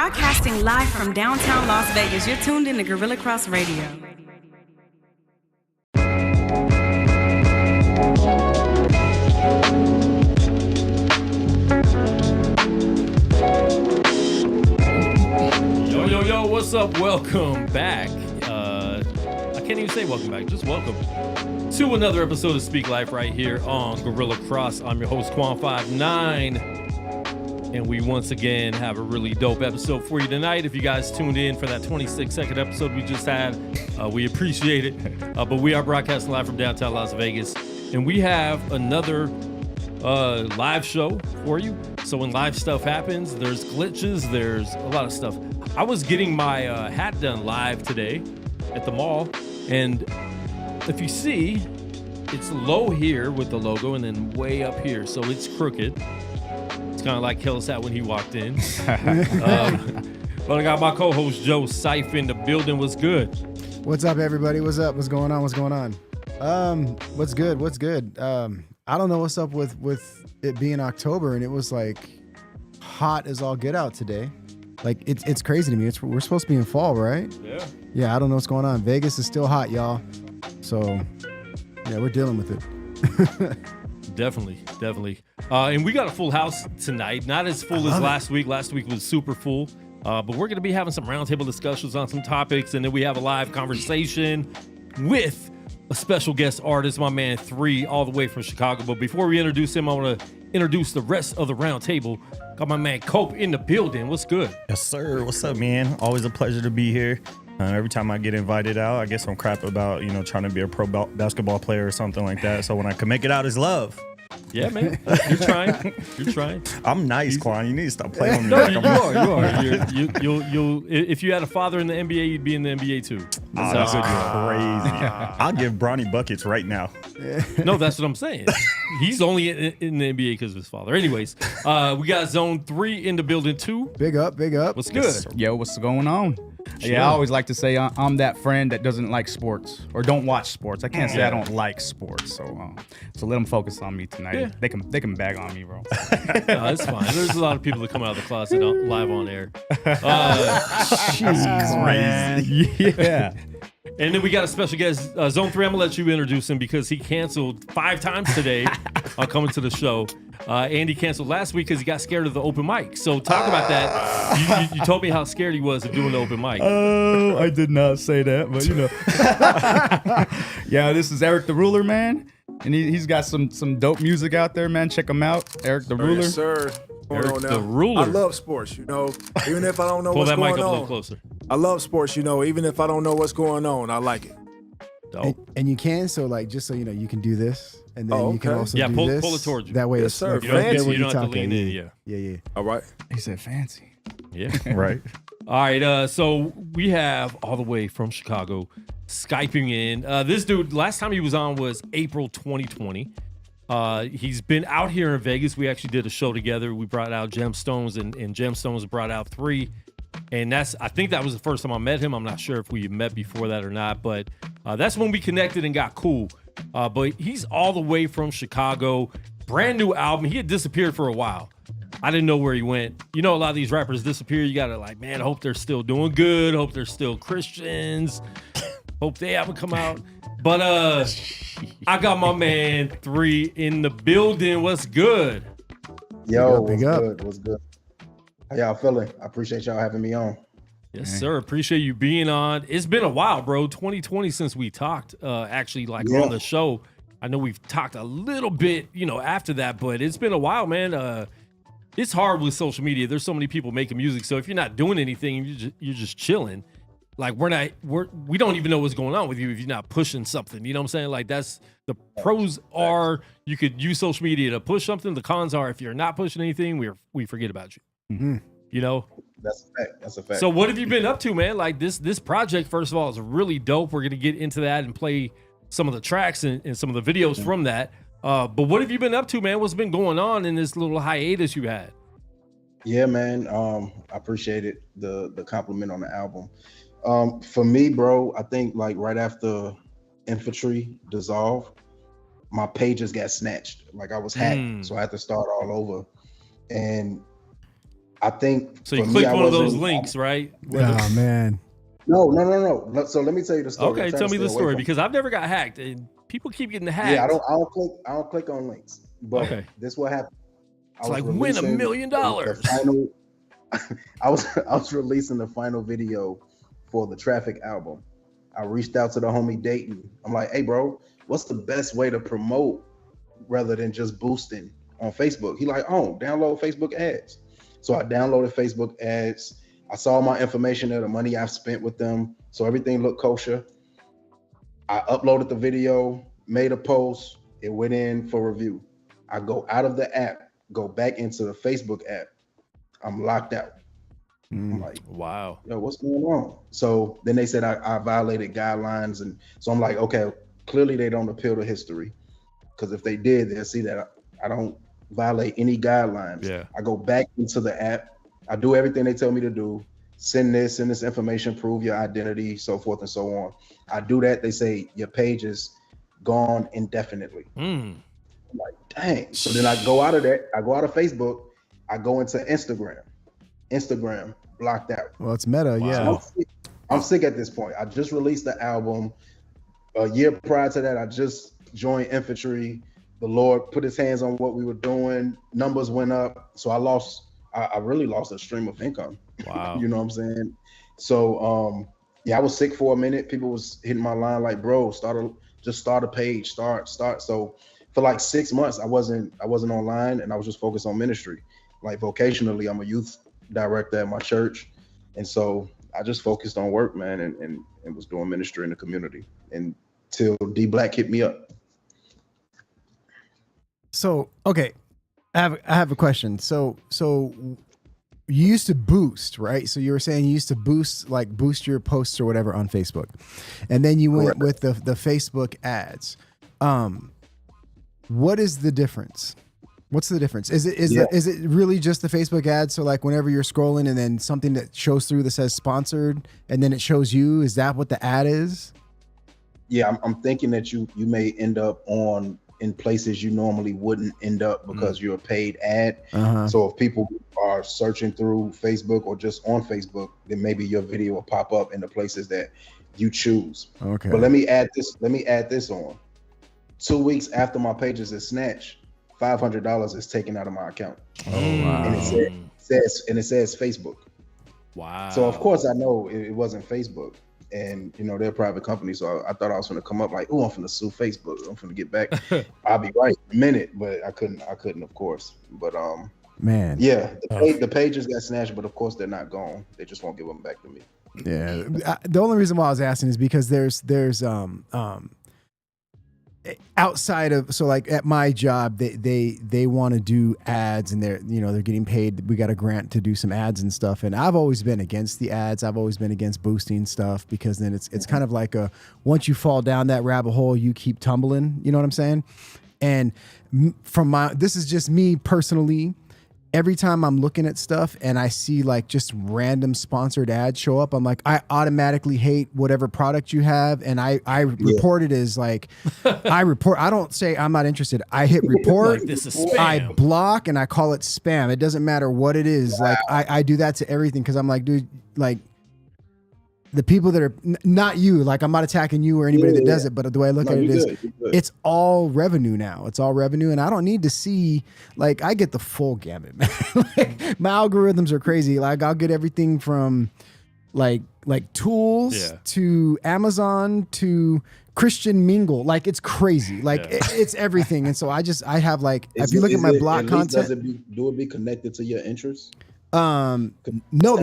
Broadcasting live from downtown Las Vegas, you're tuned in to Guerrilla Cross Radio. Yo, what's up? Welcome back. I can't even say welcome back, just welcome to another episode of Speak Life right here on Guerrilla Cross. I'm your host, Quan59, and we once again have a really dope episode for you tonight. If you guys tuned in for that 26-second episode we just had, we appreciate it. But we are broadcasting live from downtown Las Vegas, and we have another live show for you. So when live stuff happens, there's glitches, there's a lot of stuff. I was getting my hat done live today at the mall, and if you see, it's low here with the logo and then way up here, so it's crooked. It's kind of like Kel's hat when he walked in. But I got my co-host Joe Seif in the building. What's good? What's up, everybody? What's up? What's going on? What's going on? What's good? What's good? I don't know what's up with it being October and it was like hot as all get out today. Like it's crazy to me. We're supposed to be in fall, right? Yeah. Yeah, I don't know what's going on. Vegas is still hot, y'all. So yeah, we're dealing with it. Definitely. And we got a full house tonight. Not as full as last week. Last week was super full. But we're going to be having some roundtable discussions on some topics. And then we have a live conversation with a special guest artist, my man THRE, all the way from Chicago. But before we introduce him, I want to introduce the rest of the roundtable. Got my man Cope in the building. What's good? Yes, sir. What's up, man? Always a pleasure to be here. Every time I get invited out, I get some crap about, trying to be a pro basketball player or something like that. So when I can make it out, it's love. Yeah, man. You're trying. I'm nice, Quan. You need to stop playing with me. No, you are. You'll. If you had a father in the NBA, you'd be in the NBA too. That's crazy. I'll give Bronny buckets right now. No, that's what I'm saying. He's only in the NBA because of his father. Anyways, we got Zone 3 in the building too. Big up. What's good? Yo, what's going on? Sure. Yeah, I always like to say I'm that friend that doesn't like sports or don't watch sports. I can't say I don't like sports, so let them focus on me tonight. Yeah. They can bag on me, bro. No, that's fine. There's a lot of people that come out of the closet live on air. Crazy. Yeah. And then we got a special guest, Zone 3. I'm going to let you introduce him because he canceled 5 times today on coming to the show. Andy canceled last week because he got scared of the open mic. So talk about that. You told me how scared he was of doing the open mic. Oh, I did not say that, but Yeah, this is Eric the Ruler, man. And he's got some dope music out there, man. Check him out. Eric the Ruler. Yes, sir. Eric the Ruler. I love sports, even if I don't know Pull what's that going mic up a on. little closer. I love sports, even if I don't know what's going on, I like it. Dope. And you can, so like, just so you know, you can do this, and then you can okay. also Yeah, do pull this. it towards you. That way, Yes, it's sir. like, You don't, Fancy. you don't have to talking. lean in. Yeah. All right. He said fancy. Yeah. Right. All right, so we have all the way from Chicago Skyping in. This dude, last time he was on was April 2020. He's been out here in Vegas. We actually did a show together. We brought out Gemstones, and Gemstones brought out THRE. And I think that was the first time I met him. I'm not sure if we met before that or not, but that's when we connected and got cool. But he's all the way from Chicago. Brand new album. He had disappeared for a while. I didn't know where he went. A lot of these rappers disappear. You got to man, hope they're still doing good. Hope they're still Christians. Hope they haven't come out. But I got my man THRE in the building. What's good? Yo, Big up. What's good? How y'all feeling? I appreciate y'all having me on. Yes, sir. Appreciate you being on. It's been a while, bro. 2020 since we talked, actually, on the show. I know we've talked a little bit, after that, but it's been a while, man. It's hard with social media. There's so many people making music. So if you're not doing anything, you're just chilling. Like we don't even know what's going on with you if you're not pushing something. You know what I'm saying? Like that's the pros are you could use social media to push something. The cons are if you're not pushing anything, we forget about you. Mm-hmm. That's a fact. So what have you been up to, man? Like this project, first of all, is really dope. We're gonna get into that and play some of the tracks and some of the videos from that. But what have you been up to, man? What's been going on in this little hiatus you had? Yeah, man. I appreciate it. The compliment on the album. For me, bro, I think like right after Infantry dissolved, my pages got snatched. Like I was hacked, so I had to start all over. And I think So you for me, clicked I one of those wasn't- links, right? Oh man. No. So let me tell you the story. Okay, I'm trying tell to me the stay away story from- because I've never got hacked, and people keep getting hacked. Yeah, I don't click on links. But Okay. this is what happened. It's like win $1 million. The final, I was releasing the final video for the Traffic album. I reached out to the homie Dayton. I'm like, hey bro, what's the best way to promote rather than just boosting on Facebook? He like, oh, download Facebook ads. So I downloaded Facebook ads. I saw my information there, the money I've spent with them. So everything looked kosher. I uploaded the video, made a post. It went in for review. I go out of the app, go back into the Facebook app. I'm locked out. I'm like, Wow. yo, what's going on? So then they said I violated guidelines. And so I'm like, okay, clearly they don't appeal to history. Because if they did, they'll see that I don't violate any guidelines. Yeah. I go back into the app. I do everything they tell me to do. Send this information, prove your identity, so forth and so on. I do that. They say your page is gone indefinitely. I'm like, dang. So then I go out of that. I go out of Facebook. I go into Instagram. Instagram blocked out. Well, it's meta, yeah. I'm sick at this point. I just released the album. A year prior to that, I just joined infantry. The Lord put his hands on what we were doing. Numbers went up. So I really lost a stream of income. Wow. You know what I'm saying? So yeah, I was sick for a minute. People was hitting my line like, bro, just start a page, start. So for like 6 months, I wasn't online, and I was just focused on ministry. Like vocationally, I'm a youth director at my church. And so I just focused on work, man, and was doing ministry in the community until D Black hit me up. So, okay. I have a question. So you used to boost, right? So you were saying you used to boost your posts or whatever on Facebook. And then you went with the Facebook ads. What is the difference? What's the difference? Is it really just the Facebook ads? So like whenever you're scrolling and then something that shows through that says sponsored and then it shows you, is that what the ad is? Yeah, I'm thinking that you may end up in places you normally wouldn't end up because you're a paid ad. So if people are searching through Facebook or just on Facebook, then maybe your video will pop up in the places that you choose. Okay. But let me add this on. 2 weeks after my pages is snatched, $500 is taken out of my account. Oh wow. And it says Facebook. Wow. So of course I know it wasn't Facebook. And they're a private company, so I thought I was gonna come up like, oh, I'm gonna sue Facebook. I'm gonna get back. I'll be right in a minute, but I couldn't, of course. But man, yeah, the pages got snatched, but of course they're not gone. They just won't give them back to me. Yeah. The only reason why I was asking is because there's outside of, so like at my job, they want to do ads and they're getting paid. We got a grant to do some ads and stuff. And I've always been against the ads. I've always been against boosting stuff because then it's kind of like once you fall down that rabbit hole, you keep tumbling, you know what I'm saying? And this is just me personally. Every time I'm looking at stuff and I see like just random sponsored ads show up, I'm like, I automatically hate whatever product you have. And I report it as like, I don't say I'm not interested. I hit report, like, this is spam. I block, and I call it spam. It doesn't matter what it is. Wow. Like I do that to everything. Cause I'm like, dude, like the people that are not you, like I'm not attacking you or anybody that does it, but the way I look at it is it's all revenue now. It's all revenue. And I don't need to see, like, I get the full gamut, man. Like, my algorithms are crazy. Like I'll get everything from like tools to Amazon to Christian Mingle. Like it's crazy. Like it's everything. And so I have like, if you look at my blog content, do it be connected to your interests? No,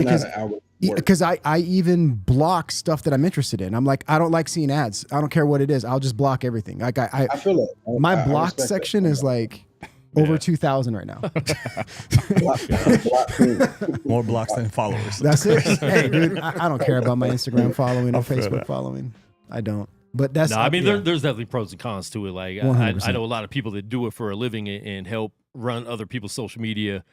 because I even block stuff that I'm interested in. I'm like, I don't like seeing ads. I don't care what it is. I'll just block everything. Like I feel it. My blocked section is like over 2,000 right now. More blocks than followers. That's it. Hey, dude, I don't care about my Instagram following or Facebook following. I don't. But that's. No, I mean, there's definitely pros and cons to it. Like I know a lot of people that do it for a living and help run other people's social media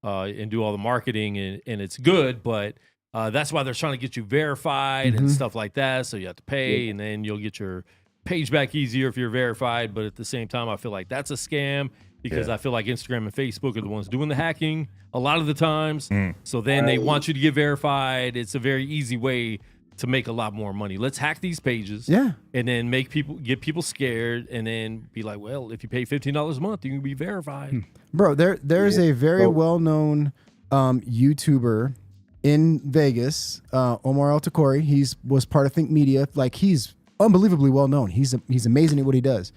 and do all the marketing, and it's good, but. That's why they're trying to get you verified and stuff like that. So you have to pay, and then you'll get your page back easier if you're verified. But at the same time, I feel like that's a scam. because I feel like Instagram and Facebook are the ones doing the hacking a lot of the times. So then they want you to get verified. It's a very easy way to make a lot more money. Let's hack these pages. Yeah. And then get people scared and then be like, well, if you pay $15 a month, you can be verified. Bro, there's a very well-known YouTuber in Vegas, Omar El Takori. He's was part of Think Media. Like, he's unbelievably well known. He's amazing at what he does.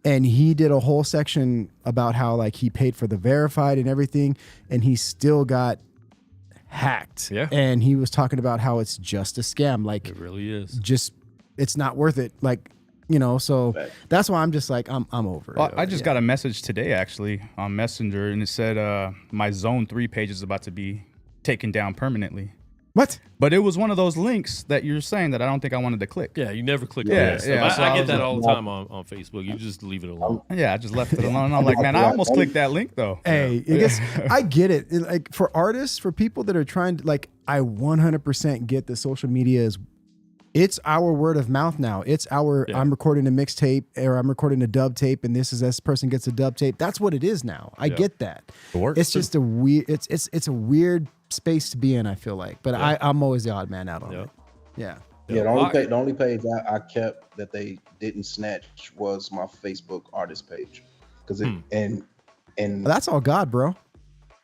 And he did a whole section about how like he paid for the verified and everything, and he still got hacked. Yeah. And he was talking about how it's just a scam. Like, It really is. just it's not worth it. Like, you know, so that's why I'm just like I'm over it. I just got a message today actually on Messenger, and it said my Zone 3 page is about to be taken down permanently. What? But it was one of those links that you're saying that I don't think I wanted to click. Yeah, you never click on Yeah, that stuff. yeah, so I I get was that like, all the time on Facebook. You just leave it alone. Yeah, I just left it alone. I'm like, man, I almost clicked that link though. Hey, I guess I get it. Like, for artists, for people that are trying to, like, I 100% get that social media is, it's our word of mouth now. It's our, I'm recording a mixtape or I'm recording a dub tape and this person gets a dub tape. That's what it is now. I get that. It's just a weird, it's a weird space to be in, I feel like. But I'm always the odd man out on it. Yeah. Yeah, the only page I kept that they didn't snatch was my Facebook artist page, because it and That's all God, bro.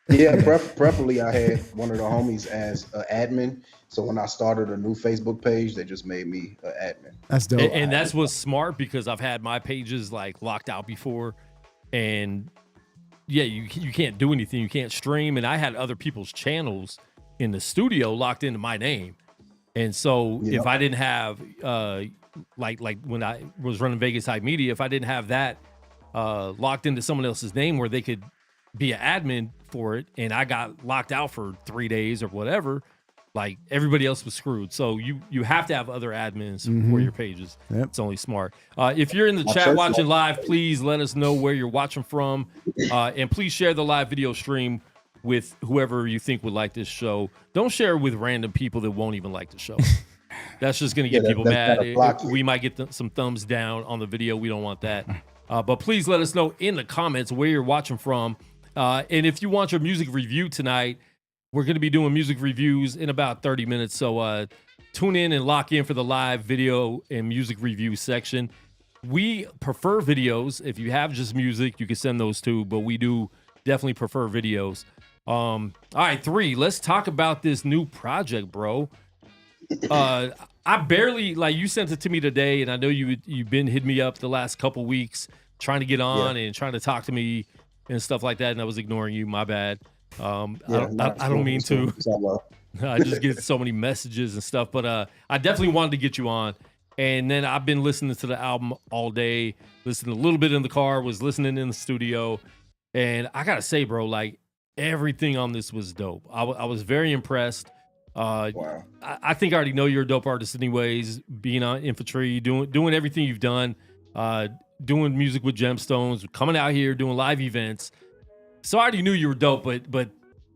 yeah, preferably I had one of the homies as an admin. So when I started a new Facebook page, they just made me an admin. That's dope. And that's what's smart, because I've had my pages like locked out before, and yeah, you can't do anything. You can't stream, and I had other people's channels in the studio locked into my name. And so if I didn't have like when I was running Vegas Hype Media, if I didn't have that locked into someone else's name where they could be an admin for it, and I got locked out for 3 days or whatever, like everybody else was screwed. So you have to have other admins for your pages. It's only smart. If you're in the chat watching live, please let us know where you're watching from, and please share the live video stream with whoever you think would like this show. Don't share with random people that won't even like the show. That's just going to get people mad. We might get some thumbs down on the video. We don't want that. But please let us know in the comments where you're watching from. And if you want your music review tonight, we're going to be doing music reviews in about 30 minutes. So tune in and lock in for the live video and music review section. We prefer videos. If you have just music, you can send those too, but we do definitely prefer videos. All right, THRE, let's talk about this new project, bro. I barely, like, you sent it to me today, and I know you've been hitting me up the last couple weeks trying to get on and trying to talk to me and stuff like that, and I was ignoring you. My bad. I don't mean to. I just get so many messages and stuff, but I definitely wanted to get you on. And then I've been listening to the album all day, listening a little bit in the car, was listening in the studio, and I gotta say, bro, like, everything on this was dope. I was very impressed. Wow. I think I already know you're a dope artist anyways, being on Infantry, doing everything you've done, doing music with Gemstones, coming out here, doing live events. So I already knew you were dope, but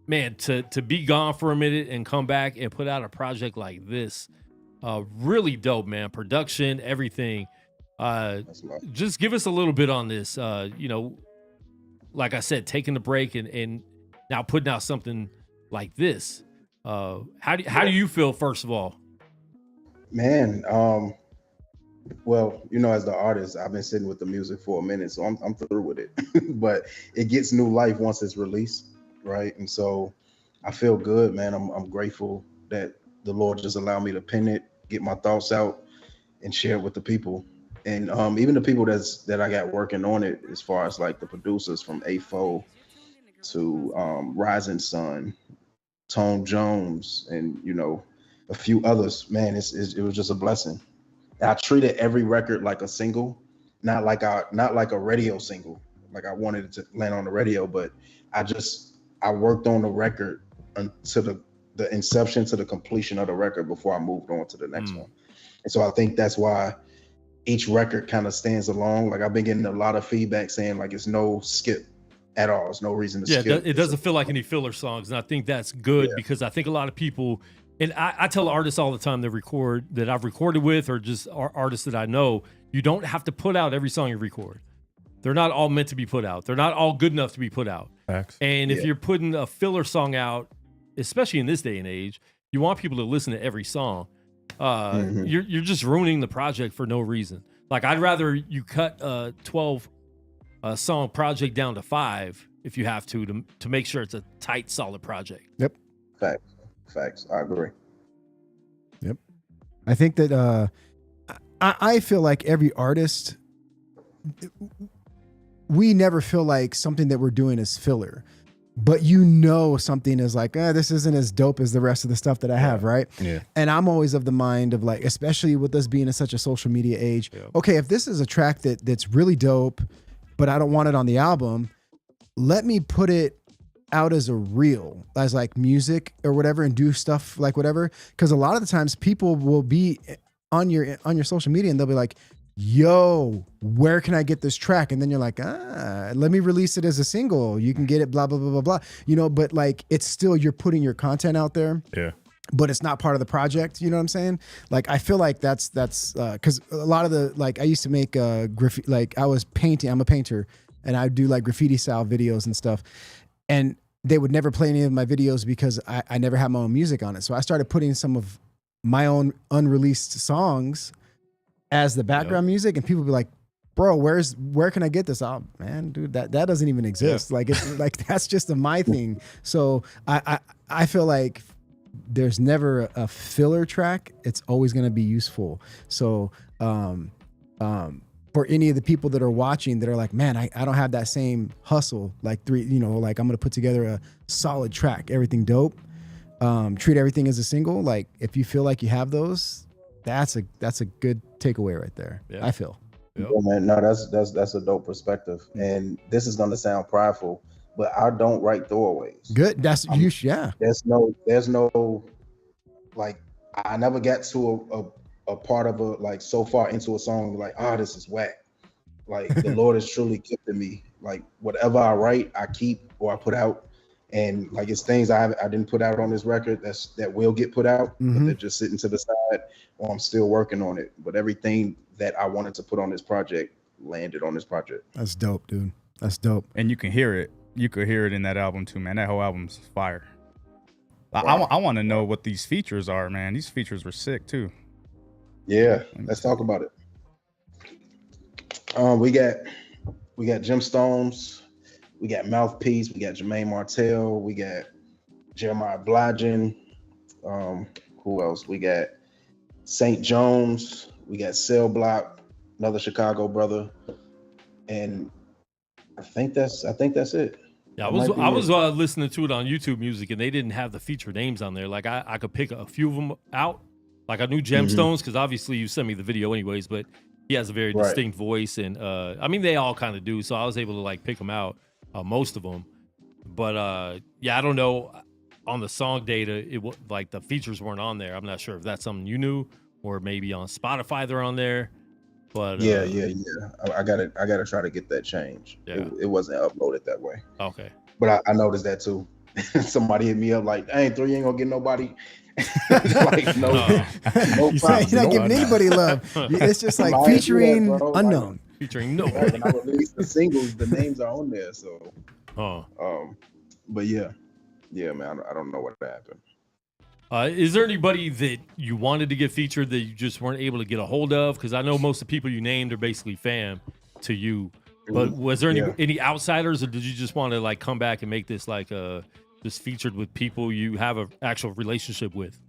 man, to be gone for a minute and come back and put out a project like this, really dope, man. Production, everything. Just give us a little bit on this. Like I said, taking the break and now putting out something like this. How do you feel, first of all? Man, well, as the artist, I've been sitting with the music for a minute, so I'm through with it. But it gets new life once it's released, right? And so I feel good, man. I'm grateful that the Lord just allowed me to pen it, get my thoughts out, and share it with the people. And even the people that I got working on it, as far as like the producers from A4 to Rising Sun, Tone Jones, and a few others, man, it was just a blessing. I treated every record like a single, not like a radio single. Like I wanted it to land on the radio, but I worked on the record until the inception to the completion of the record before I moved on to the next one. And so I think that's why each record kind of stands alone. Like I've been getting a lot of feedback saying like it's no skip at all. There's no reason to skip. It doesn't feel like any filler songs, and I think that's good because I think a lot of people, and I tell artists all the time that I've recorded with, or just artists that I know, you don't have to put out every song you record. they're not all meant to be put out. They're not all good enough to be put out. Facts. And if you're putting a filler song out, especially in this day and age, you want people to listen to every song. You're just ruining the project for no reason. Like, I'd rather you cut a 12 song project down to 5 if you have to make sure it's a tight, solid project. Yep. Facts. I agree. Yep. I think that I feel like every artist, we never feel like something that we're doing is filler. But something is like, this isn't as dope as the rest of the stuff that I have, right? Yeah. And I'm always of the mind of like, especially with us being in such a social media age, okay, if this is a track that's really dope, but I don't want it on the album, let me put it out as a reel, as like music or whatever, and do stuff like whatever. Because a lot of the times people will be on your social media and they'll be like, yo, where can I get this track? And then you're like, let me release it as a single. You can get it, blah, blah, blah, blah, blah. But like, it's still, you're putting your content out there. Yeah. But it's not part of the project. You know what I'm saying? Like, I feel like that's because a lot of the, like, I used to make graffiti, like I was painting, I'm a painter, and I do like graffiti style videos and stuff. And they would never play any of my videos because I never had my own music on it. So I started putting some of my own unreleased songs as the background music, and people be like, bro, where can I get this? Oh man, dude, that doesn't even exist. Like, it's like, that's just my thing. So I feel like there's never a filler track. It's always going to be useful. So for any of the people that are watching that are like, man, I don't have that same hustle, like like I'm going to put together a solid track, everything dope, treat everything as a single. Like, if you feel like you have those, that's a good takeaway right there. I feel. Yeah, man, no, that's a dope perspective. And this is gonna sound prideful, but I don't write throwaways. Good. That's you. Yeah. There's no like, I never got to a part of like so far into a song like, this is whack. Like, the Lord has truly gifted me. Like, whatever I write, I keep or I put out. And like, it's things I didn't put out on this record that will get put out, but they're just sitting to the side, or I'm still working on it. But everything that I wanted to put on this project landed on this project. That's dope, dude. That's dope. And you can hear it. You could hear it in that album too, man. That whole album's fire. I want to know what these features are, man. These features were sick too. Yeah, let's talk about it. We got Gemstones. We got Mouthpiece, we got Jermaine Martell, we got Jeremiah Bligin. Who else? We got St. Jones, we got Cell Block, another Chicago brother, and I think that's it. Yeah, I was listening to it on YouTube Music, and they didn't have the feature names on there. Like, I could pick a few of them out. Like, I knew Gemstones because obviously you sent me the video anyways, but he has a very distinct voice, and I mean, they all kind of do. So I was able to like pick them out. Most of them, but I don't know. On the song data, it like the features weren't on there. I'm not sure if that's something you knew, or maybe on Spotify they're on there. But yeah. I gotta try to get that change. Yeah. It wasn't uploaded that way. Okay. But I noticed that too. Somebody hit me up like, "Hey, THRE ain't gonna get nobody." Like, no you're not giving anybody love. It's just like featuring unknown. Featuring no. When I release the singles, the names are on there. So, but yeah, man, I don't know what happened. Is there anybody that you wanted to get featured that you just weren't able to get a hold of? Because I know most of the people you named are basically fam to you. But was there any outsiders, or did you just want to like come back and make this like just featured with people you have an actual relationship with?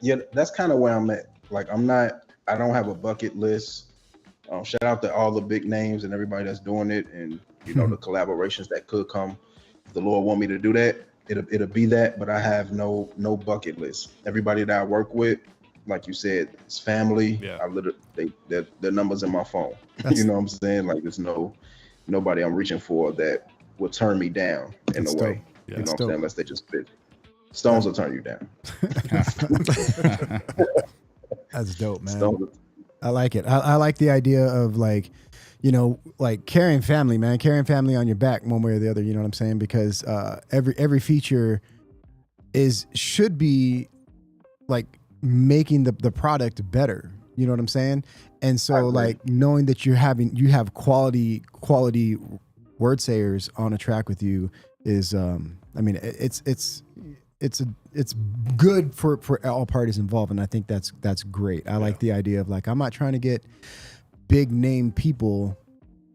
Yeah, that's kind of where I'm at. Like, I don't have a bucket list. Shout out to all the big names and everybody that's doing it, and the collaborations that could come. If the Lord want me to do that, it'll be that. But I have no bucket list. Everybody that I work with, like you said, it's family. Yeah. I literally their numbers in my phone. You know what I'm saying? Like, there's nobody I'm reaching for that will turn me down in a way. Yeah, you know what I'm saying? Unless they just fit. Stones will turn you down. That's dope, man. I like it. I like the idea of like, like carrying family on your back one way or the other. You know what I'm saying? Because every feature should be like making the product better. You know what I'm saying? And so like knowing that you have quality word sayers on a track with you is I mean it's good for all parties involved, and I think that's great. I like the idea of like, I'm not trying to get big name people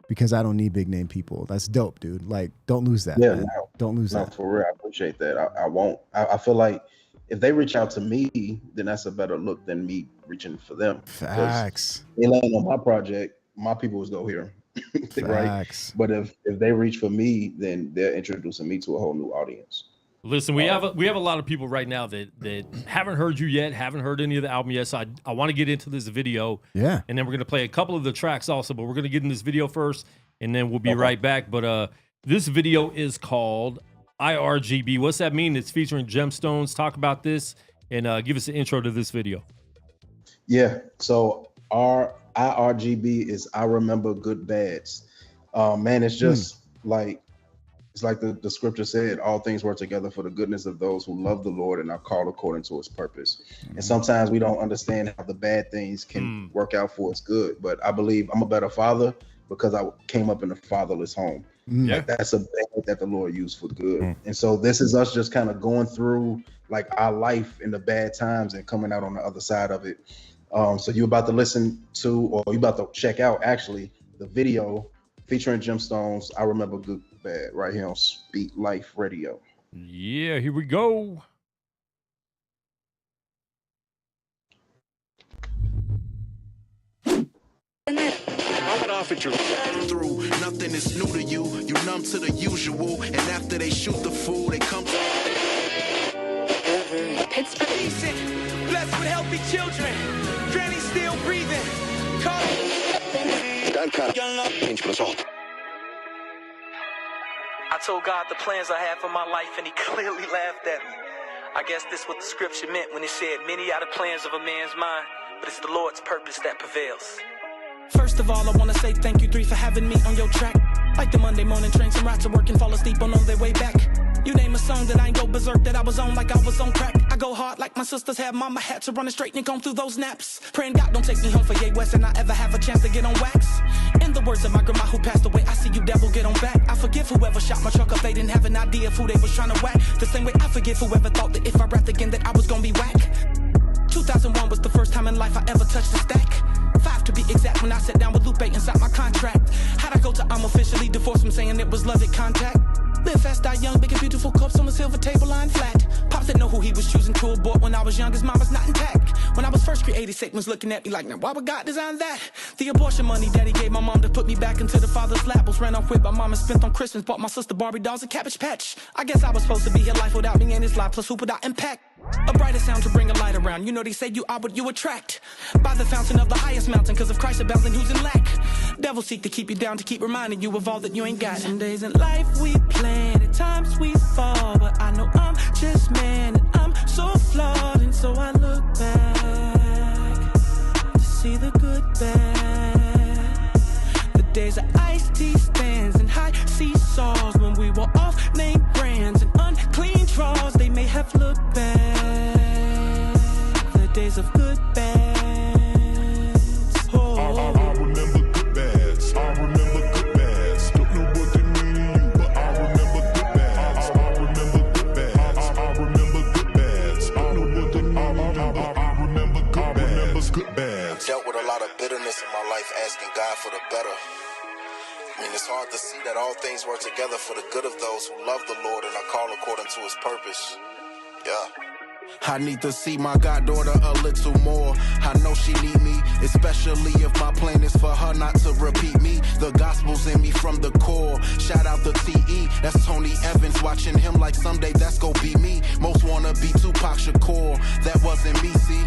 because I don't need big name people. That's dope, dude. Like, don't lose that. Yeah, man. Don't lose that. For real. I appreciate that. I won't. I feel like if they reach out to me, then that's a better look than me reaching for them. Facts. They land on my project, my people will go here. Right? But if they reach for me, then they're introducing me to a whole new audience. Listen, we have a lot of people right now that haven't heard you yet, haven't heard any of the album yet. So I want to get into this video. Yeah. And then we're going to play a couple of the tracks also, but we're going to get in this video first, and then we'll be right back. But this video is called IRGB. What's that mean? It's featuring Gemstones. Talk about this and give us an intro to this video. Yeah. So our IRGB is I Remember Good Bads. Man, it's just like, it's like the scripture said, all things work together for the goodness of those who love the Lord and are called according to his purpose. And sometimes we don't understand how the bad things can work out for us good. But I believe I'm a better father because I came up in a fatherless home. Like, that's a bad that the Lord used for good. And so this is us just kind of going through like our life in the bad times and coming out on the other side of it. So you're about to listen to, or you're about to check out actually the video featuring Gemstones, I Remember Good Bad, right here on Speak Life Radio. Yeah, here we go. Off at your through, nothing is new to you. You numb to the usual, and after they shoot the fool, they come to Pittsburgh. Blessed with healthy children, granny still breathing. I told God the plans I had for my life, and he clearly laughed at me. I guess this what the scripture meant when it said, many are the plans of a man's mind, but it's the Lord's purpose that prevails. First of all, I want to say thank you, THRE, for having me on your track. Like the Monday morning train, some rats are working, fall asleep on their way back. You name a song that I ain't go berserk, that I was on like I was on crack. I go hard like my sisters have mama had to running straight and comb through those naps. Praying God don't take me home for Ye West and I ever have a chance to get on wax. In the words of my grandma who passed away, I see you devil, get on back. I forgive whoever shot my truck up, they didn't have an idea of who they was trying to whack. The same way I forgive whoever thought that if I rapped again that I was gonna be whack. 2001 was the first time in life I ever touched a stack. 5 to be exact, when I sat down with Lupe and signed my contract. How'd I go to I'm officially divorced from saying it was love at contact? Live fast, die young, big and beautiful cups on a silver table lying flat. Pops didn't know who he was choosing to abort when I was young, his mom was not intact. When I was first created, Satan was looking at me like, now why would God design that? The abortion money daddy gave my mom to put me back into the father's lap was ran off with my mom and spent on Christmas, bought my sister Barbie dolls and Cabbage Patch. I guess I was supposed to be here life without me and his life, plus who would I impact? A brighter sound to bring a light around. You know they say you are what you attract. By the fountain of the highest mountain, cause of Christ abounds and who's in lack. Devils seek to keep you down, to keep reminding you of all that you ain't got. Some days in life we plan, at times we fall, but I know I'm just man and I'm so flawed. And so I look back to see the good bad. The days of iced tea stands and high seesaws, when we were off name brands and unclean draws. They may have looked bad, the days of good bads. Oh. I remember good bads. I remember good bads. Don't know what they mean to you, but I remember good bads. I remember good bads. I remember good bads. Don't know what they mean to you, but I remember good bads. Good bads. Dealt with a lot of bitterness in my life, asking God for the better. I mean, it's hard to see that all things work together for the good of those who love the Lord and are called according to his purpose. Yeah. I need to see my goddaughter a little more. I know she need me, especially if my plan is for her not to repeat me. The gospel's in me from the core. Shout out to TE, that's Tony Evans. Watching him like someday that's gonna be me. Most wanna be Tupac Shakur, that wasn't me, see.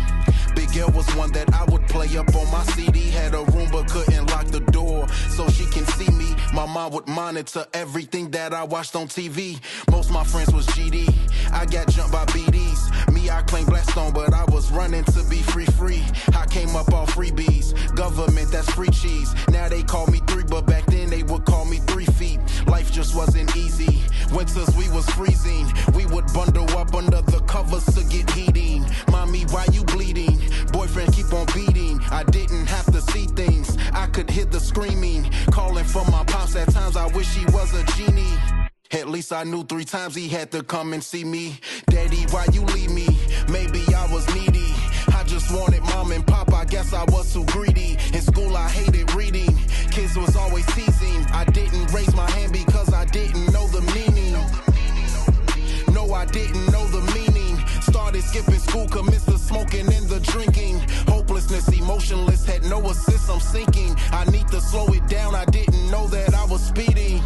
Big L was one that I would play up on my CD. Had a room but couldn't lock the door so she can see me. My mom would monitor everything that I watched on TV. Most of my friends was GD. I got jumped by BDs. Me, I claim Blackstone, but I was running to be free. I came up off freebies. Government, that's free cheese. Now they call me 3, but back then they would call me 3 feet. Life just wasn't easy. Winters we was freezing. We would bundle up under the covers to get heating. Mommy, why you bleeding? Boyfriend keep on beating. I didn't have to see things. I could hear the screaming. Calling for my pops at times. I wish he was a genie. At least I knew 3 times he had to come and see me. Daddy, why you leave me? Maybe I was needy. I just wanted mom and pop, I guess I was too greedy. In school I hated reading. Kids was always teasing. I didn't raise my hand because I didn't know the meaning. No, I didn't know the meaning. Started skipping school, commits the smoking and the drinking. Hopelessness, emotionless, had no assist, I'm sinking. I need to slow it down, I didn't know that I was speeding.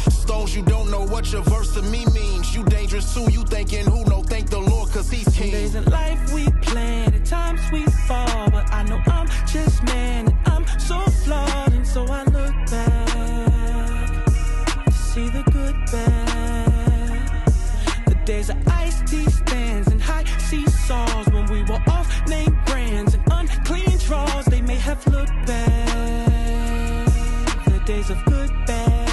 Stones, you don't know what your verse to me means. You dangerous too, you thinking who? No, thank the Lord, cause he's king. Days in life we plan, at times we fall, but I know I'm just man, and I'm so flawed, and so I look back to see the good bad. The days of iced tea stands and high seesaws, when we were off name brands and unclean draws, they may have looked bad. The days of good bad.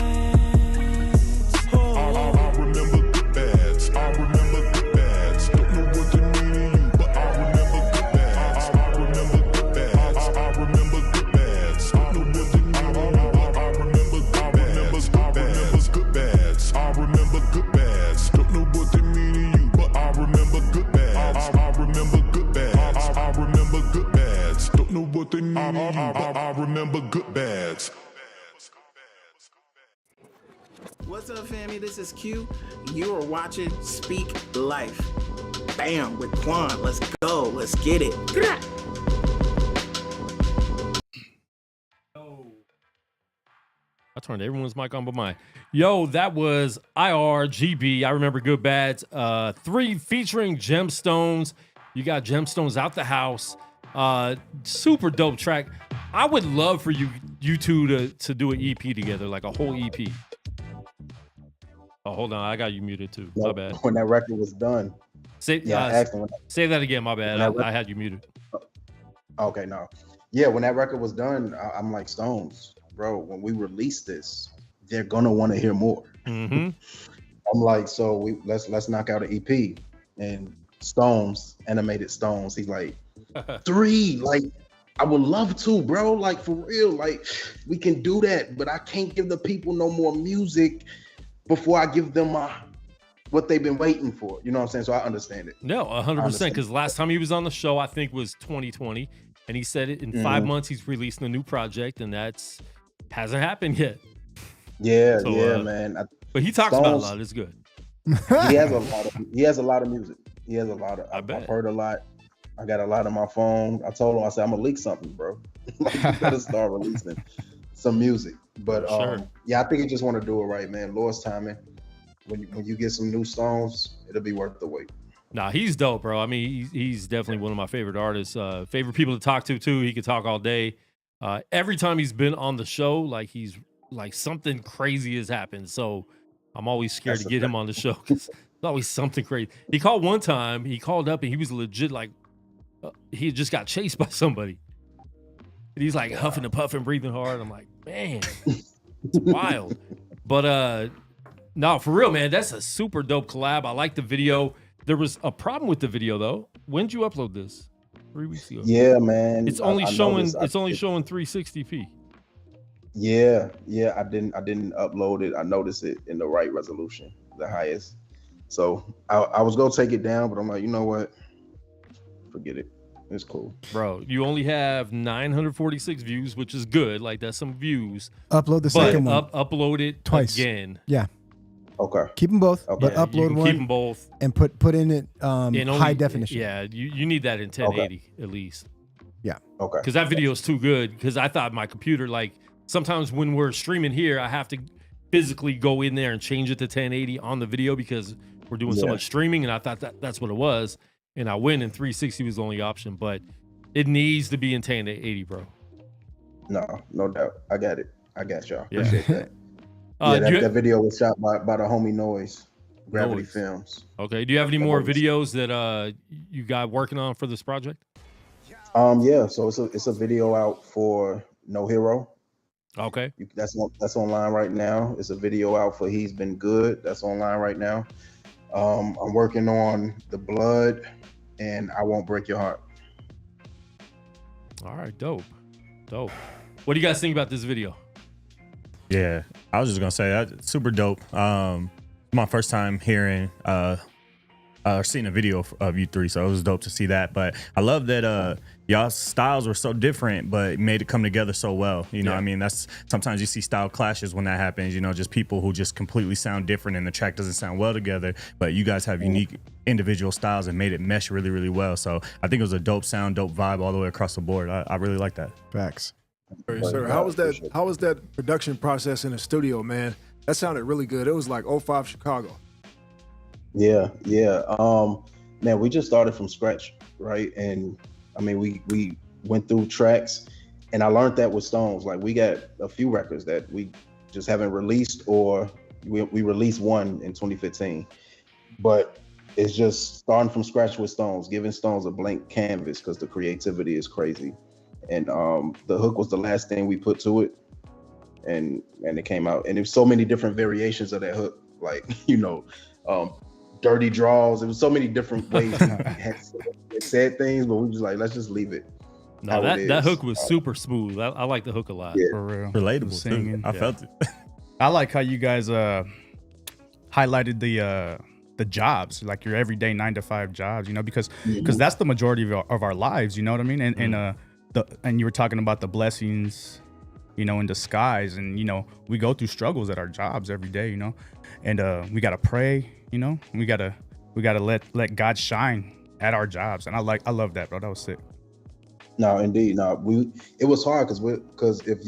I remember good bads. What's up, family? This is Q. You are watching Speak Life. Bam, with Quan. Let's go. Let's get it. I turned everyone's mic on but mine. Yo, that was IRGB. I remember good bads. 3 featuring Gemstones. You got Gemstones out the house. Super dope track. I would love for you two to do an EP together, like a whole EP. Oh, hold on, I got you muted too. My bad. When that record was done. Say that again. My bad. I had you muted. Okay, no. Yeah, when that record was done, I'm like, Stones, bro. When we release this, they're gonna want to hear more. Mm-hmm. I'm like, so let's knock out an EP. And Stones, animated Stones, he's like, 3, like, I would love to, bro. Like, for real, like, we can do that, but I can't give the people no more music before I give them what they've been waiting for. You know what I'm saying? So I understand it. No, 100%. Because last time he was on the show, I think was 2020, and he said it in 5 months he's releasing a new project, and that's hasn't happened yet. Yeah, so, man. But he talks about a lot. It's good. He has a lot of music. He has a lot of. I've heard a lot. I got a lot on my phone. I told him, I said, I'm gonna leak something, bro. Like, you gotta start releasing some music. But yeah, I think you just want to do it right, man. Lord's timing. When you get some new Stones, it'll be worth the wait. Nah, he's dope, bro. I mean, he's definitely one of my favorite artists. Favorite people to talk to too. He could talk all day. Every time he's been on the show, like he's like something crazy has happened. So I'm always scared to get him on the show because there's always something crazy. He called one time. He called up and he was legit like he just got chased by somebody. And he's like huffing and puffing, breathing hard. I'm like, man, it's wild. But no, for real, man, that's a super dope collab. I like the video. There was a problem with the video though. When did you upload this? 3 weeks ago. Yeah, man. It's only showing 360p. Yeah, I didn't upload it. I noticed it in the right resolution, the highest. So I was gonna take it down, but I'm like, you know what? Forget it. It's cool. Bro, you only have 946 views, which is good. Like, that's some views. Upload the second one. Upload it twice again. Yeah. Okay. Keep them both, but Yeah, upload one. Keep them both. And put in it high definition. Yeah, you need that in 1080 at least. Yeah. Okay. Because that video is too good. Because I thought my computer, like, sometimes when we're streaming here, I have to physically go in there and change it to 1080 on the video because we're doing so much streaming, and I thought that's what it was. And I went, and 360 was the only option, but it needs to be in 1080, bro. No doubt. I got it. I got y'all. Yeah. Appreciate that. That video was shot by the homie Noise, Gravity Films. Okay. Do you have any more videos that you got working on for this project? Yeah. So it's a video out for No Hero. Okay. That's online right now. It's a video out for He's Been Good. That's online right now. I'm working on The Blood and I Won't Break Your Heart. All right, dope. What do you guys think about this video? Yeah, I was just gonna say that's super dope. My first time hearing or seeing a video of you three, so it was dope to see that. But I love that y'all's styles were so different, but made it come together so well. You know, what I mean, that's sometimes you see style clashes when that happens. You know, just people who just completely sound different and the track doesn't sound well together. But you guys have unique individual styles and made it mesh really, really well. So I think it was a dope sound, dope vibe all the way across the board. I really like that. Facts. Sir, how was that production process in the studio, man? That sounded really good. It was like 05 Chicago. Yeah. Man, we just started from scratch, right? And I mean, we went through tracks, and I learned that with Stones. Like, we got a few records that we just haven't released, or we released one in 2015. But it's just starting from scratch with Stones, giving Stones a blank canvas because the creativity is crazy. And the hook was the last thing we put to it, and it came out. And there's so many different variations of that hook, like, you know, dirty draws. It was so many different ways he said things, but we just like, let's just leave it. No, that hook was super smooth. I like the hook a lot. For real. Relatable Singing. too. I felt it. I like how you guys highlighted the jobs, like your everyday 9-to-5 jobs, you know, because that's the majority of our lives, you know what I mean? And you were talking about the blessings, you know, in disguise, and you know, we go through struggles at our jobs every day, you know, and we gotta pray, you know, we gotta let God shine at our jobs, and I love that, bro. That was sick. No, indeed, no. It was hard because if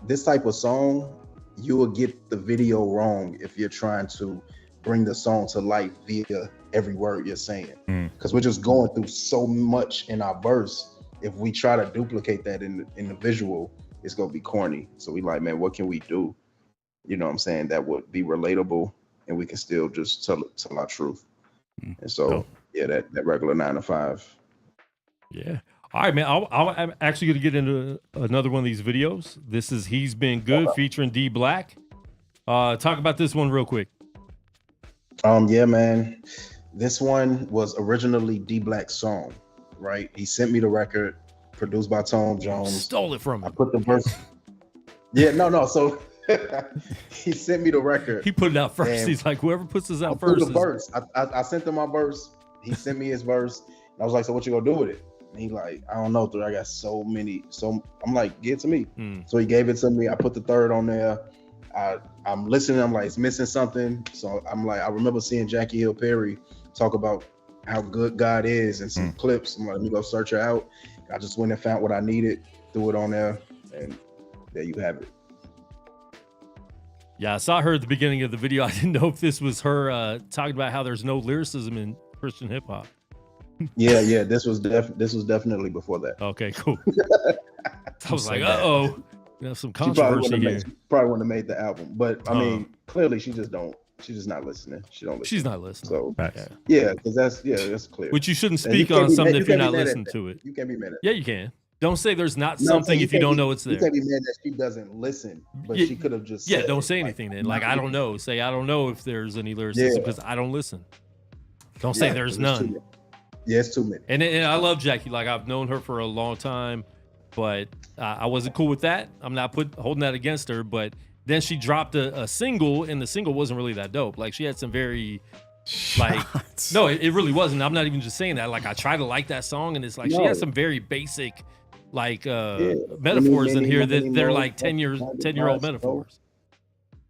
this type of song, you will get the video wrong if you're trying to bring the song to life via every word you're saying, because we're just going through so much in our verse. If we try to duplicate that in the visual, it's gonna be corny. So we like, man, what can we do? You know what I'm saying? That would be relatable, and we can still just tell our truth. And so, that regular 9-to-5. Yeah. All right, man. I'm actually going to get into another one of these videos. This is He's Been Good featuring D Black. Talk about this one real quick. Yeah, man. This one was originally D Black's song, right? He sent me the record, produced by Tom Jones. Stole it from him. I put the verse. Yeah, no. So he sent me the record. He put it out first. He's like, whoever puts this out first. The verse. I sent him my verse. He sent me his verse. And I was like, so what you gonna do with it? And he like, I don't know, dude. I got so many. So I'm like, give it to me. So he gave it to me. I put the third on there. I'm listening. I'm like, it's missing something. So I'm like, I remember seeing Jackie Hill Perry talk about how good God is and some clips. I'm like, let me go search her out. I just went and found what I needed, threw it on there, and there you have it. Yeah, I saw her at the beginning of the video. I didn't know if this was her talking about how there's no lyricism in Christian hip hop. Yeah. This was definitely before that. Okay, cool. I was like, uh-oh. You know, some controversy here. Probably wouldn't have made the album, but I mean, clearly she's just not listening. She don't listen. She's not listening. So yeah, because that's clear. Which you shouldn't speak on something if you're not listening to it. You can't be mad at Yeah, you can. Don't say there's not something if you don't know it's there. You can't be mad that she doesn't listen, but she could have just said, don't say anything then. Like, I don't know. Say, I don't know if there's any lyricism because I don't listen. Don't say there's none. Yeah, it's too many. And I love Jackie. Like, I've known her for a long time, but I wasn't cool with that. I'm not holding that against her, but then she dropped a single, and the single wasn't really that dope. Like, she had some very, like, no, it really wasn't. I'm not even just saying that. Like, I try to like that song, and it's like, she has some very basic, like, metaphors in here that they're like 10-year-old metaphors.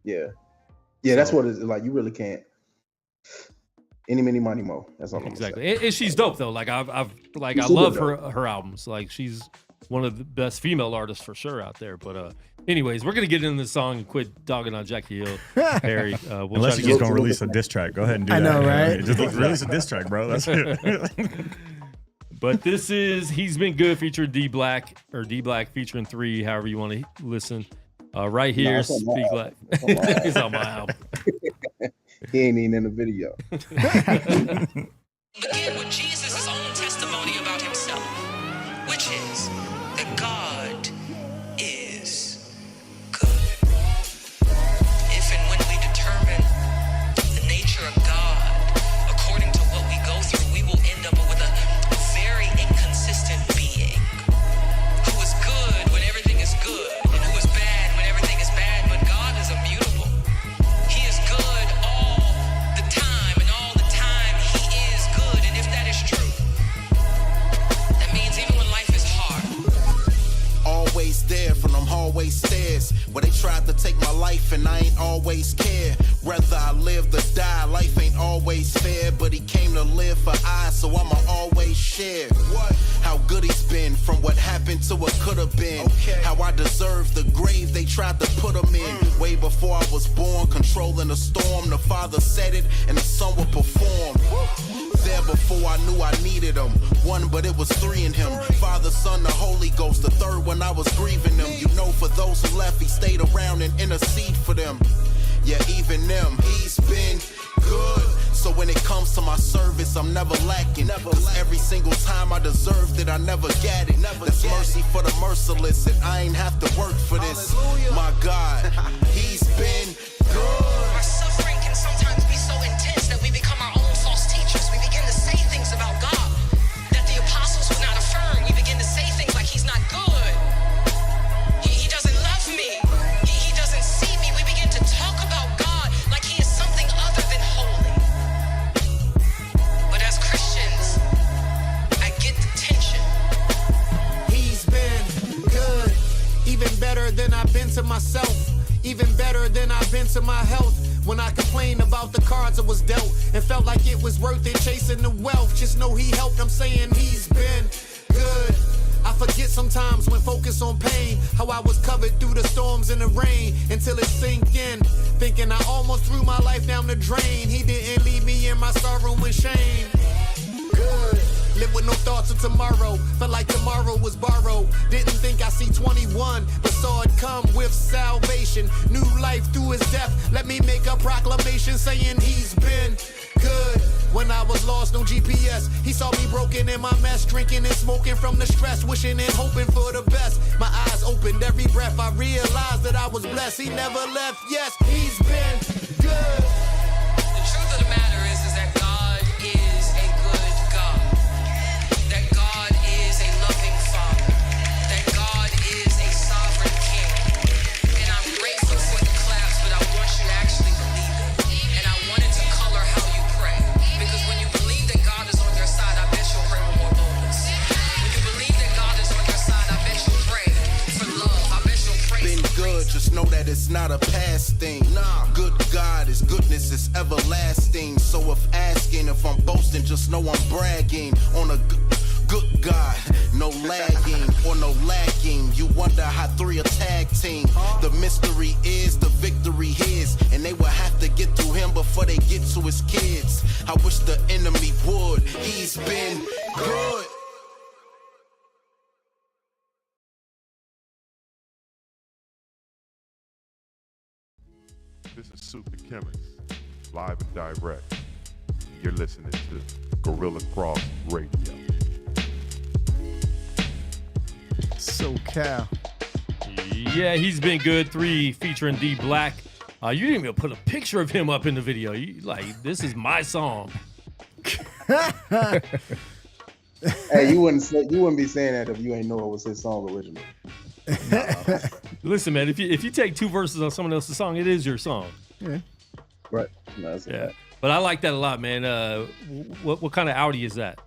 Yeah. Yeah, that's what it's like. You really can't. Any, many, money, mo. That's all. Exactly. And she's dope though. Like I love her albums. Like she's one of the best female artists for sure out there. But anyways, we're gonna get into the song and quit dogging on Jackie Hill Perry. Unless you're just gonna release a diss track, go ahead and do that. I know, right? Just release a diss track, bro. That's it. But this is He's Been Good featuring D Black, or D Black featuring THRE, however you want to listen. Right here, Speak Life. It's on my album. He ain't even in the video. Begin with Jesus' own testimony about himself, which is that God is good. these stairs where they tried to take my life and I ain't always care. Whether I live or die, life ain't always fair, but he came to live for I, so I'ma always share. What? How good he's been, from what happened to what could have been. Okay. How I deserve the grave they tried to put him in. Way before I was born, controlling the storm. The Father said it, and the Son will perform. There before I knew I needed him. One, but it was three in him. Father, Son, the Holy Ghost. The third one I was grieving him. You know, for those who left, he stayed around and intercede for them. Yeah, even them, he's been good. So when it comes to my service, I'm never lacking. Cause every single time I deserved it, I never got it. That's mercy for the merciless, and I ain't have to work for this. My God, he's been good. Our suffering can sometimes be so intense that we become our own false teachers. We begin to say things about God that the apostles would not affirm. We begin to say things like he's not good. He doesn't love me. He doesn't see me. We begin to talk about God like he is something other than holy. But as Christians, I get the tension. He's been good, even better than I've been to myself, even better than I've been to my health. When I complained about the cards I was dealt and felt like it was worth it chasing the wealth, just know he helped. I'm saying he's been good. I forget sometimes when focused on pain, how I was covered through the storms and the rain, until it sank in, thinking I almost threw my life down the drain. He didn't leave me in my sorrow and shame. Good. Live with no thoughts of tomorrow. Felt like tomorrow was borrowed. Didn't think I see 21, but saw it come with salvation. New life through his death. Let me make a proclamation saying he's been good. When I was lost, no GPS, he saw me broken in my mess, drinking and smoking from the stress, wishing and hoping for the best. My eyes opened every breath, I realized that I was blessed. He never left, yes, he's been good. The truth of the matter is that God is a good God. That God is a loving Father. That God is a sovereign King. And I'm grateful for the claps, but I want you to actually believe it. And I wanted to color how you pray. Because when you believe that God is on your side, I bet you'll pray with more boldness. When you believe that God is on your side, I bet you'll pray for love. I bet you'll pray Been for good, just know that it's not a past thing. Nah, good God, his goodness is everlasting. So if asking, if I'm boasting, just know I'm bragging on a good God. No lagging or no lacking. You wonder how three a tag team. The mystery is the victory his, and they will have to get through him before they get to his kids. I wish the enemy would. He's been good. This is Soup the Chemist, live and direct. You're listening to Gorilla Cross Radio. SoCal. Yeah, he's been good. 3 featuring D Black. You didn't even put a picture of him up in the video. You like, this is my song. Hey, you wouldn't be saying that if you ain't know it was his song originally. Listen, man, if you take 2 verses on someone else's song, it is your song. Yeah. Right. No, yeah. But I like that a lot, man. What kind of Audi is that?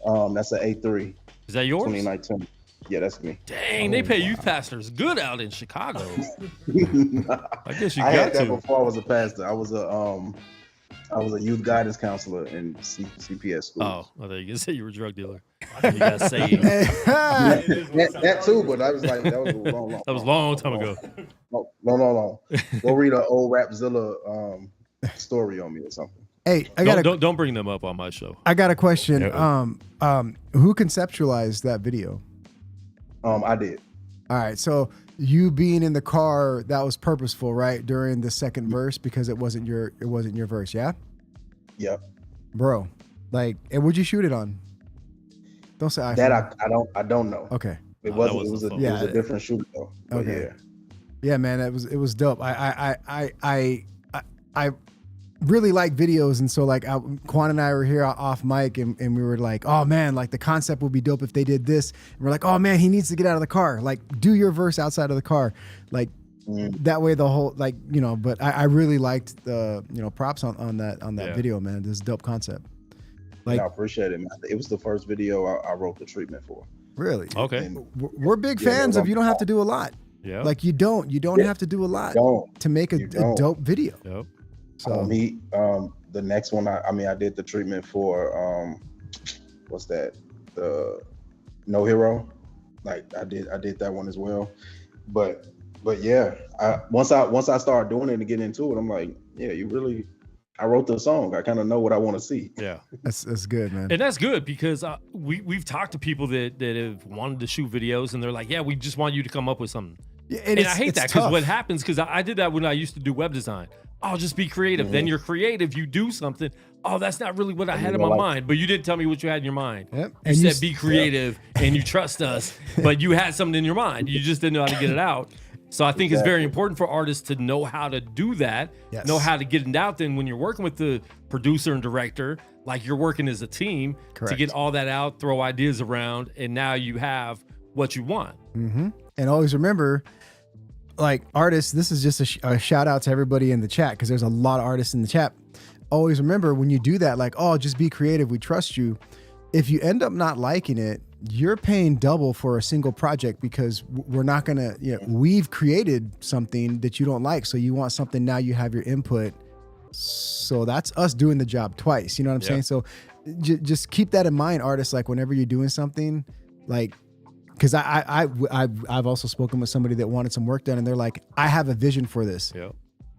That's an A3. Is that yours? 2019. Yeah, that's me. Dang, they pay youth pastors good out in Chicago. I guess you I got had that to. before I was a pastor. I was a youth guidance counselor in CPS school. Oh, I thought you could say you were a drug dealer. You got saved. that too, but I was like, that was a long. That was a long time ago. No. Go read an old Rapzilla story on me or something. Hey, don't bring them up on my show. I got a question. Who conceptualized that video? I did. All right, so you being in the car, that was purposeful, right? During the second verse, because it wasn't your verse, yeah? Yep. Bro, like, and what'd you shoot it on? Don't say iPhone. That I don't know. Okay. It was a different shoot though. But okay. Yeah, man, it was dope. I really like videos, and so like Quan and I were here off mic, and we were like, oh man, like the concept would be dope if they did this. And we're like, oh man, he needs to get out of the car. Like, do your verse outside of the car, like that way the whole But I really liked the props on that video, man. This is a dope concept. Like, I appreciate it, man. It was the first video I wrote the treatment for. Really? Okay. We're big fans of You Don't Have to Do a Lot. Yeah. Like you don't have to do a lot to make a dope video. Yep. So the next one, I did the treatment for what's that? The No Hero. Like I did that one as well. But yeah, once I started doing it and getting into it, I'm like, yeah, I wrote the song. I kind of know what I want to see. Yeah. That's good, man. And that's good because we've talked to people that have wanted to shoot videos and they're like, yeah, we just want you to come up with something. Yeah, and I hate that because what happens, because I did that when I used to do web design. Oh, just be creative. Then you're creative. You do something. Oh, that's not really what I had in my mind. But you didn't tell me what you had in your mind. Yep. You said be creative and you trust us, but you had something in your mind. You just didn't know how to get it out. So I think it's very important for artists to know how to do that, know how to get it out. Then when you're working with the producer and director, like you're working as a team to get all that out, throw ideas around, and now you have what you want. Mm-hmm. And always remember, like artists, this is just a shout out to everybody in the chat because there's a lot of artists in the chat. Always remember when you do that, like, oh, just be creative. We trust you. If you end up not liking it, you're paying double for a single project because we're not going to, we've created something that you don't like. So you want something now, you have your input. So that's us doing the job twice. You know what I'm saying? So just keep that in mind, artists, like whenever you're doing something, like, because I've also spoken with somebody that wanted some work done and they're like, I have a vision for this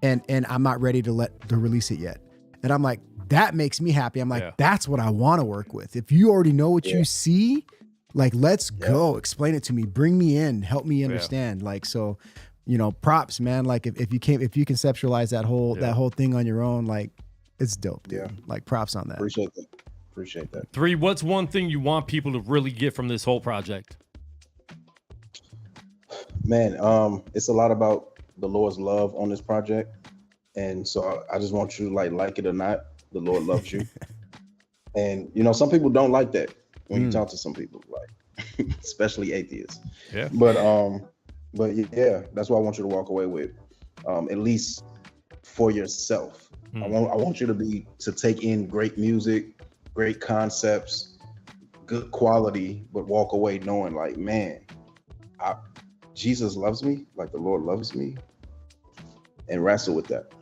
and I'm not ready to release it yet. And I'm like, that makes me happy. I'm like, that's what I want to work with. If you already know what you see, like, let's go, explain it to me, bring me in, help me understand. Like, so, props, man. Like if you conceptualize that whole thing on your own, like it's dope, dude. Like props on that. Appreciate that. THRE, what's one thing you want people to really get from this whole project? Man, it's a lot about the Lord's love on this project. And so I just want you to like it or not, the Lord loves you. And some people don't like that when you talk to some people, like especially atheists. Yeah. But yeah, that's what I want you to walk away with. At least for yourself. I want you to take in great music, great concepts, good quality, but walk away knowing like, man, Jesus loves me, like the Lord loves me, and wrestle with that.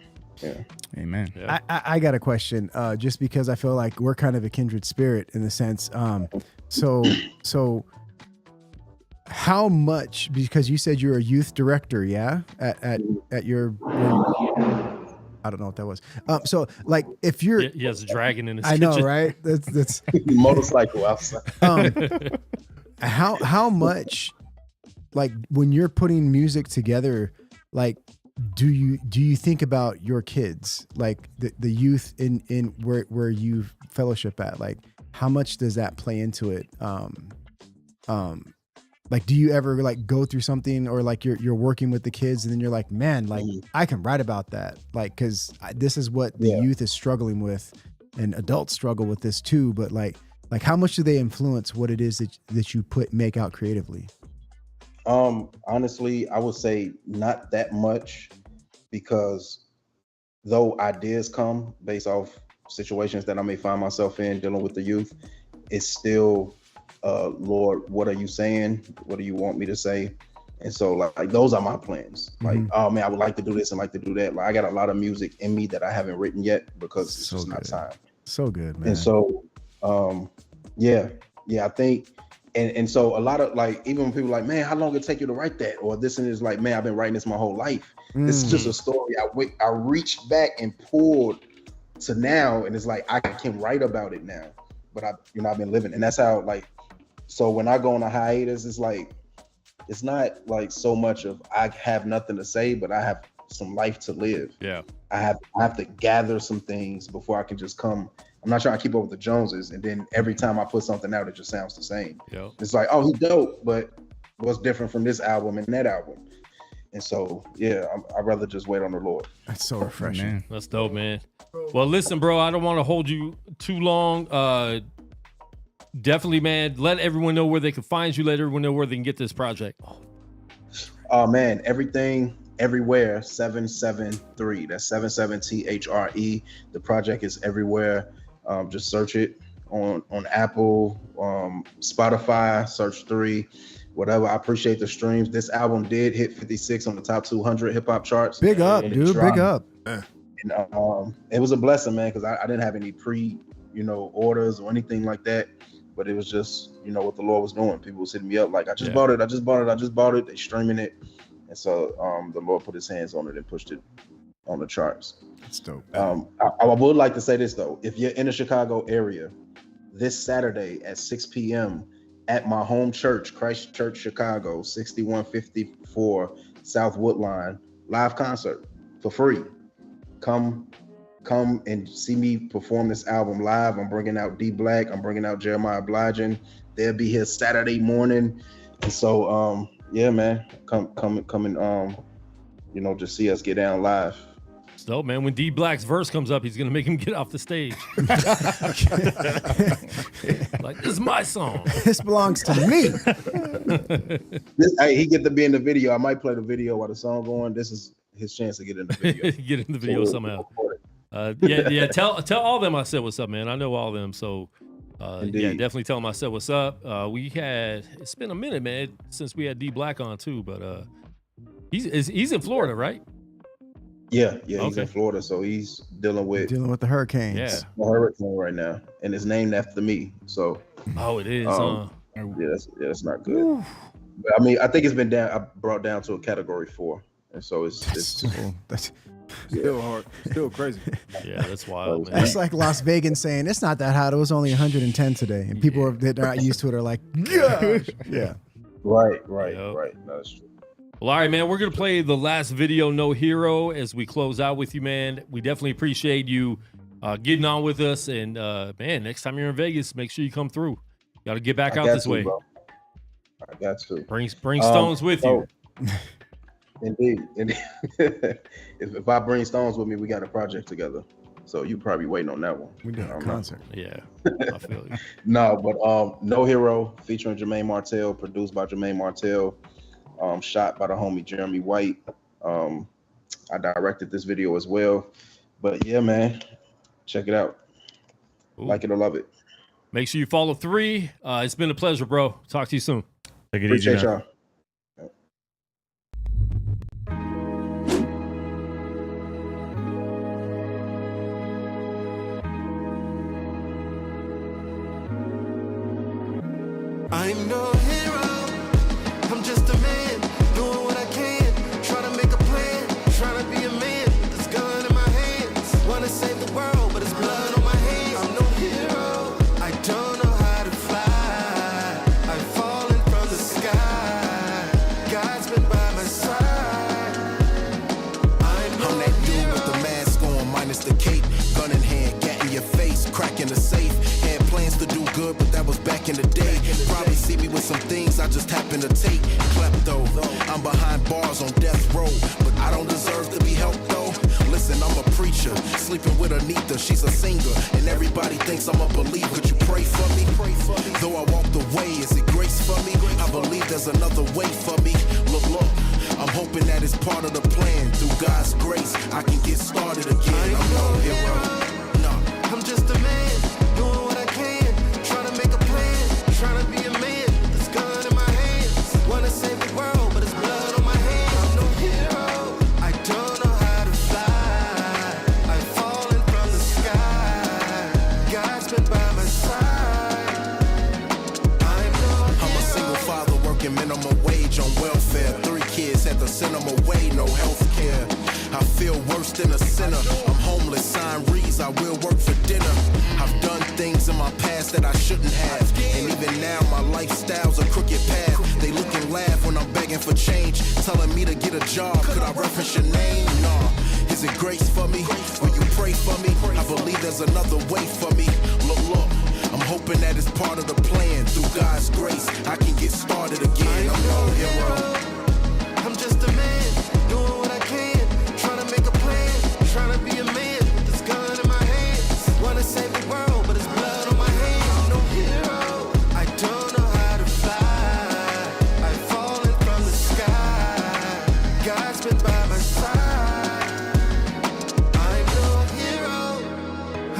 Yeah. Amen. Yeah. I got a question, just because I feel like we're kind of a kindred spirit in the sense. So how much, because you said you're a youth director, yeah? At your, I don't know what that was. So like if you're, he has a dragon in his I kitchen. know, right? That's motorcycle outside. How much, like when you're putting music together, like do you think about your kids, like the youth in where you fellowship at? Like how much does that play into it? Like do you ever like go through something or like you're working with the kids and then you're like, man, like I can write about that, like because this is what the youth is struggling with, and adults struggle with this too, but like how much do they influence what it is that you make out creatively? Honestly, I would say not that much, because though ideas come based off situations that I may find myself in dealing with the youth, it's still, Lord, what are you saying? What do you want me to say? And so like those are my plans. Like, oh man, I would like to do this and like to do that. Like I got a lot of music in me that I haven't written yet because it's just not time. So good, man. And so, yeah, I think, and so a lot of like, even when people are like, man, how long did it take you to write that? Or this and it's like, man, I've been writing this my whole life. This is just a story. I reached back and pulled to now, and it's like, I can write about it now, but I've been living. And that's how like, so when I go on a hiatus, it's like, it's not like so much of I have nothing to say, but I have some life to live. Yeah. I have to gather some things before I can just come. I'm not trying to keep up with the Joneses, and then every time I put something out, it just sounds the same. Yep. It's like, oh, he's dope, but what's different from this album and that album? And so, yeah, I'd rather just wait on the Lord. That's so refreshing. Man. That's dope, man. Well, listen, bro, I don't want to hold you too long. Definitely, man, let everyone know where they can find you. Let everyone know where they can get this project. Oh, man, everything, everywhere, 773. That's 77 THRE. The project is everywhere. Just search it on Apple, Spotify, search THRE. whatever. I appreciate the streams. This album did hit 56 on the top 200 hip hop charts. Big up, dude. Big up. And, it was a blessing, man, because I didn't have any orders or anything like that. But it was just, what the Lord was doing. People was hitting me up like, I just bought it. They streaming it. And so the Lord put his hands on it and pushed it on the charts. That's dope. I would like to say this, though. If you're in the Chicago area, this Saturday at 6 p.m. at my home church, Christ Church, Chicago, 6154 South Woodline, live concert for free. Come and see me perform this album live. I'm bringing out D Black. I'm bringing out Jeremiah Bligent. They'll be here Saturday morning. And so, yeah, man, come and, just see us get down live. So, man, when D Black's verse comes up, he's going to make him get off the stage. Like, this is my song. This belongs to me. He get to be in the video. I might play the video while the song going. This is his chance to get in the video. Get in the video somehow. Yeah. Tell all of them I said what's up, man. I know all of them. So, definitely tell them I said what's up. It's been a minute, man, since we had D Black on too, but he's in Florida, right? Yeah, he's in Florida, so he's dealing with the hurricanes. Yeah, the hurricane right now, and it's named after me. So, it is. That's not good. But, I mean, I think it's been brought down to a category 4, and so it's still hard, still crazy. Yeah, that's wild, man. That's like Las Vegas saying it's not that hot. It was only 110 today, and people that are not used to it are like, gosh. Yeah. Right. That's true. Well, all right, man, we're going to play the last video, No Hero, as we close out with you, man. We definitely appreciate you getting on with us. And, man, next time you're in Vegas, make sure you come through. Got to get back out this way. Bro. I got to. Bring Stones with you. Indeed. If I bring Stones with me, we got a project together. So you probably waiting on that one. We did a concert. Yeah, I feel you. No, but No Hero featuring Jermaine Martell, produced by Jermaine Martell. Shot by the homie Jeremy White. I directed this video as well. But yeah, man, check it out. Ooh. Like it or love it. Make sure you follow THRE. It's been a pleasure, bro. Talk to you soon. Take it Appreciate easy, y'all. I'm no hero, I'm just a man, doing what I can, trying to make a plan, trying to be a man, with this gun in my hands, wanna save the world, but it's blood on my hands. I'm no hero, I don't know how to fly, I've fallen from the sky, God's been by my side. I'm that dude with the mask on, minus the cape, gun in hand, gat in your face, crack in the safe, had plans to do good, but that was back in the day. Probably see me with some things I just happen to take. Klepto, I'm behind bars on death row, but I don't deserve to be helped though. Listen, I'm a preacher, sleeping with Anita, she's a singer, and everybody thinks I'm a believer. Could you pray for me? Though I walked away, is it grace for me? I believe there's another way for me. Look, I'm hoping that it's part of the plan. Through God's grace, I can get started again. I'm no hero. No, I'm just a man, doing what I can, trying to make a plan, trying to be a man, with this gun in my hands, wanna save the world, but it's blood on my hands. I'm no hero, I don't know how to fly, I've fallen from the sky, God's been by my side. I'm a single father working minimum wage on welfare. 3 kids had to send them away, no health care. I feel worse than a sinner. I'm homeless, sign reads, I will work for dinner. I've done things in my past that I shouldn't have, and even now my lifestyle's a crooked path. They look and laugh when I'm begging for change, telling me to get a job. Could I reference your name? Nah. Is it grace for me? Will you pray for me? I believe there's another way for me. Look, I'm hoping that it's part of the plan. Through God's grace, I can get started again. I'm no hero. I'm just a man, doing what I can, trying to make a plan, trying to be a man, with this gun in my hands, wanna save the world, but it's blood on my hands. I'm no hero, I don't know how to fly, I've fallen from the sky, God's been by my side. I'm no hero,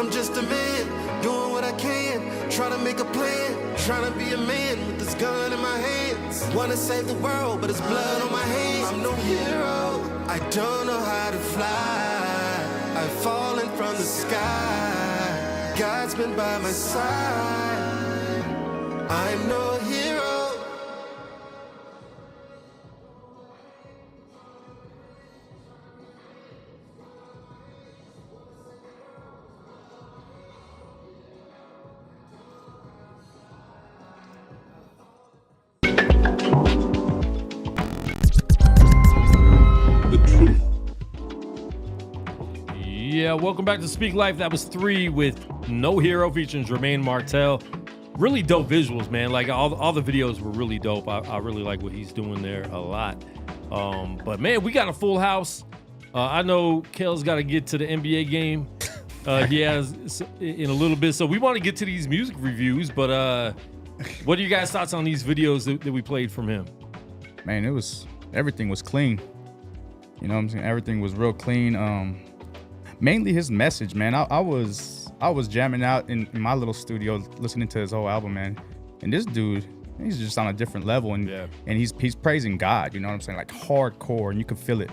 I'm just a man, doing what I can, trying to make a plan, trying to be a man, with this gun gun in my hands. Wanna save the world, but it's blood on my hands. I'm no hero. I don't know how to fly. I've fallen from the sky. God's been by my side. I'm no hero. Yeah, welcome back to Speak Life. That was THRE with No Hero featuring Jermaine Martel. Really dope visuals, man. Like all the videos were really dope. I really like what he's doing there a lot. But man, we got a full house. I know Kel's got to get to the NBA game. He has in a little bit. So we want to get to these music reviews, but what are you guys' thoughts on these videos that we played from him? Man, everything was clean. You know what I'm saying? Everything was real clean. Mainly his message, man. I was jamming out in my little studio listening to his whole album, man. And this dude, he's just on a different level, and he's praising God. You know what I'm saying? Like hardcore, and you can feel it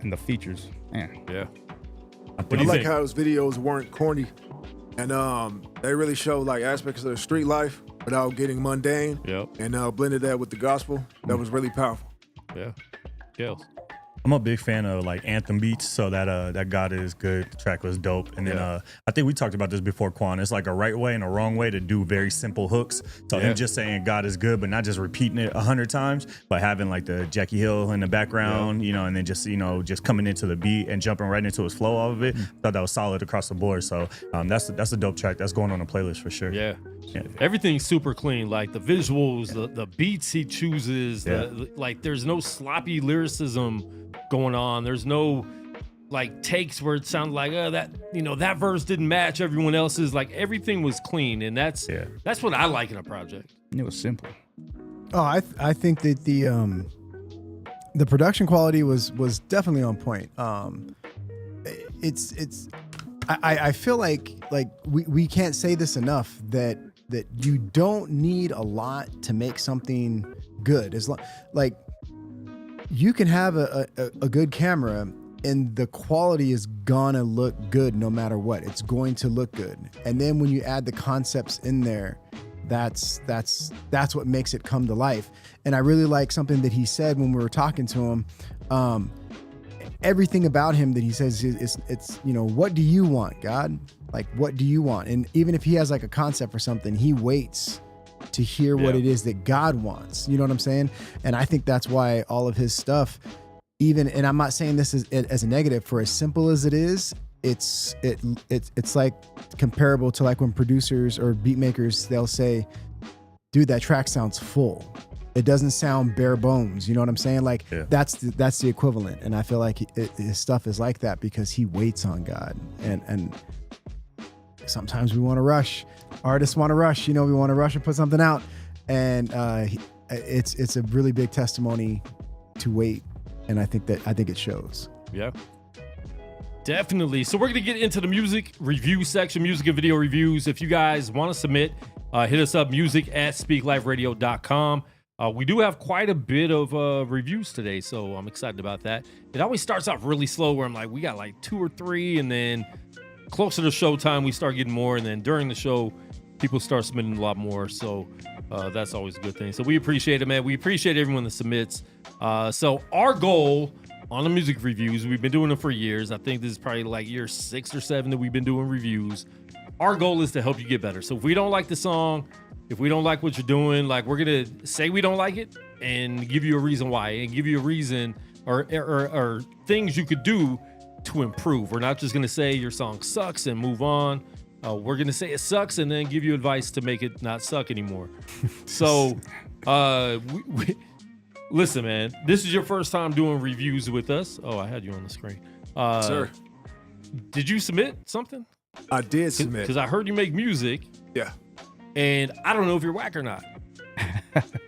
in the features. Man, yeah. I like how his videos weren't corny, and they really showed like aspects of the street life without getting mundane. Yep. And blended that with the gospel. That was really powerful. Yeah. Kels. I'm a big fan of like anthem beats, so that God Is Good track was dope. And then I think we talked about this before, Quan. It's like a right way and a wrong way to do very simple hooks. So him just saying God is good, but not just repeating it 100 times, but having like the Jackie Hill in the background, you know, and then just just coming into the beat and jumping right into his flow off of it. Thought that was solid across the board. So that's a dope track. That's going on a playlist for sure. Yeah. Everything's super clean. Like the visuals, the beats he chooses, like there's no sloppy lyricism going on. There's no like takes where it sounded like that verse didn't match everyone else's. Like everything was clean, and that's what I like in a project. It was simple. Oh, I think that the production quality was definitely on point. I feel like we can't say this enough that you don't need a lot to make something good. As like you can have a good camera and the quality is gonna look good no matter what. It's going to look good. And then when you add the concepts in there, that's what makes it come to life. And I really like something that he said when we were talking to him. Everything about him that he says it's what do you want, God? Like, what do you want? And even if he has like a concept for something, he waits to hear what it is that God wants. You know what I'm saying? And I think that's why all of his stuff, and I'm not saying this as a negative, for as simple as it is, it's like comparable to like when producers or beat makers, they'll say, dude, that track sounds full. It doesn't sound bare bones. You know what I'm saying? Like that's the equivalent. And I feel like his stuff is like that because he waits on God. And sometimes we want to rush. Artists want to rush. We want to rush and put something out. And it's a really big testimony to wait. And I think it shows. Yeah. Definitely. So we're going to get into the music review section, music and video reviews. If you guys want to submit, hit us up, music@speakliferadio.com. We do have quite a bit of reviews today, so I'm excited about that. It always starts off really slow where I'm like, we got like 2 or 3, and then closer to showtime, we start getting more, and then during the show, people start submitting a lot more, so that's always a good thing. So we appreciate it, man. We appreciate everyone that submits. So our goal on the music reviews, we've been doing them for years. I think this is probably like year 6 or 7 that we've been doing reviews. Our goal is to help you get better. So if we don't like the song, if we don't like what you're doing, like we're going to say we don't like it and give you a reason why, and give you a reason or things you could do to improve. We're not just going to say your song sucks and move on. We're going to say it sucks and then give you advice to make it not suck anymore. So listen, man, this is your first time doing reviews with us. Oh, I had you on the screen. Sir. Did you submit something? I did submit. Because I heard you make music. Yeah. And I don't know if you're whack or not.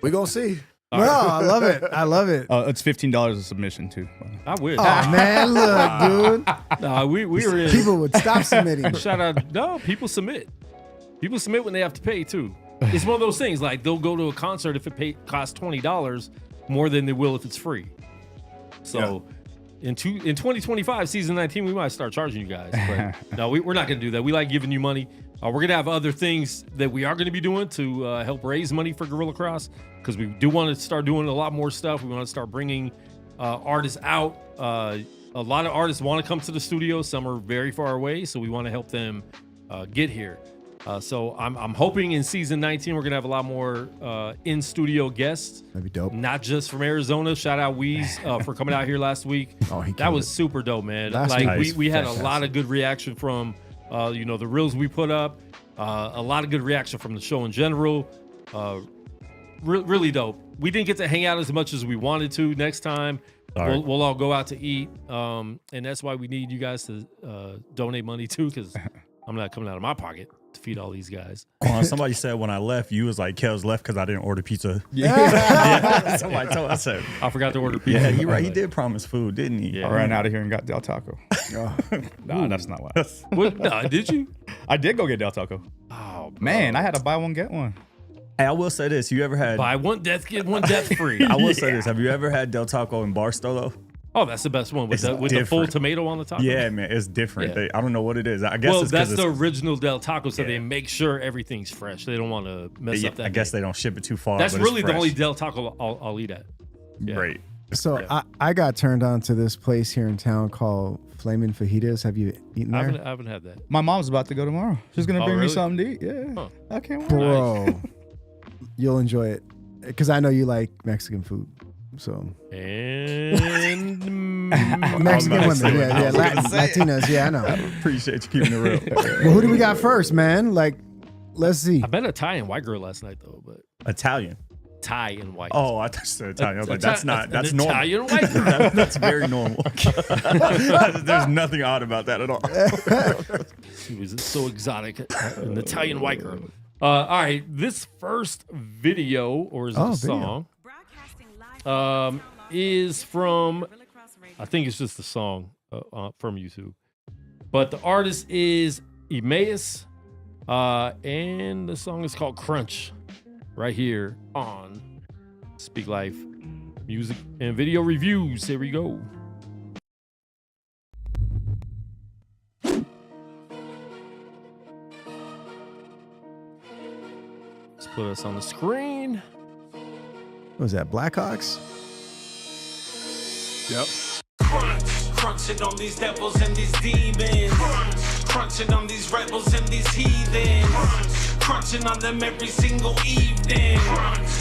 We're going to see. No, I love it. I love it. It's $15 a submission too. I wish. Oh man, look, dude. No, we were in. People would stop submitting. Shout out. No, people submit. People submit when they have to pay too. It's one of those things. Like they'll go to a concert if it costs $20 more than they will if it's free. So in 2025, season 19, we might start charging you guys. But no, we're not going to do that. We like giving you money. We're going to have other things that we are going to be doing to help raise money for Guerrilla Cross, because we do want to start doing a lot more stuff. We want to start bringing artists out. A lot of artists want to come to the studio. Some are very far away, so we want to help them get here. So I'm hoping in season 19 we're gonna have a lot more in studio guests. That'd be dope. Not just from Arizona. Shout out Weez for coming out here last week. That was super dope, man. We had a lot of good reaction from the reels we put up. A lot of good reaction from the show in general. Really dope. We didn't get to hang out as much as we wanted to. Next time we'll all go out to eat, and that's why we need you guys to donate money too, because I'm not coming out of my pocket to feed all these guys. Somebody said when I left, you was like, Kel's left because I didn't order pizza. Yeah. Somebody told I said, I forgot to order pizza. Yeah, you're right. He did promise food, didn't he? Yeah. I ran out of here and got Del Taco. No, that's not why. What? No, did you? I did go get Del Taco. Oh, man, I had to buy one, get one. Hey, I will say this. You ever had... Buy one death, get one death free. I will say this. Have you ever had Del Taco in Barstow? Oh, that's the best one with the full tomato on the top. Yeah, man, it's different. I don't know what it is. I guess that's the original Del Taco, so they make sure everything's fresh. They don't want to mess up that. I guess they don't ship it too far. That's really the only Del Taco I'll eat at. Yeah. Great. So I got turned on to this place here in town called Flamin' Fajitas. Have you eaten there? I haven't had that. My mom's about to go tomorrow. She's gonna bring me something to eat. Yeah, I can't wait. Bro, you'll enjoy it because I know you like Mexican food. So and Mexican women, yeah, Latinas, yeah, I know. I appreciate you keeping it real. Well, who do we got first, man? Like, let's see. I bet a Thai and white girl last night though, but Italian. Thai and white. Oh, I thought you said Italian. I was like, that's normal. Italian white girl. That's very normal. There's nothing odd about that at all. She was so exotic, an Italian white girl. All right, this first video, or is it a song? Is from, I think it's just a song from YouTube, but the artist is Emmaus, and the song is called Crunch, right here on Speak Life Music and Video Reviews. Here we go. Let's put us on the screen. What was that, Blackhawks? Yep. Crunching on these devils and these demons. Crunching on these rebels and these heathens. Crunching on them every single evening.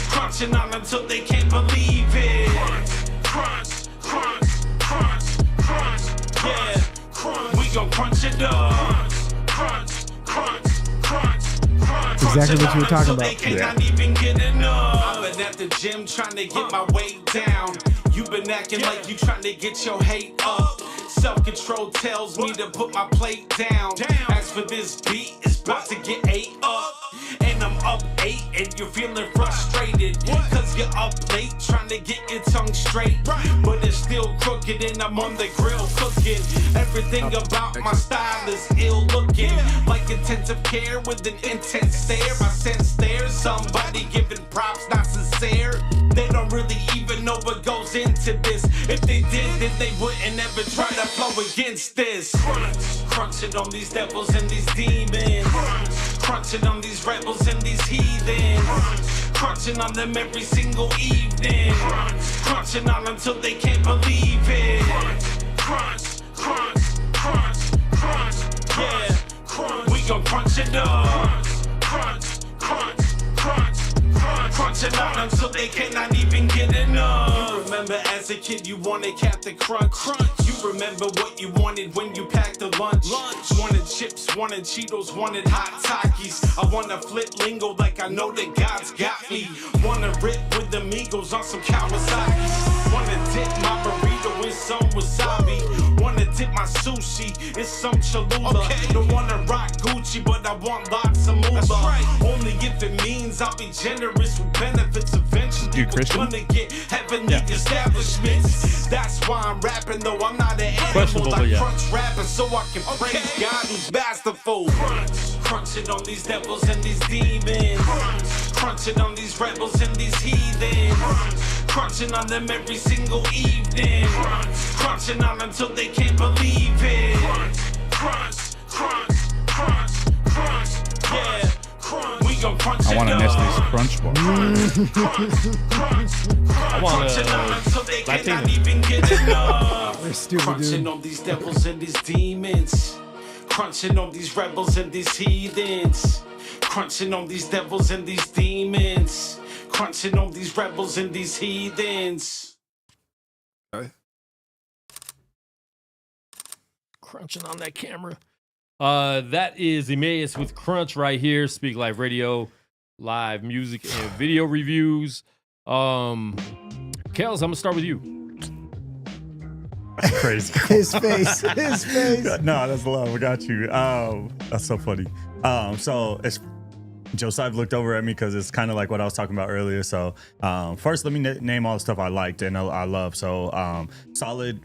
Crunching on them till they can't believe it. Crunch, crunch, crunch, crunch. Yeah, crunch. We gon' crunch it up. Crunch, crunch, crunch. Exactly what you were talking about. They cannot even get enough. I've been at the gym trying to get my weight down. You've been acting like you trying to get your hate up. Self-control tells me to put my plate down. As for this beat, it's about to get ate up. And I'm up 8 and you're feeling frustrated. Cause you're up late trying to get your tongue straight. But it's still crooked and I'm on the grill cooking. Everything about my style is ill looking. Like intensive care with an intense stare. I sense there's somebody giving props not sincere. They don't really even know what goes into this. If they did, then they wouldn't ever try to flow against this. Crunching on these devils and these demons. Crunching on these rebels and these heathens. Crunching on them every single evening. Crunching on them till they can't believe it. Crunch, crunch, crunch, crunch. Yeah, crunch. We gon' crunch it up. Crunch, crunch, crunch. Crunching on them so they cannot even get enough. You remember as a kid you wanted Captain Crunch. You remember what you wanted when you packed the lunch. Wanted chips, wanted Cheetos, wanted hot Takis. I wanna flip lingo like I know that God's got me. Wanna rip with the Migos on some Kawasaki. Wanna dip my burrito in some wasabi. Wanna dip my sushi in some Cholula. Don't wanna rock Gucci, but I want lots of moolah. Only if it means I'll be generous with benefits eventually. Dude, Christian? Wanna get heavenly establishments. That's why I'm rapping, though I'm not an animal. I crunch rapping so I can praise God who's masterful. Crunch, Crunching on these devils and these demons. Crunching on these rebels and these heathens. Crunching on them every single evening. Crunching on them till they can't believe it. Crunch, crunch, crunch, crunch, yeah. We gon' crunch I want to nest these crunch balls. I want until they cannot even get enough. They're stupid, Crunching dude. on these devils and these demons. Crunching on these rebels and these heathens. Crunching on these devils and these demons. Crunching on these rebels and these heathens. Crunching on that camera. That is Emmaus with Crunch right here. Speak Life Radio, live music and video reviews. Kels, I'm gonna start with you. That's crazy. His face. His face. No, that's love. I got you. That's so funny. So it's Joseph looked over at me because it's kind of like what I was talking about earlier. So first, let me name all the stuff I liked and I love. So solid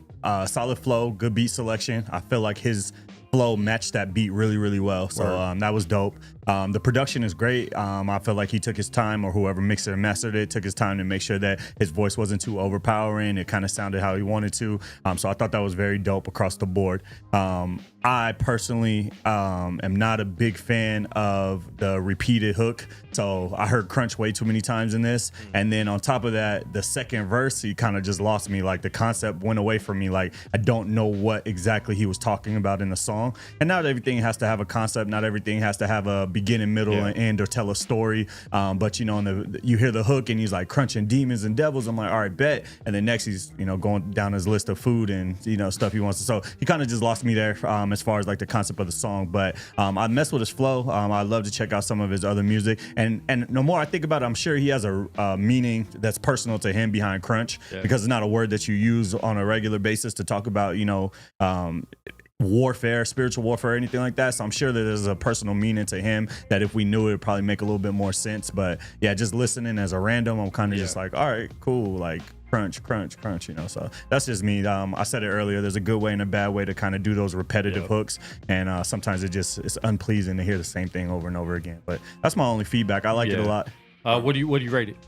flow, good beat selection. I feel like his flow matched that beat really, really well. So that was dope. The production is great. I feel like he took his time, or whoever mixed it and mastered it took his time to make sure that his voice wasn't too overpowering. It kind of sounded how he wanted to. So I thought that was very dope across the board. I personally am not a big fan of the repeated hook. So I heard crunch way too many times in this. And then on top of that, the second verse, he kind of just lost me. Like the concept went away from me. Like I don't know what exactly he was talking about in the song. And not everything has to have a concept. Not everything has to have a beginning, middle, and end, or tell a story. But you know, you hear the hook and he's like crunching demons and devils. I'm like, all right, bet. And then next he's, you know, going down his list of food and, you know, stuff he wants to. So he kind of just lost me there as far as like the concept of the song. But I messed with his flow. I love to check out some of his other music. And no more I think about it, I'm sure he has a meaning that's personal to him behind crunch, because it's not a word that you use on a regular basis to talk about, you know, warfare, spiritual warfare, or anything like that. So I'm sure that there's a personal meaning to him that if we knew it would probably make a little bit more sense. But yeah, just listening as a random, I'm kind of just like, all right, cool, like crunch, crunch, crunch, you know. So that's just me. I said it earlier, there's a good way and a bad way to kind of do those repetitive hooks, and sometimes it's unpleasing to hear the same thing over and over again. But that's my only feedback. I like it a lot. What do you rate it?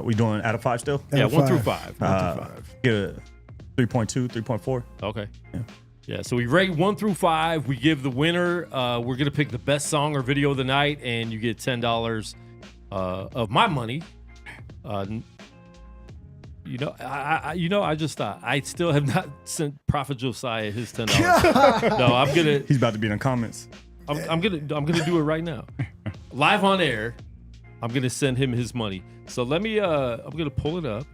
We doing out of 5 still? Yeah, 1 through 5. Give it 3.2, 3.4. Okay. Yeah, so we rate 1 through 5. We give the winner. We're gonna pick the best song or video of the night, and you get $10 of my money. You know, I just thought I still have not sent Prophet Josiah his $10. No, I'm gonna. He's about to be in the comments. I'm gonna do it right now, live on air. I'm gonna send him his money. So let me. I'm gonna pull it up.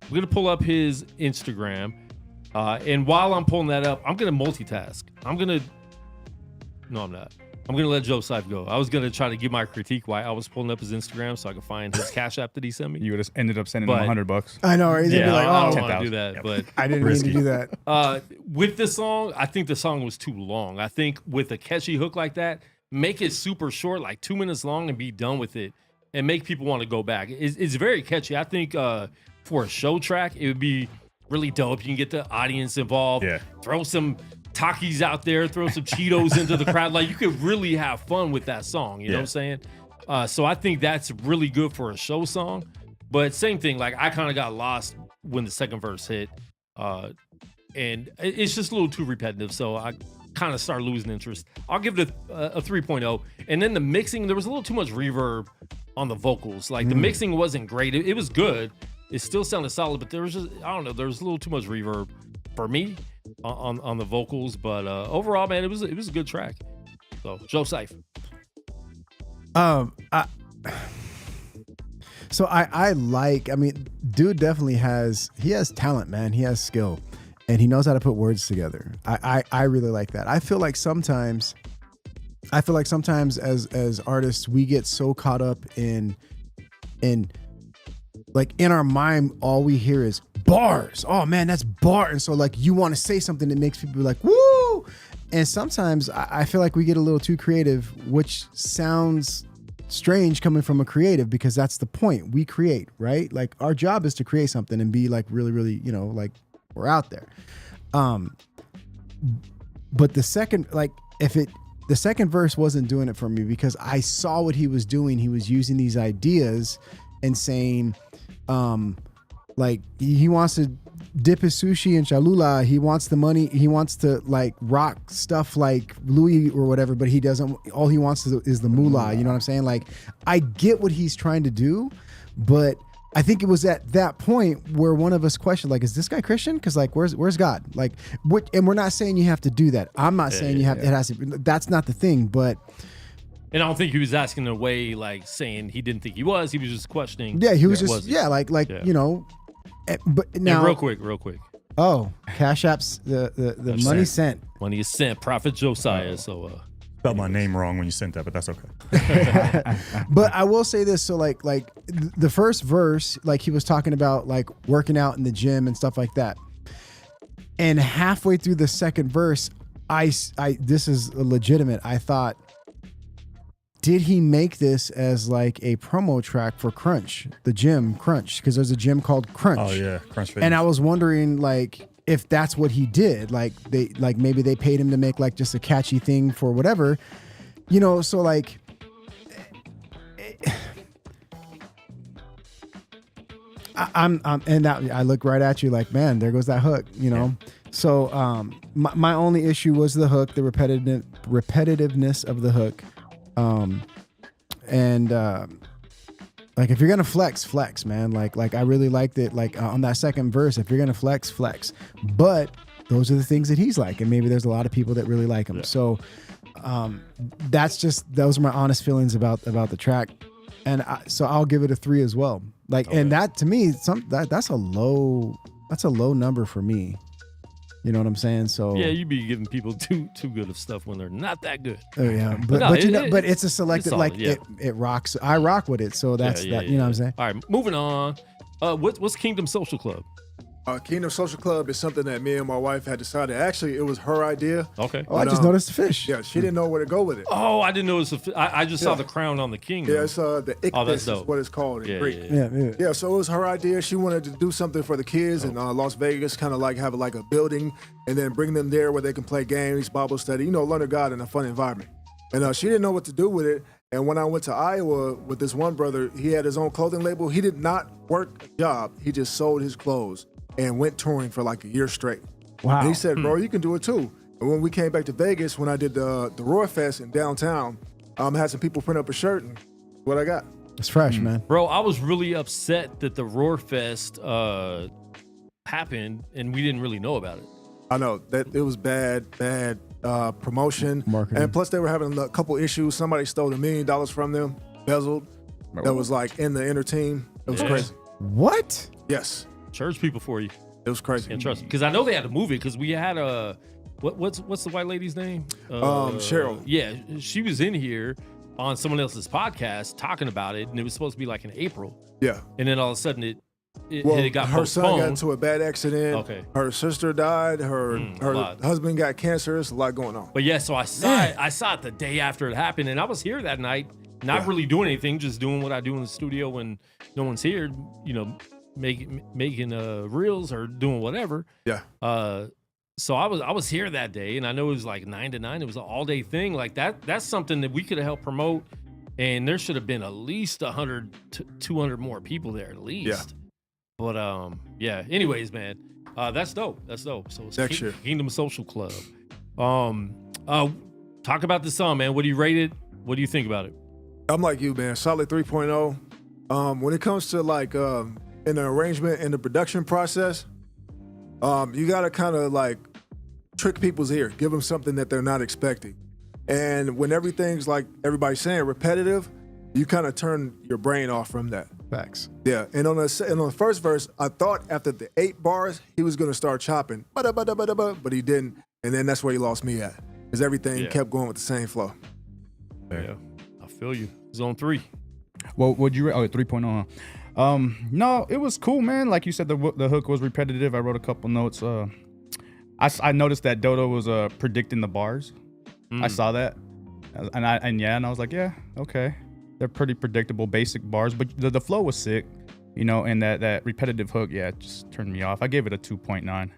I'm gonna pull up his Instagram. And while I'm pulling that up, I'm going to multitask. No, I'm not. I'm going to let Joseph go. I was going to try to give my critique while I was pulling up his Instagram so I could find his Cash App that he sent me. You would have ended up sending him $100. I know, right? Yeah, like, I don't want to do that. But I didn't mean to do that. With this song, I think the song was too long. I think with a catchy hook like that, make it super short, like 2 minutes long, and be done with it, and make people want to go back. It's very catchy. I think for a show track, it would be really dope. You can get the audience involved. Throw some Takis out there, throw some Cheetos into the crowd. Like, you could really have fun with that song. You know what I'm saying? So I think that's really good for a show song. But same thing, like I kind of got lost when the second verse hit. And it's just a little too repetitive. So I kind of started losing interest. I'll give it a 3.0. And then the mixing, there was a little too much reverb on the vocals. Like the mixing wasn't great. It was good. It still sounded solid, but there was just, I don't know, there was a little too much reverb for me on the vocals. But overall, man, it was a good track. So, Joseph. I mean, dude definitely has talent, man. He has skill, and he knows how to put words together. I really like that. I feel like sometimes as artists, we get so caught up in like in our mind, all we hear is bars. Oh man, that's bar. And so like you want to say something that makes people like, woo. And sometimes I feel like we get a little too creative, which sounds strange coming from a creative, because that's the point. We create, right? Like our job is to create something and be like really, really, you know, like we're out there. But the second, like if the second verse wasn't doing it for me because I saw what he was doing. He was using these ideas and saying, like he wants to dip his sushi in Cholula. He wants the money. He wants to like rock stuff like Louis or whatever, but he doesn't. All he wants is the moolah. You know what I'm saying? Like, I get what he's trying to do, but I think it was at that point where one of us questioned, like, is this guy Christian? Because like, where's God? Like, what? And we're not saying you have to do that. I'm not saying you have. It has to. That's not the thing. But. And I don't think he was asking in a way like saying he didn't think he was. He was just questioning. Yeah, he was just you know. But now, and real quick. Oh, Cash App's the money sent. Money is sent. Prophet Josiah. So spelled my name wrong when you sent that, but that's okay. But I will say this. So like the first verse, like he was talking about like working out in the gym and stuff like that. And halfway through the second verse, I this is legitimate. I thought, did he make this as like a promo track for Crunch, the gym Crunch? Because there's a gym called Crunch. Oh yeah, Crunch Fitness. And I was wondering like if that's what he did. Like maybe they paid him to make like just a catchy thing for whatever, you know. So like, I look right at you like, man, there goes that hook, you know. Yeah. So my only issue was the hook, the repetitiveness of the hook. Like if you're gonna flex, man. Like I really liked it. Like on that second verse, if you're gonna flex. But those are the things that he's like, and maybe there's a lot of people that really like him. Yeah. So those are my honest feelings about the track, and so I'll give it a 3 as well. Like, okay. And that to me, that's a low number for me. You know what I'm saying? So yeah, you be giving people too good of stuff when they're not that good. Oh yeah, but it's a selective. Solid, like yeah. it rocks. I rock with it. So that's that. You know what I'm saying? All right, moving on. What's Kingdom Social Club? Kingdom Social Club is something that me and my wife had decided. Actually, it was her idea. Okay. Oh, I just noticed the fish. Yeah, she didn't know where to go with it. Oh, I didn't notice. I just saw the crown on the king. Yeah, it's the Ichthys is what it's called in Greek. Yeah, so it was her idea. She wanted to do something for the kids in Las Vegas, kind of like have like a building and then bring them there where they can play games, Bible study, learn of God in a fun environment. And she didn't know what to do with it. And when I went to Iowa with this one brother, he had his own clothing label. He did not work a job. He just sold his clothes and went touring for like a year straight. Wow. And he said, bro, you can do it too. And when we came back to Vegas, when I did the Roar Fest in downtown, had some people print up a shirt and what I got. It's fresh, man. Bro, I was really upset that the Roar Fest happened and we didn't really know about it. I know that it was bad promotion. Marketing. And plus they were having a couple issues. Somebody stole $1 million from them, embezzled. That was like in the inner team. It was crazy. What? Yes. Church people for you. It was crazy. And trust me, because I know they had to move it because we had what's the white lady's name? Cheryl. Yeah, she was in here on someone else's podcast talking about it, and it was supposed to be like in April. Yeah. And then all of a sudden it got her postponed. son got into a bad accident. Okay. Her sister died. Her husband got cancer. There's a lot going on. But yeah, so I saw it the day after it happened, and I was here that night, not really doing anything, just doing what I do in the studio when no one's here. Making reels or doing whatever. Yeah. So I was here that day, and I know it was like 9 to 9. It was an all day thing. Like that's something that we could have helped promote, and there should have been at least 100 to 200 more people there at least. Yeah. But yeah. Anyways, man, that's dope. That's dope. So it's next year. Kingdom Social Club. Talk about the song, man. What do you rate it? What do you think about it? I'm like you, man. Solid 3.0. When it comes to like in the arrangement and the production process, you got to kind of like trick people's ear, give them something that they're not expecting. And when everything's like everybody's saying repetitive, you kind of turn your brain off from that. Facts. Yeah. And on the first verse, I thought after the 8 bars, he was going to start chopping, but he didn't. And then that's where he lost me at, because everything kept going with the same flow. Yeah. I feel you. It's on 3. Well, would you rate? Oh, 3.0. No, it was cool, man. Like you said, the hook was repetitive. I wrote a couple notes. I noticed that Dodo was predicting the bars. I saw that, and I was like, yeah, okay, they're pretty predictable, basic bars, but the flow was sick, and that repetitive hook, it just turned me off. I gave it a 2.9.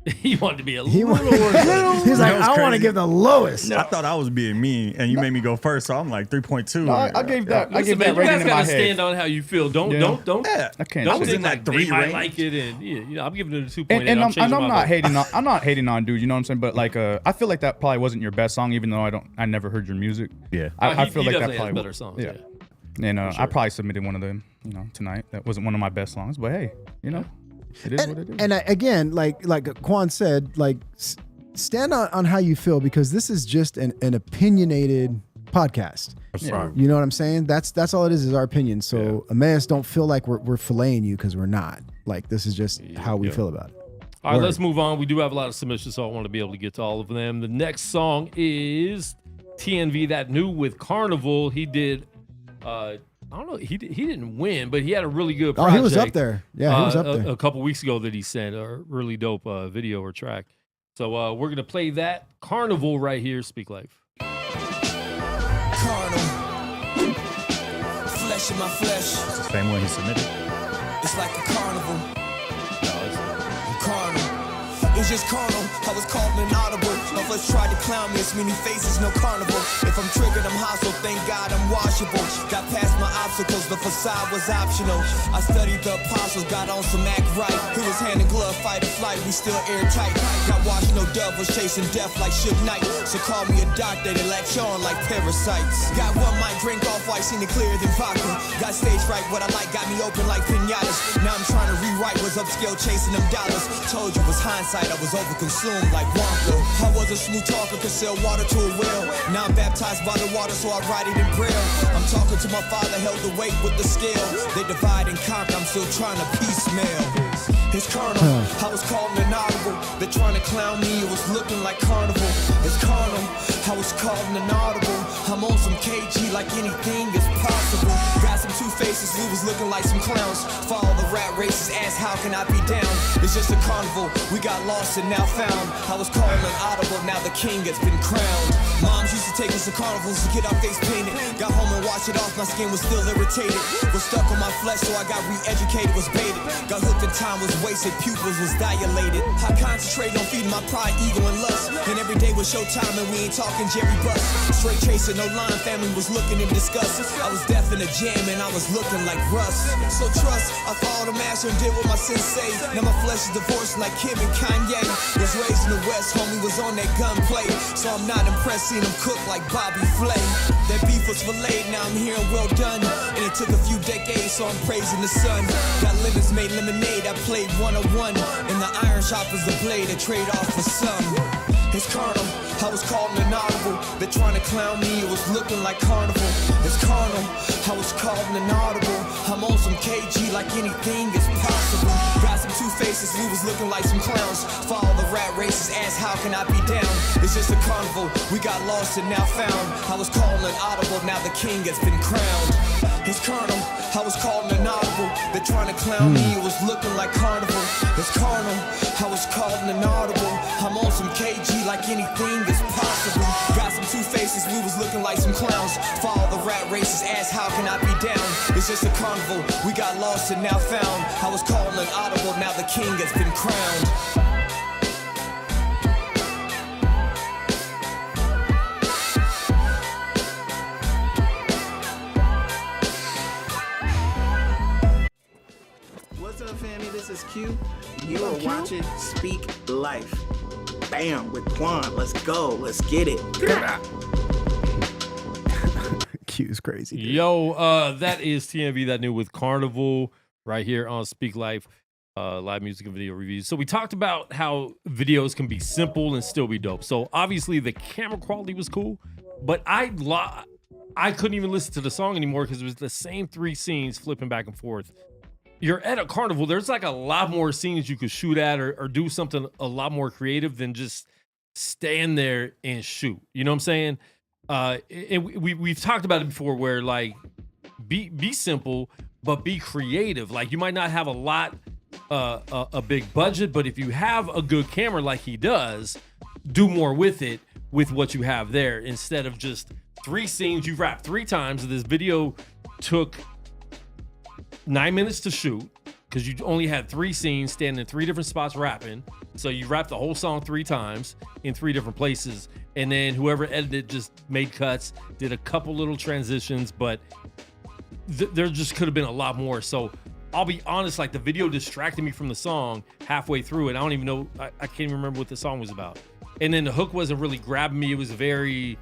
He wanted to be a little worse. He's like, I want to crazy. give the lowest. I thought I was being mean, and you made me go first, so I'm like 3.2. No, I gave that. I Listen, gave man, that you rating guys in my gotta head. stand on how you feel. Don't. Yeah, I can't. Don't was think in that like they 3 might range. like it, and I'm giving it a 2.8. And I'm changing my not vote. hating on. I'm not hating on dude. You know what I'm saying? But like, I feel like that probably wasn't your best song, even though I never heard your music. Yeah. I feel he like that definitely has probably better songs. Yeah. And I probably submitted one of them, tonight. That wasn't one of my best songs, but hey, it is what it is. And again, like Quan said, like stand on how you feel, because this is just an opinionated podcast. That's right. You know what I'm saying? That's all it is our opinion. So Emmaus, don't feel like we're filleting you, because we're not. Like, this is just how we feel about it. All right, let's move on. We do have a lot of submissions, so I want to be able to get to all of them. The next song is TNV That New with Carnival. He did, I don't know, he didn't win, but he had a really good project. Oh, he was up there. Yeah, he was up there. A couple weeks ago that he sent a really dope video or track. So we're going to play that Carnival right here, Speak Life. Carnal. Flesh in my flesh. It's the same one he submitted. It's like a carnival. Carnal. It's just carnal. I was called inaudible. My flesh tried to clown me. It's many faces, no carnival. If I'm triggered, I'm hostile. Thank God I'm washable. Got past my obstacles. The facade was optional. I studied the apostles. Got on some act right. It was hand in glove, fight or flight. We still airtight. Got washed, no dove. Was chasing death like Suge Knight. So call me a doctor. They latch on like parasites. Got one mic, drink off white, seen it clearer than vodka. Got stage right. What I like got me open like pinatas. Now I'm trying to rewrite. Was upscale chasing them dollars. Told you it was hindsight. I was overconsumed like Wonka. I was a smooth talker, could sell water to a well. Now I'm baptized by the water, so I write it in braille. I'm talking to my father, held the weight with the scale. They divide and conquer, I'm still trying to piecemeal. It's carnal, I was called inaudible. They're trying to clown me, it was looking like carnival. It's carnal, I was called inaudible. I'm on some KG like anything is possible. Got some two faces, we was looking like some clowns. Follow the rat races, ask how can I be down? It's just a carnival, we got lost and now found. I was called inaudible, now the king has been crowned. Moms used to take us to carnivals to get our face painted. Got home and washed it off, my skin was still irritated. Was stuck on my flesh, so I got re-educated, was baited. Got hooked in time, was wasted, pupils was dilated. I concentrate on feeding my pride, ego, and lust. And every day was showtime, and we ain't talking Jerry Buss. Straight chasing, no line, family was looking in disgust. I was deaf in the jam, and I was looking like Russ. So trust, I followed the master and did what my sensei. Now my flesh is divorced like Kim and Kanye. Was raised in the West, homie was on that gunplay. So I'm not impressed seeing him cook like Bobby Flay. That beef was filleted, now I'm hearing well done. And it took a few decades, so I'm praising the sun. Got lemons made lemonade, I played 101. And the iron shop is the blade, a trade off for some. It's carnal, I was called inaudible. They're trying to clown me, it was looking like carnival. It's carnal, I was called inaudible. I'm on some KG like anything is possible. Got some two faces, we was looking like some clowns. Follow the rat races, ask how can I be down? It's just a carnival, we got lost and now found. I was called inaudible, now the king has been crowned. It's carnal, I was called inaudible. They're trying to clown me, it was looking like carnival. It's carnal, I was called inaudible. I'm on some KG like anything is possible. Got some two faces, we was looking like some clowns. Follow the rat races, ask how can I be down? It's just a carnival, we got lost and now found. I was called inaudible, now the king has been crowned. What's up, family? This is Q. You are watching Speak Life. Bam, with Quan. Let's go. Let's get it. Q's crazy. Dude. Yo, that is TNV That New with Carnival right here on Speak Life, live music and video reviews. So we talked about how videos can be simple and still be dope. So obviously the camera quality was cool, but I couldn't even listen to the song anymore because it was the same 3 scenes flipping back and forth. You're at a carnival, there's like a lot more scenes you could shoot at or do something a lot more creative than just stand there and shoot. You know what I'm saying? And we've talked about it before where like be simple, but be creative. Like you might not have a big budget, but if you have a good camera like he does, do more with it with what you have there instead of just 3 scenes you've wrapped 3 times. This video took 9 minutes to shoot. because you only had 3 scenes standing in 3 different spots rapping. So you rapped the whole song 3 times in 3 different places. And then whoever edited just made cuts, did a couple little transitions, but there just could have been a lot more. So I'll be honest, like the video distracted me from the song halfway through, and I don't even know, I can't even remember what the song was about. And then the hook wasn't really grabbing me. It was very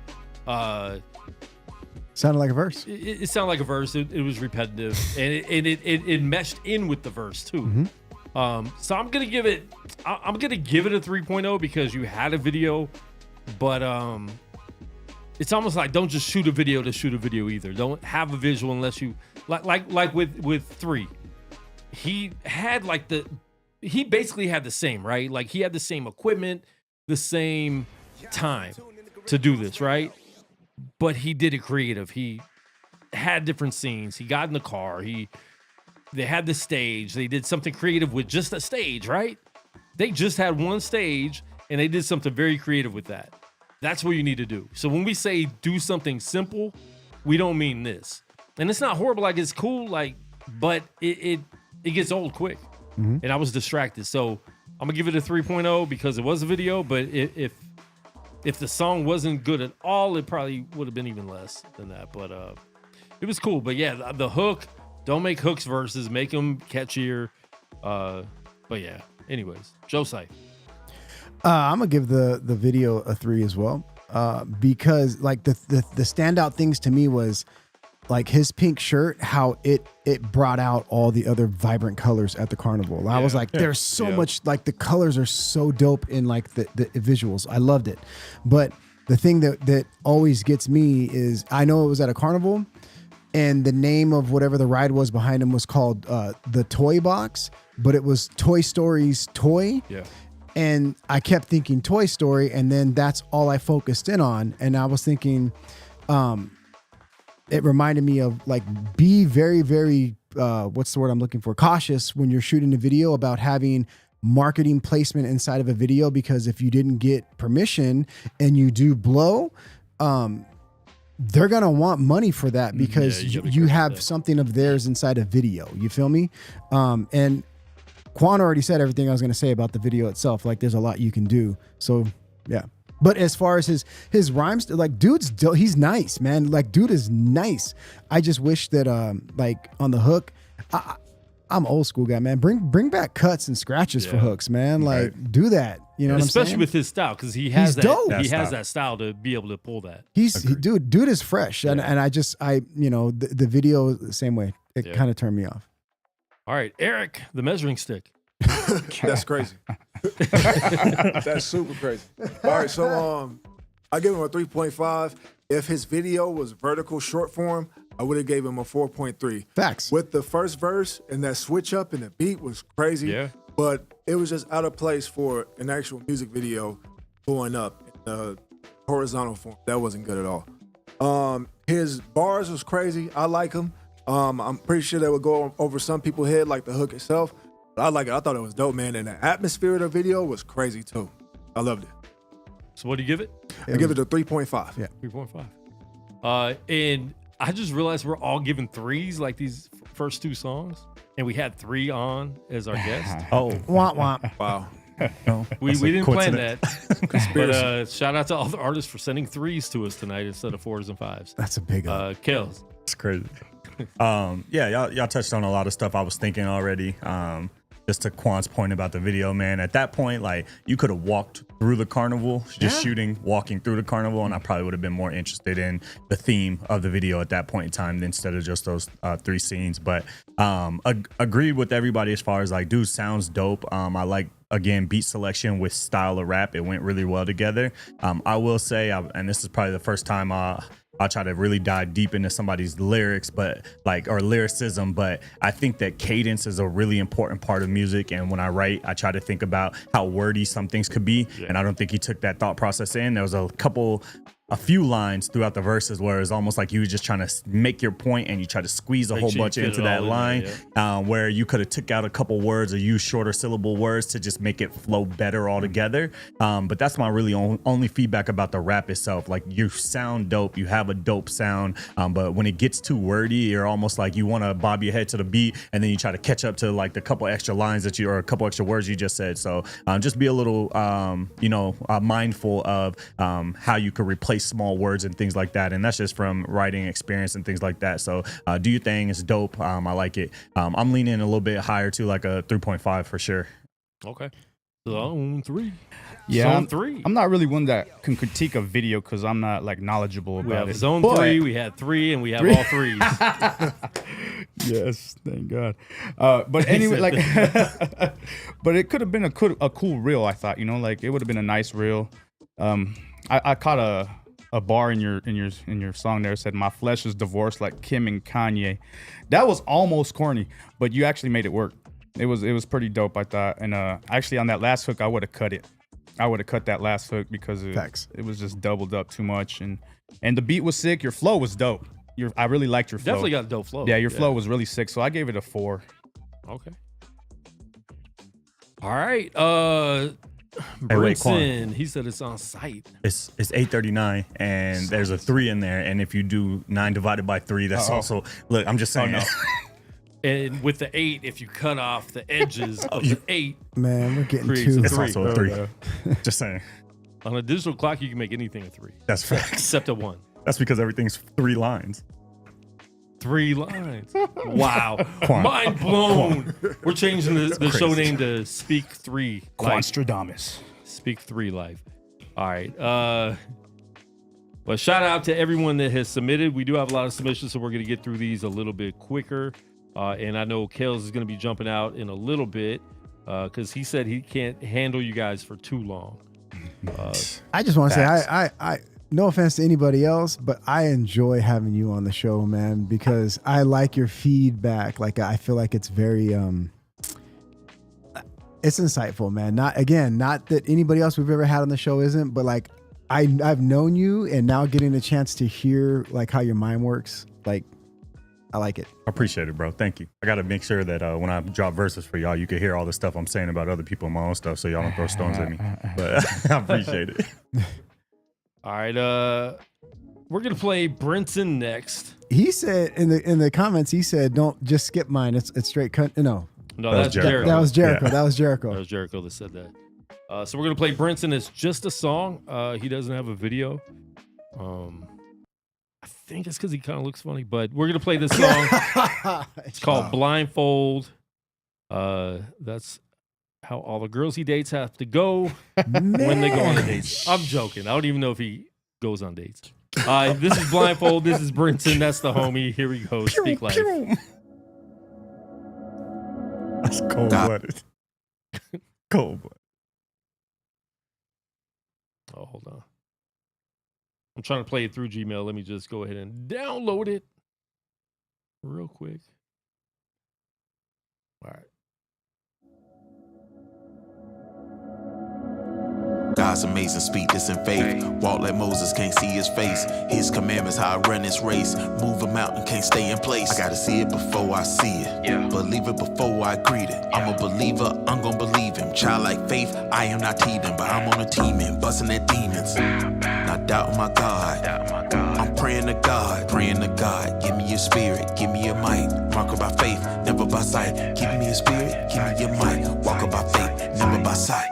sounded like a verse. It sounded like a verse. It was repetitive, and it meshed in with the verse too. So I'm gonna give it a 3.0 because you had a video, but it's almost like don't just shoot a video to shoot a video either. Don't have a visual unless you like with 3. He basically had the same, right? Like he had the same equipment, the same time to do this, right? But he did it creative. He had different scenes. He got in the car. They had the stage. They did something creative with just a stage, right? They just had one stage and they did something very creative with that. That's what you need to do. So when we say do something simple, we don't mean this. And it's not horrible, like it's cool, like, but it gets old quick. And I was distracted. So I'm gonna give it a 3.0 because it was a video, but if the song wasn't good at all, it probably would have been even less than that. But it was cool. But yeah, the hook, don't make hooks verses, make them catchier. But yeah, anyways, Josai. I'm gonna give the video a 3 as well, because like the standout things to me was like his pink shirt, how it brought out all the other vibrant colors at the carnival. I was like, there's so much, like the colors are so dope in like the visuals. I loved it. But the thing that always gets me is I know it was at a carnival and the name of whatever the ride was behind him was called the Toy Box, but it was Toy Story's toy. Yeah. And I kept thinking Toy Story, and then that's all I focused in on. And I was thinking, it reminded me of like, be very, very, what's the word I'm looking for? Cautious when you're shooting a video about having marketing placement inside of a video, because if you didn't get permission and you do blow, they're going to want money for that because you have something of theirs inside a video. You feel me? And Quan already said everything I was going to say about the video itself. Like there's a lot you can do. So yeah. But as far as his rhymes, like he's nice, man. Like dude is nice. I just wish that like on the hook, I'm old school guy, man. Bring back cuts and scratches for hooks, man. Like do that. You know what I'm saying? Especially with his style, because he has that style to be able to pull that. Dude is fresh, and I the video the same way. It kind of turned me off. All right, Eric, the measuring stick. That's crazy. That's super crazy. All right, so I give him a 3.5. If his video was vertical short form, I would have gave him a 4.3. Facts. With the first verse and that switch up and the beat was crazy. Yeah. But it was just out of place for an actual music video going up in the horizontal form. That wasn't good at all. His bars was crazy. I like them. I'm pretty sure they would go over some people's head like the hook itself. But I like it. I thought it was dope, man. And the atmosphere of the video was crazy too. I loved it. So what do you give it? I give it a 3.5. Yeah. 3.5. And I just realized we're all giving 3s like these first 2 songs. And we had 3 on as our guest. Womp womp. Wow. No, we didn't plan that. But shout out to all the artists for sending 3s to us tonight instead of 4s and 5s. That's a big one. Kels. It's crazy. Y'all touched on a lot of stuff I was thinking already. Just to Quan's point about the video, man, at that point, like you could have walked through the carnival, just walking through the carnival, and I probably would have been more interested in the theme of the video at that point in time instead of just those 3 scenes. But agreed with everybody as far as like, dude, sounds dope. I like, again, beat selection with style of rap. It went really well together. I will say, and this is probably the first time I'll try to really dive deep into somebody's lyrics, or lyricism. But I think that cadence is a really important part of music. And when I write, I try to think about how wordy some things could be. Yeah. And I don't think he took that thought process in. There was a couple a few lines throughout the verses where it's almost like you were just trying to make your point and you try to squeeze a whole bunch into that line, where you could have took out a couple words or used shorter syllable words to just make it flow better altogether. But that's my really only feedback about the rap itself. Like, you sound dope, you have a dope sound, but when it gets too wordy, you're almost like you want to bob your head to the beat and then you try to catch up to like the couple extra lines that you, or a couple extra words you just said. So just be a little mindful of how you could replace small words and things like that, and that's just from writing experience and things like that. So do your thing. It's dope. I like it. I'm leaning a little bit higher to like a 3.5 for sure. Okay. Zone 3. Yeah, Zone 3. I'm not really one that can critique a video because I'm not like knowledgeable about we have it. Zone 3, we had 3, and we have all 3s. Yes, thank God. But anyway, like, but it could have been a cool reel. I thought, like it would have been a nice reel. I caught a bar in your song there, said my flesh is divorced like Kim and Kanye. That was almost corny, but you actually made it work. It was pretty dope, I thought. And actually on that last hook, I would have cut it. I would have cut that last hook because it was just doubled up too much, and the beat was sick. Your flow was dope. I really liked your flow. Definitely got a dope flow. Yeah, your flow was really sick, so I gave it a 4. Okay. All right. Hey, wait, Brinson, he said it's on site. It's 839 and there's a 3 in there, and if you do 9 divided by 3, that's also, look, I'm just saying. And with the 8, if you cut off the edges of the 8, man, we're getting creates 2. It's also a 3. Just saying. On a digital clock, you can make anything a 3. That's facts. Except a 1. That's because everything's 3 lines. 3 lines. Wow. Mind blown. We're changing the show name to Speak 3 Life. Quanstradamus. Speak 3 Life. All right. Well, shout out to everyone that has submitted. We do have a lot of submissions, so we're going to get through these a little bit quicker. And I know Kales is going to be jumping out in a little bit because he said he can't handle you guys for too long. I just want to say, I no offense to anybody else, but I enjoy having you on the show, man, because I like your feedback. Like, I feel like it's very, it's insightful, man. Not that anybody else we've ever had on the show isn't, but like I've known you, and now getting a chance to hear like how your mind works, like, I like it. I appreciate it, bro. Thank you. I got to make sure that when I drop verses for y'all, you can hear all the stuff I'm saying about other people and my own stuff, so y'all don't throw stones at me. But I appreciate it. All right, we're gonna play Brinson next. He said in the comments, he said, "Don't just skip mine. It's straight cut." No, that's Jericho. That was Jericho. Yeah. That was Jericho. That was Jericho that said that. So we're gonna play Brinson. It's just a song. He doesn't have a video. I think it's because he kind of looks funny, but we're gonna play this song. It's called Blindfold. That's how all the girls he dates have to go when they go on the dates. I'm joking. I don't even know if he goes on dates. This is Blindfold. This is Brinson. That's the homie. Here we go. Speak Life. That's cold-blooded. Cold-blooded. Oh, hold on. I'm trying to play it through Gmail. Let me just go ahead and download it real quick. All right. God's amazing, speak this in faith. Walk like Moses, can't see his face. His commandments, how I run this race. Move a mountain, can't stay in place. I gotta see it before I see it. Believe it before I greet it. I'm a believer, I'm gonna believe him. Childlike faith, I am not teething, but I'm on a team and busting at demons. Not doubting my God. I'm praying to God, give me your spirit, give me your might. Mark by faith, never by sight. Give me your spirit, give me your might. Walk by faith, never by sight.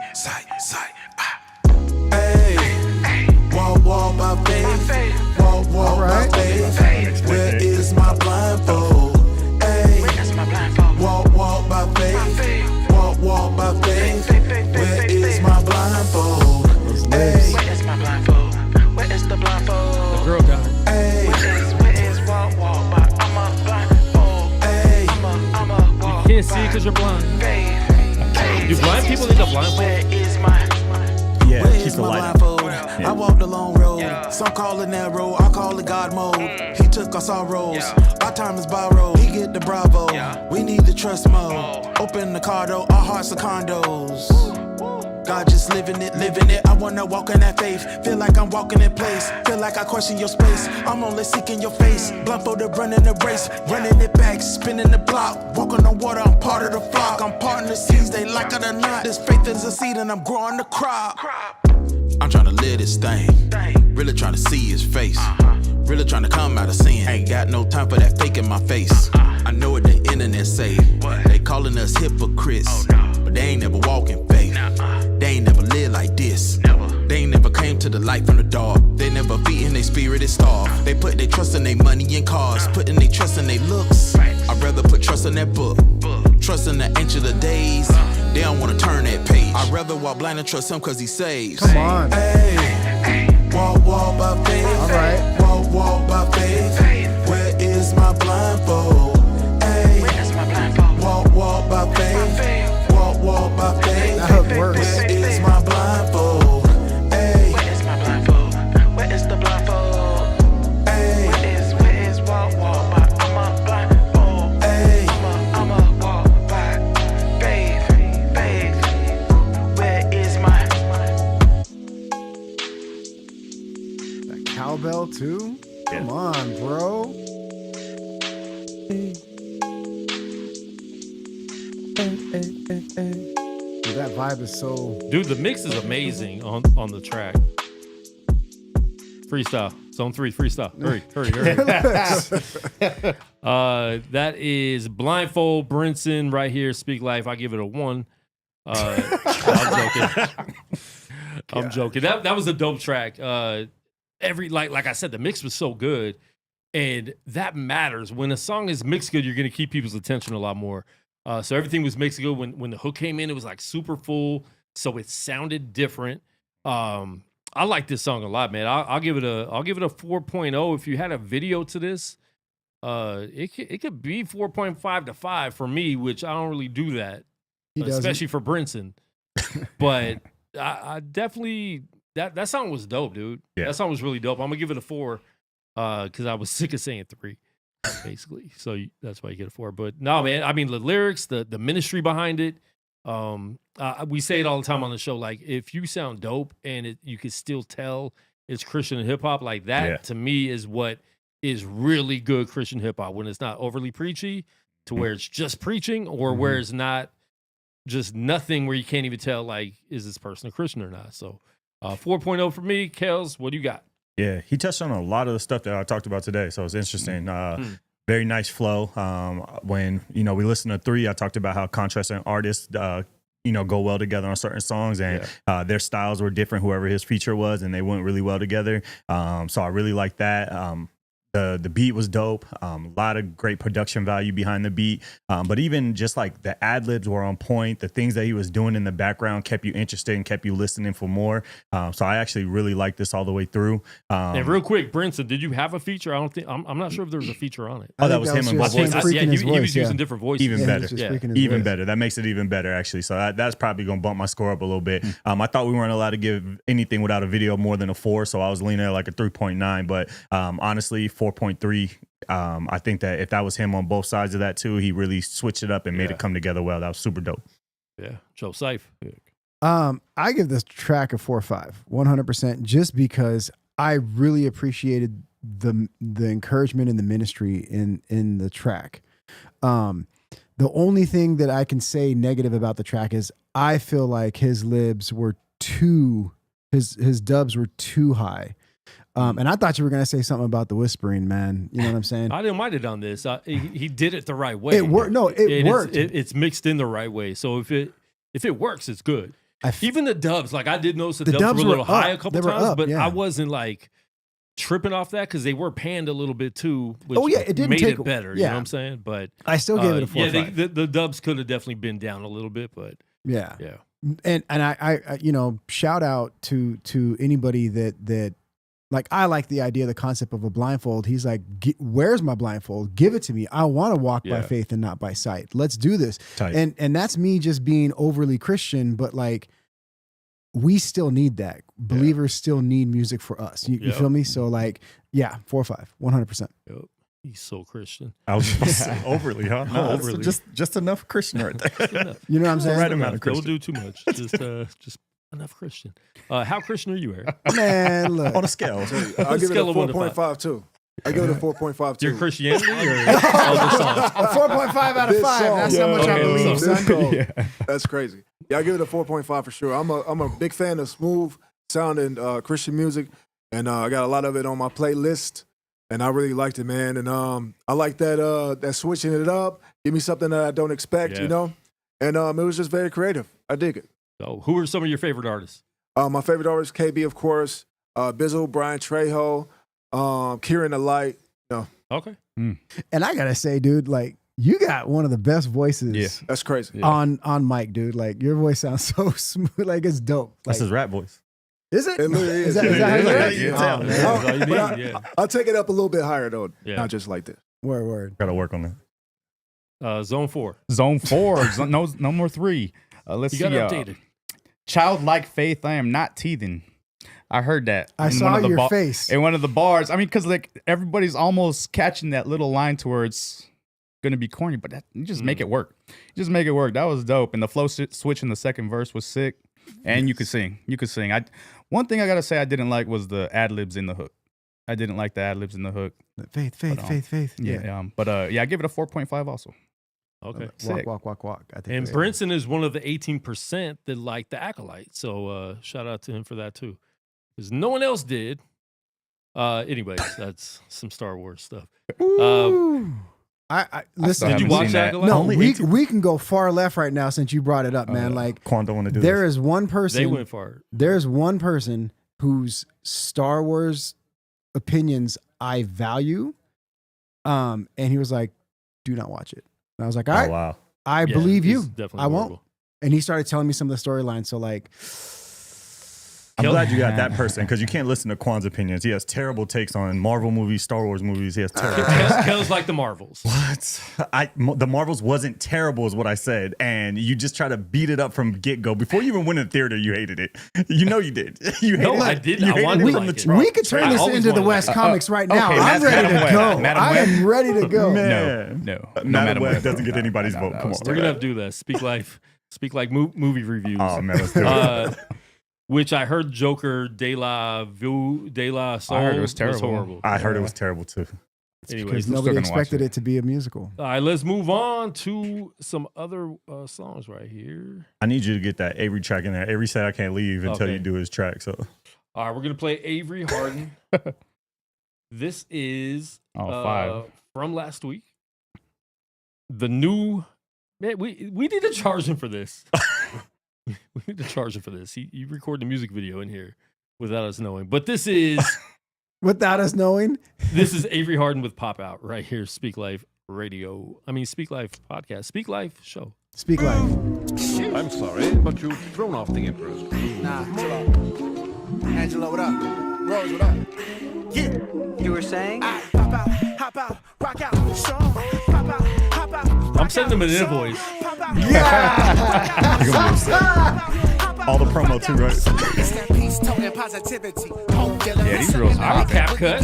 Walk by faith, walk by faith. Where is my blindfold? Hey, walk by faith, walk by faith. Where is my blindfold? Hey, where is my blindfold? Where is the blindfold? The girl got it. Hey, where is walk by? I'm a blindfold. Hey, I'm a walk. You can't see it because you're blind. Do blind people need a blindfold? Where is my? Yeah, keep the light on. I walked the long road. Some call it narrow, I call it God mode. He took our sorrows. Our time is borrowed. He get the bravo. We need to trust mode. Open the car door, our hearts are condos. God just living it, living it. I wanna walk in that faith. Feel like I'm walking in place. Feel like I question your space. I'm only seeking your face. Blindfolded running the race. Running it back, spinning the block. Walking on water, I'm part of the flock. I'm parting the seas, they like it or not. This faith is a seed and I'm growing the crop. I'm trying to live this thing. Really trying to see his face. Really trying to come out of sin. Ain't got no time for that fake in my face. I know what the internet say. They calling us hypocrites. But they ain't never walk in faith. They ain't never lived like this. They ain't never came to the light from the dark. They never feeding their spirit is starved. They put their trust in their money and cars. Putting their trust in their looks. I'd rather put trust in that book. Trust in the ancient of days. They don't wanna turn that page. I'd rather walk blind and trust him cause he saves. Come on. Hey, walk by faith. All right. Walk by faith. Where is my blindfold? Hey, walk by faith. Walk by faith. That hook works. Where is my blindfold? Hey, where is my blindfold? Where is the blindfold? Hey, where is walk by? I'm a blindfold. Hey, I'm a walk by faith. Where is my That cowbell too? Come on, bro. Dude, that vibe is so. Dude, the mix is amazing on the track. Freestyle. Zone 3, freestyle. Hurry. That is Blindfold Brinson right here. Speak Life. I give it a 1. I'm joking. I'm joking. That was a dope track. Like I said, the mix was so good. And that matters. When a song is mixed good, you're going to keep people's attention a lot more. So everything was mixed good. When the hook came in, it was like super full. So it sounded different. I like this song a lot, man. I'll give it a 4.0. If you had a video to this, it could be 4.5 to 5 for me, which I don't really do that, especially for Brinson. But I definitely that song was dope, dude. Yeah. That song was really dope. I'm gonna give it a 4 because I was sick of saying 3, basically. So that's why you get a 4. But no, man. I mean, the lyrics, the ministry behind it. We say it all the time on the show. Like, if you sound dope and you can still tell it's Christian and hip hop, like that to me is what is really good Christian hip hop. When it's not overly preachy to where it's just preaching, or where it's not just nothing, where you can't even tell, like, is this person a Christian or not? So 4.0 for me. Kels, what do you got? Yeah, he touched on a lot of the stuff that I talked about today, so it's interesting. Very nice flow. When we listened to THRE, I talked about how contrasting artists go well together on certain songs, and their styles were different, whoever his feature was, and they went really well together. So I really like that. The beat was dope. A lot of great production value behind the beat. But even just like the ad libs were on point. The things that he was doing in the background kept you interested and kept you listening for more. So I actually really liked this all the way through. And real quick, Brinson, did you have a feature? I'm not sure if there was a feature on it. Oh, that was him and voice. He was using different voices. Even better. Even better. That makes it even better, actually. So that's probably going to bump my score up a little bit. I thought we weren't allowed to give anything without a video more than a 4, so I was leaning at like a 3.9. But honestly, 4.3. I think that if that was him on both sides of that too, he really switched it up and made it come together well. That was super dope. Yeah, Joe Seif. I give this track a 4.5, 100%, just because I really appreciated the encouragement and the ministry in the track. The only thing that I can say negative about the track is I feel like his libs were his dubs were too high. And I thought you were going to say something about the whispering, man. You know what I'm saying? I didn't mind it on this. He did it the right way. It worked. No, it worked. It's mixed in the right way. So if it works, it's good. Even the dubs, like I did notice the dubs were a little high a couple times, but I wasn't like tripping off that because they were panned a little bit too, which it didn't made take it better. You know what I'm saying? But I still gave it a 4.5. Yeah, the dubs could have definitely been down a little bit, but yeah. And I shout out to anybody that. Like, I like the idea, the concept of a blindfold. He's like, where's my blindfold? Give it to me. I want to walk by faith and not by sight. Let's do this. Tight. And that's me just being overly Christian, but like, we still need that. Believers still need music for us. You feel me? So like, 4.5, 100%. Yep. He's so Christian. I was supposed to say overly, huh? No, overly. Just enough Christian right there. You know what I'm saying? Right amount of Christian. Don't do too much. Just enough Christian. How Christian are you, Eric? Man, look. On a scale. I'll give it a 4.5 too. I give it a 4.5 too. Your Christianity or all the songs? 4.5 out of 5. That's how much I believe, son. Yeah. That's crazy. Yeah, I give it a 4.5 for sure. I'm a big fan of smooth sounding Christian music, and I got a lot of it on my playlist, and I really liked it, man. And I like that switching it up, give me something that I don't expect, you know. And it was just very creative. I dig it. So, who are some of your favorite artists? My favorite artists, KB, of course, Bizzle, Brian Trejo, Kieran the Light. Okay. And I gotta say, dude, like you got one of the best voices. That's crazy. On mic, dude. Like your voice sounds so smooth. Like it's dope. Like, That's his rap voice. Is it? It literally Is that how you rap? I'll take it up a little bit higher though, not just like this. Word. Gotta work on that. Zone 4. Zone 4. No more 3. Let's You see. got updated. Childlike faith, I am not teething. I heard that. I saw your face in one of the bars. I mean, because like everybody's almost catching that little line to where it's gonna be corny, but you just make it work. You just make it work. That was dope. And the flow switch in the second verse was sick. And you could sing. One thing I gotta say I didn't like was the ad libs in the hook. I didn't like the ad libs in the hook. Faith. Yeah. But I give it a 4.5 also. Okay. Walk. I think and Brinson is one of the 18% that liked the Acolyte. So shout out to him for that too. Because no one else did. Anyways, that's some Star Wars stuff. I listen. Did you watch that? No, we can go far left right now since you brought it up, man. Like Quan don't want to do there this. is one person. They went far. There's one person whose Star Wars opinions I value. And he was like, "Do not watch it." And I was like, "All right, wow. I believe you. Definitely I won't." horrible. And he started telling me some of the storylines. So like. I'm glad you got that person because you can't listen to Quan's opinions. He has terrible takes on Marvel movies, Star Wars movies. He has terrible takes. Kel's like the Marvels. What? The Marvels wasn't terrible is what I said. And you just try to beat it up from get-go. Before you even went in the theater, you hated it. You know you did. You hated I it. didn't. You I wanted it to from like the it. trunk. We could turn this into the West Comics right now. Okay, I'm ready to go. Madam I am ready to go. No. Madam Web doesn't get anybody's vote. Come on. We're going to have to do that. Speak like movie reviews. Oh, man, let's do it. Which I heard Joker De La Soul. I heard it was terrible. Was horrible. I heard it was terrible too. Anyways, Because nobody expected it to be a musical. All right, let's move on to some other songs right here. I need you to get that Avery track in there. Avery said I can't leave until you do his track. So, all right, we're gonna play Avery Harden. This is 5 from last week. The new man. We need to charge him for this. We need to charge him for this. He recorded a music video in here without us knowing. But this is without us knowing. This is Avery Harden with Pop Out right here. Speak Life Radio. I mean, Speak Life podcast. Speak Life show. Speak Life. I'm sorry, but you've thrown off the interest. Nah, chill out. Angela, what up? Rose, what up? Yeah. You were saying? Pop out, hop out, rock out, strong. Pop out, hop out. I'm sending him an invoice. Yeah. All the promo too, right? Yeah, these girls are cap cut.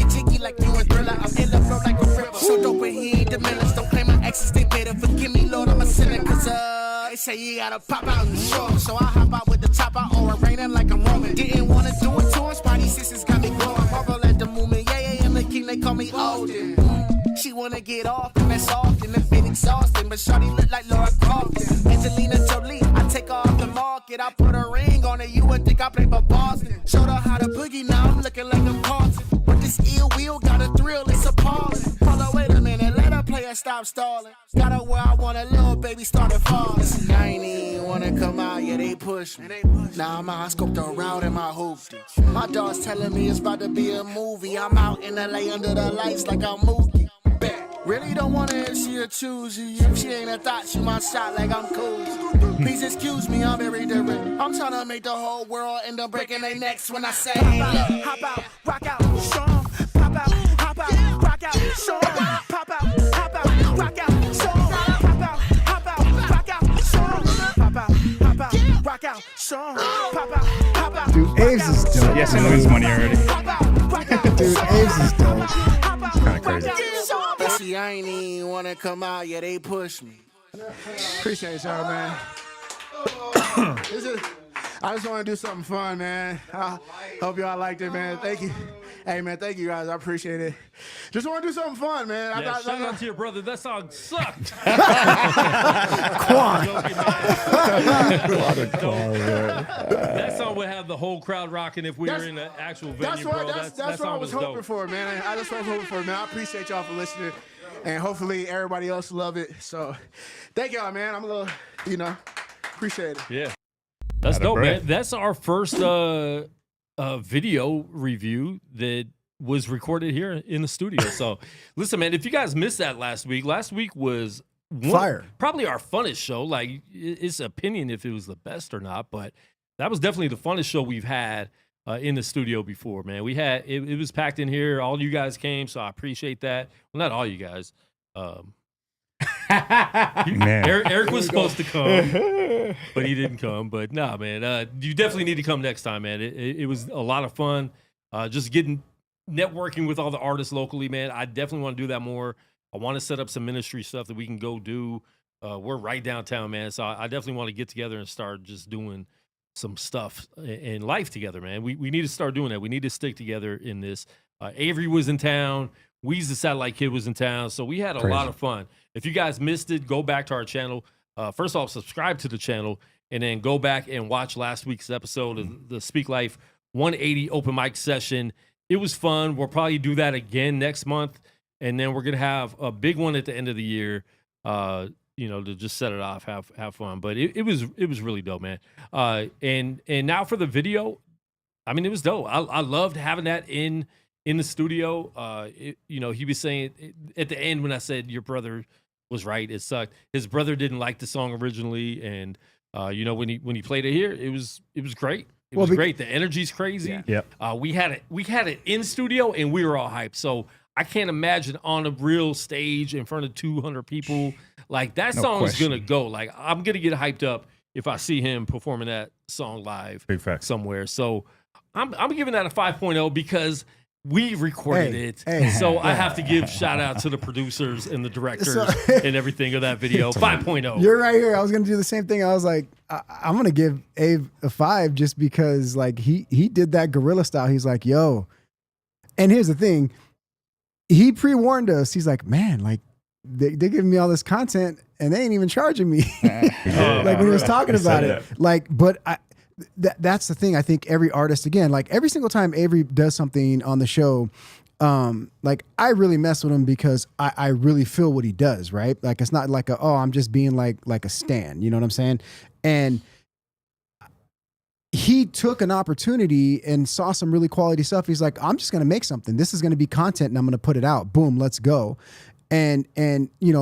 So dope when he ain't diminished. Don't claim my exes, they better forgive me, Lord, I'm a sinner. Cause they say you gotta pop out and show. So I hop out with the top out or raining like I'm Roman. Didn't wanna do it to him, Spidey sisters got me glowing. Marvel at the movement, yeah, I'm the king, they call me Odin. She wanna get off, and that's often a bit exhausting. But shawty look like Laura Crofton. Angelina Jolie, I take her off the market. I put a ring on it, you would think I play for Boston. Showed her how to boogie, now I'm looking like a Carlton. But this ill wheel got a thrill, it's appalling. Hold on, wait a minute, let her play and stop stalling. Got her where I want a little baby started falling. I ain't even wanna come out, yeah, they push me. Now I'm out, I scoped her around in my hoopty. My dog's telling me it's about to be a movie. I'm out in LA under the lights like I'm Mookie. Really don't want her if she'll choose you. If she ain't a thought, she my shot like I'm cool. Please excuse me, I'm very different. I'm trying to make the whole world end up breaking their necks when I say hop out, rock out, strong. Pop out, hop out, rock out, strong. Pop out, hop out, rock out, strong. Pop out, hop out, rock out, strong. Pop out, hop out, rock out, strong. Pop out, hop out. Dude, Aves is dope. Yes, I know his money already. Dude, Aves is dope. Kind of crazy. See, I ain't even wanna come out, yeah, they push me. Appreciate y'all, man. I just want to do something fun, man. I hope y'all liked it, man. Thank you. Hey, man, thank you guys. I appreciate it. Just want to do something fun, man. Yeah, shout out to your brother. That song sucked. That song would have the whole crowd rocking if we were in an actual venue, bro. That's what I was hoping for, man. I just was hoping for, man. I appreciate y'all for listening, and hopefully everybody else love it. So, thank y'all, man. I'm a little, appreciate it. Yeah, that's dope, man. That's our first video review that was recorded here in the studio. So, listen, man, if you guys missed that last week was fire. Probably our funnest show. Like, it's opinion if it was the best or not, but that was definitely the funnest show we've had in the studio before, man. We had it was packed in here. All you guys came, so I appreciate that. Well, not all you guys. Eric was supposed to come, but he didn't come. But nah, man, you definitely need to come next time, man. It was a lot of fun. Just networking with all the artists locally, man. I definitely want to do that more. I want to set up some ministry stuff that we can go do. We're right downtown, man. So I definitely want to get together and start just doing some stuff in life together, man. We need to start doing that. We need to stick together in this. Avery was in town. Weez the Satellite Kid was in town. So we had a lot of fun. If you guys missed it, go back to our channel. First off, subscribe to the channel and then go back and watch last week's episode of the Speak Life 180 open mic session. It was fun. We'll probably do that again next month. And then we're going to have a big one at the end of the year, to just set it off, have fun. But it was really dope, man. And now for the video, I mean, it was dope. I loved having that in the studio. He was saying at the end when I said your brother was right, it sucked. His brother didn't like the song originally, and when he played it here, it was great. It was great. The energy's crazy. Yeah. We had it in studio, and we were all hyped. So I can't imagine on a real stage in front of 200 people. Like, that song is going to go. Like, I'm going to get hyped up if I see him performing that song live somewhere. So I'm giving that a 5.0 because we recorded it. So I have to give shout out to the producers and the directors and everything of that video. 5.0. You're right here. I was going to do the same thing. I was like, I'm going to give Abe a 5 just because, like, he did that guerrilla style. He's like, yo. And here's the thing. He pre-warned us. He's like, man, like, they're giving me all this content and they ain't even charging me. Like, when he was talking about it. Like, but that's the thing. I think every artist, again, like every single time Avery does something on the show, like, I really mess with him because I really feel what he does, right? Like, it's not like I'm just being like a stan, you know what I'm saying? And he took an opportunity and saw some really quality stuff. He's like, I'm just going to make something. This is going to be content and I'm going to put it out. Boom, let's go. And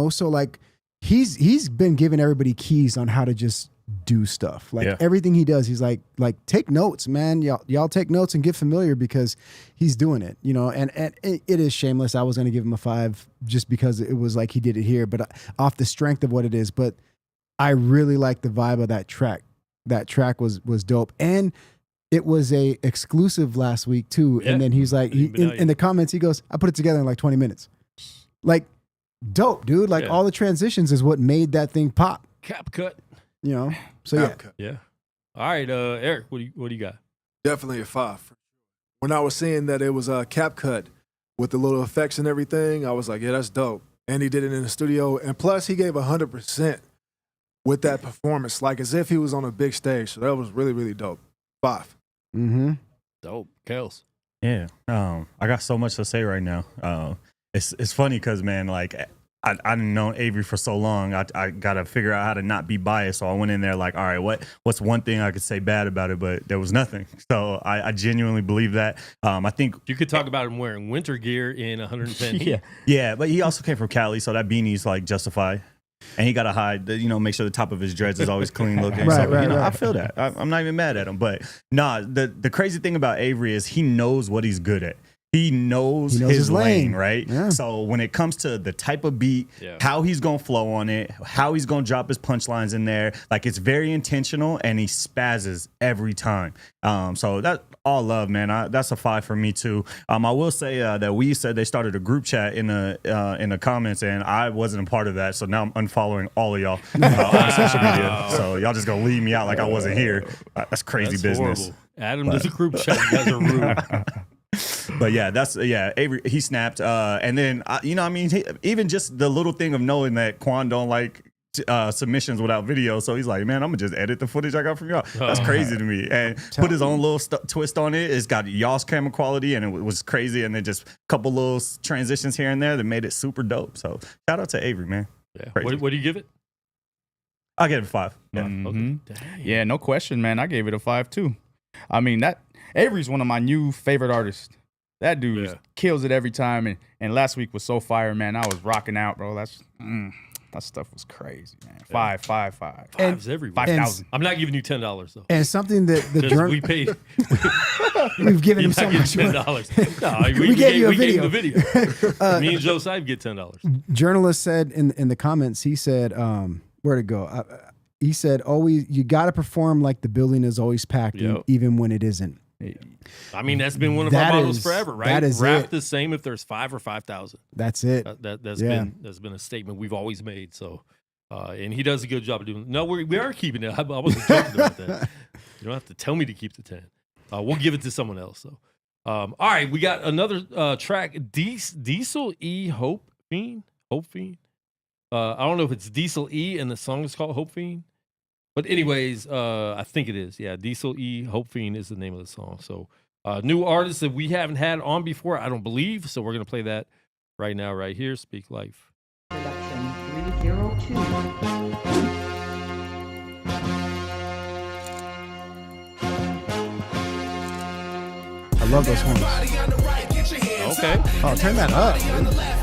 so like he's been giving everybody keys on how to just do stuff. Like everything he does, he's like take notes, man. Y'all take notes and get familiar because he's doing it, and it is shameless. I was going to give him a 5 just because it was like he did it here, but off the strength of what it is. But I really like the vibe of that track. That track was dope. And it was a exclusive last week too. Yeah. And then he's like, in the comments, he goes, I put it together in like 20 minutes. Like, dope, dude. Like, all the transitions is what made that thing pop. Cap cut. So Cap cut. Yeah. All right, Eric, what do you got? Definitely a 5. When I was seeing that it was a cap cut with the little effects and everything, I was like, yeah, that's dope. And he did it in the studio. And plus, he gave 100% with that performance, like as if he was on a big stage. So that was really, really dope. 5. Mm-hmm. Dope. Kels. Yeah. I got so much to say right now. It's funny because, man, like, I didn't know Avery for so long. I got to figure out how to not be biased. So I went in there like, all right, what's one thing I could say bad about it? But there was nothing. So I genuinely believe that. I think you could talk about him wearing winter gear in 110. Yeah. But he also came from Cali, so that beanie's like justified. And he got to hide, make sure the top of his dreads is always clean looking. Right. I feel that. I'm not even mad at him. But the crazy thing about Avery is he knows what he's good at. he knows his lane, right? Yeah. So when it comes to the type of beat, how he's gonna flow on it, how he's gonna drop his punchlines in there, like it's very intentional, and he spazzes every time. So that all love, man. That's a 5 for me too. I will say that we said they started a group chat in the comments, and I wasn't a part of that. So now I'm unfollowing all of y'all on social media. So y'all just gonna leave me out like I wasn't here. That's crazy business. Horrible. Adam, there's a group chat. You guys are rude. But yeah, Avery, he snapped. And then, even just the little thing of knowing that Quan don't like submissions without video. So he's like, man, I'm going to just edit the footage I got from y'all. That's crazy to me. And put his own little twist on it. It's got y'all's camera quality, and it was crazy. And then just a couple little transitions here and there that made it super dope. So shout out to Avery, man. Yeah. What do you give it? I'll give it a 5. Yeah. Mm-hmm. Yeah, no question, man. I gave it a 5 too. I mean, Avery's one of my new favorite artists. That dude kills it every time. And last week was so fire, man. I was rocking out, bro. That stuff was crazy, man. 5. Fives everywhere. 5,000. I'm not giving you $10 though. And something that the we paid. We've given him so much $10. No, we gave you a gave video. him the video. Me and Joe Side get $10. Journalist said in the comments, he said, where'd it go? He said, always, you got to perform like the building is always packed, even when it isn't. I mean, that's been one of our models forever, right? That is Rap it. the same if there's 5 or 5,000. That's it. That's been a statement we've always made. So, and he does a good job of doing. No, we are keeping it. I wasn't joking about that. You don't have to tell me to keep the 10. We'll give it to someone else. So, all right, we got another track. Diesel E Hope Fiend. I don't know if it's Diesel E and the song is called Hope Fiend. But anyways, I think it is. Yeah, Diesel E Hope Fiend is the name of the song. So new artists that we haven't had on before, I don't believe. So we're going to play that right now, right here. Speak Life. Production 302. I love those ones. Okay. Oh, turn that up.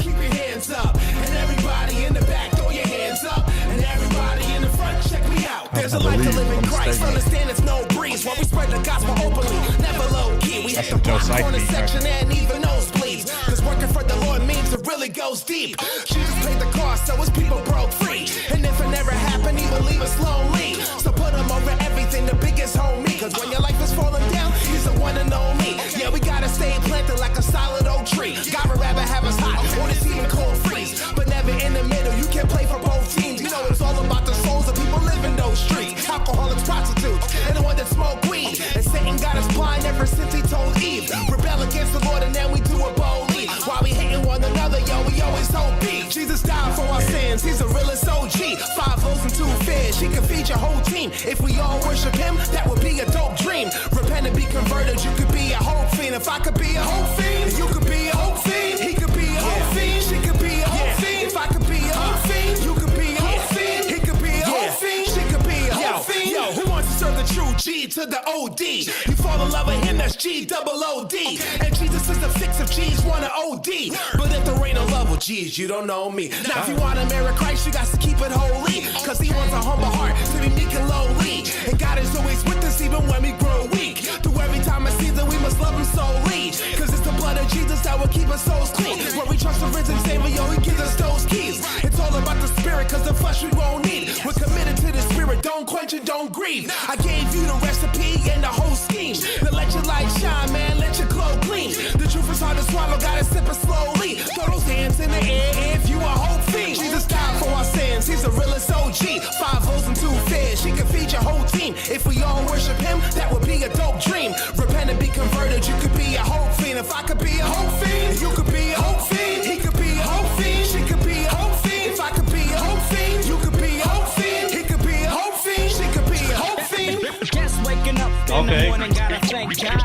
Keep your hands up. And everybody in the back, throw your hands up. And everybody in the front, check me out. There's a life to live in Christ. Understand it's no breeze. While we spread the gospel openly, never low key. We at the bottom corner section and even nosebleeds. Cause working for the Lord means it really goes deep. Jesus paid the cost, so his people broke free. And if it never happened, he would leave us lonely. So put him over everything, the biggest homie. Cause when your life is falling down, he's the one and only. Yeah, we gotta stay planted like a solid oak tree. God would rather have us hot or this even cold freeze. But never in the middle, you can play for both teams. You know it's all about the souls of people living those streets. Alcoholics, prostitutes, and the one that smoke weed. And Satan got us blind ever since he told Eve. Rebel against the Lord and then we do it boldly. While we hating one another, yo, we always hold beef. Jesus died for our sins, he's the realest OG. 5 loaves and 2 fish, he can feed your whole team. If we all worship him, that would be a dope dream. Repent and be converted, you could be a hope fiend. If I could be a hope fiend, you could be a hope fiend. He could be a hope fiend, she could be a hope fiend. If I could be a hope fiend, you could be a hope fiend. He could be a hope fiend, she could be a hope fiend. Yo, who wants to serve the true G to the OD? You fall in love with him, that's G-double-O-D. And Jesus is the fix if G's wanna OD. But if there ain't no love with G's, you don't know me. Now if you wanna marry Christ, you got to keep it holy. Cause he wants a humble heart to be meek and lowly. And God is always with us even when we grow weak. Through every time I see that we must love him solely. Cause it's the blood of Jesus that will keep us souls clean. Where we trust the risen Savior, yo, he gives us those keys. It's all about the spirit, cause the flesh we won't need. We're committed to the spirit, don't quench it, don't grieve. I gave you the recipe and the whole scheme. Now let your light shine, man, let your glow gleam. The truth is hard to swallow, gotta sip it slowly. Throw those hands in the air if you a hope fiend. Jesus died for our sins, he's the realest OG. 5 loaves and 2 fish, he can feed your whole team. If we all worship him, that would be a dope dream. Repent and be converted, you could be a hope fiend. If I could be a hope fiend, you could be a hope fiend. He could be a hope fiend, she could be a hope fiend. If I could be a hope fiend, you could be a hope fiend. He could be a hope fiend, she could be a hope fiend. Just waking up in the morning, gotta thank God.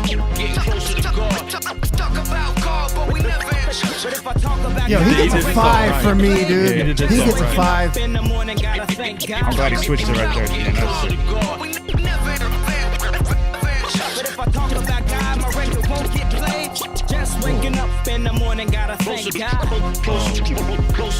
Getting closer to God. Talk about God, but we never answer. But if I talk about Yo, he gets a 5 for me, dude. He gets a 5. in the morning, gotta thank God. I'm glad he switched it right there. But if I talk about God, my record won't get played. Just waking up in the morning, gotta thank God. Closer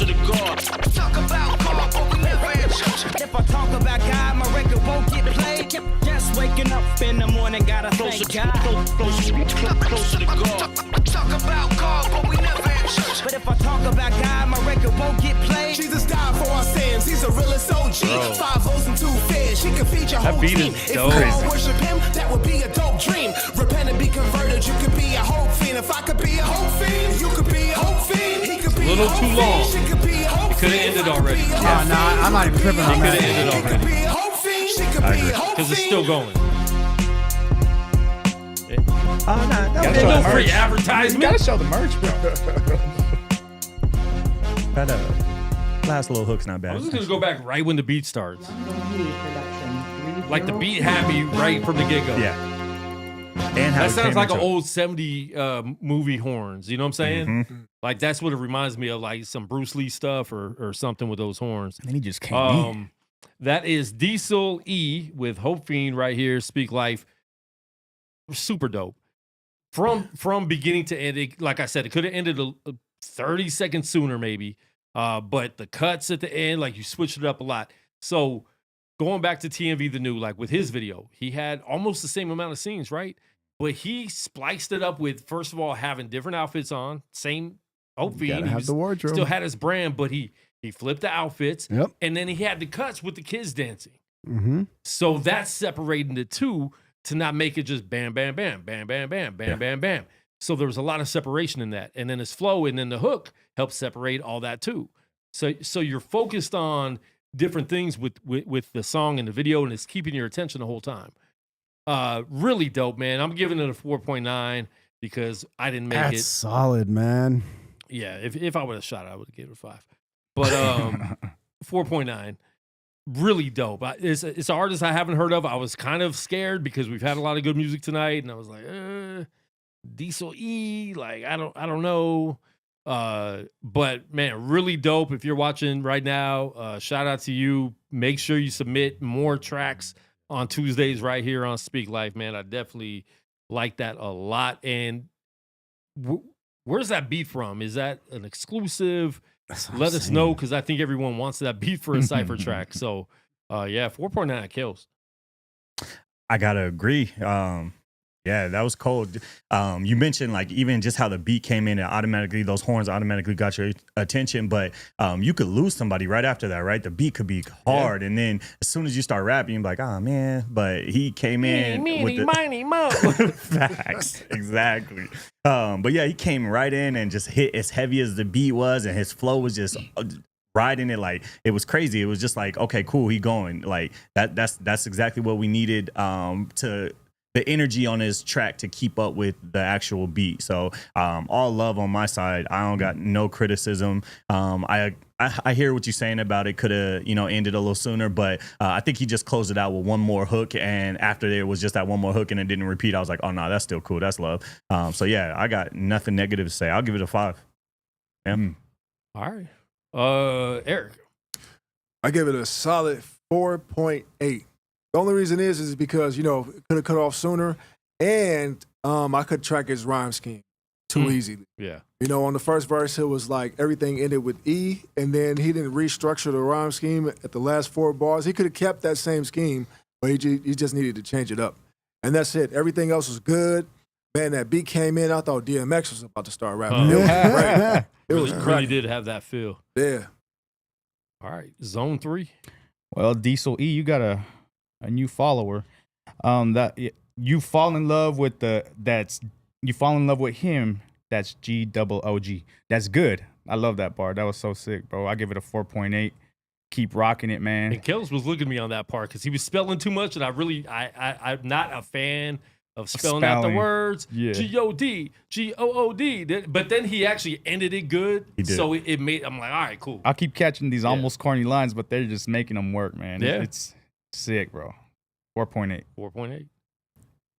to God. Talk about God, but we never answer. If I talk about God, my record won't get played. Just waking up in the morning, gotta thank God. Closer to God. Talk about God, but we never had church. But if I talk about God, my record won't get played. Jesus died for our sins. He's a realest OG. Bro. 5 O's and 2 feds. She could feed your That whole beat team. is If dope. you all worship him, that would be a dope dream. Repent and be converted. You could be a hope fiend. If I could be a hope fiend, you could be a hope fiend. He could be A little a hope too long. fiend. She could be a hope It could have fiend. ended If I could already. be a Yeah, hope nah, fiend, I'm not you even could tripping be a on It hope could have that. ended fiend. He could already. be a hope fiend. She could I be agree. a hope Because it's fiend. still going. Gotta There's show no the free merch. You advertisement. gotta show the merch, bro. That last little hook's not I bad. was just gonna go back right when the beat starts. Media Production Like the beat had me right from the get go. Yeah. And how That it sounds came like an into- old 70 movie horns. You know what I'm saying? Mhm. Like that's what it reminds me of, like some Bruce Lee stuff or something with those horns. And he just came in. That is Diesel E with Hope Fiend right here. Speak Life. Super dope. From beginning to end, like I said, it could have ended a 30 seconds sooner, maybe. But the cuts at the end, like you switched it up a lot. So going back to TMV the New, like with his video, he had almost the same amount of scenes, right? But he spliced it up with, first of all, having different outfits on, same Hope You gotta Fiend. have the wardrobe. Still had his brand, but he flipped the outfits. Yep. And then he had the cuts with the kids dancing. Mm-hmm. So that's separating the two to not make it just bam, bam, bam, bam, bam, bam, bam, bam, bam. So there was a lot of separation in that. And then his flow and then the hook helps separate all that too. So you're focused on different things with the song and the video, and it's keeping your attention the whole time. Really dope, man. I'm giving it a 4.9 because I didn't make That's it. solid, man. Yeah, if I would have shot it, I would have given it a 5. But 4.9. Really dope. It's an artist I haven't heard of. I was kind of scared because we've had a lot of good music tonight, and I was like, Diesel E, like I don't know. But man, really dope. If you're watching right now, shout out to you. Make sure you submit more tracks on Tuesdays right here on Speak Life, man. I definitely like that a lot. And where's that beat from? Is that an exclusive? Let us know, because I think everyone wants that beat for a cypher track. So, yeah, 4.9 kills. I gotta agree. Yeah, that was cold. You mentioned like even just how the beat came in and automatically those horns automatically got your attention, but you could lose somebody right after that, right? The beat could be hard, and then as soon as you start rapping, you're like, oh man, but he came in with the facts, exactly. But yeah, he came right in and just hit as heavy as the beat was, and his flow was just riding it like it was crazy. It was just like, okay, cool, he going like that. That's exactly what we needed to. The energy on his track to keep up with the actual beat. So all love on my side. I don't got no criticism. I hear what you're saying about it could have, ended a little sooner, but I think he just closed it out with one more hook. And after there was just that one more hook and it didn't repeat, I was like, oh no, that's still cool. That's love. So yeah, I got nothing negative to say. I'll give it a 5. Yeah. All right. Eric. I give it a solid 4.8. The only reason is because, it could have cut off sooner, and I could track his rhyme scheme too easily. Yeah. On the first verse, it was like everything ended with E, and then he didn't restructure the rhyme scheme at the last 4 bars. He could have kept that same scheme, but he just needed to change it up. And that's it. Everything else was good. Man, that beat came in. I thought DMX was about to start rapping. It was great. It was really did have that feel. Yeah. All right. Zone 3. Well, Diesel E, you got a new follower. That you fall in love with you fall in love with him. That's GOOG. That's good. I love that bar. That was so sick, bro. I give it a 4.8. Keep rocking it, man. And Kels was looking at me on that part because he was spelling too much, and I'm not a fan of spelling out the words. Yeah. G-O-D, G-O-O-D. But then he actually ended it good. He did. So it made, I'm like, all right, cool. I keep catching these almost corny lines, but they're just making them work, man. Yeah. It's sick, bro. 4.8. 4.8.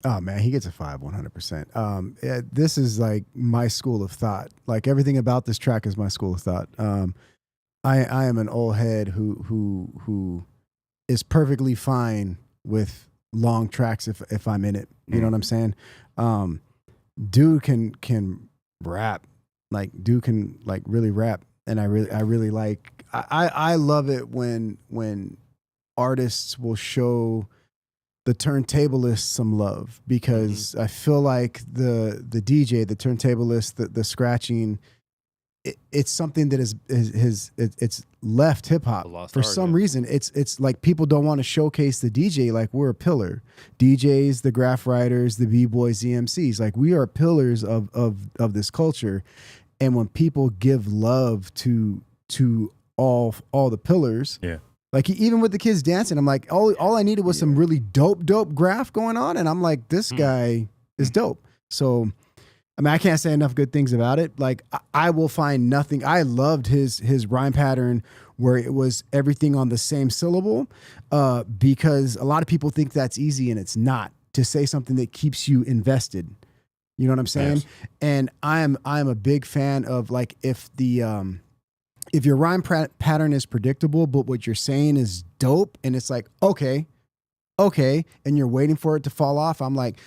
Oh man, he gets a 5, 100%. Yeah, this is like my school of thought. Like everything about this track is my school of thought. I am an old head who is perfectly fine with long tracks if I'm in it. You know what I'm saying? Dude can rap. Like dude can like really rap, and I really like. I love it when artists will show the turntablist some love, because I feel like the DJ, the turntablist, the scratching, it's something that it's left hip hop for some reason. It's like people don't want to showcase the DJ like we're a pillar. DJs, the graph writers, the b-boys, the MCs, like we are pillars of this culture. And when people give love to all the pillars, like even with the kids dancing, I'm like, all I needed was some really dope graph going on, and I'm like, this guy is dope. So I mean, I can't say enough good things about it. Like, I will find nothing. I loved his rhyme pattern where it was everything on the same syllable, because a lot of people think that's easy, and it's not, to say something that keeps you invested. You know what I'm saying? Yes. And I'm a big fan of, like, if your rhyme pattern is predictable, but what you're saying is dope, and it's like, okay, and you're waiting for it to fall off, I'm like,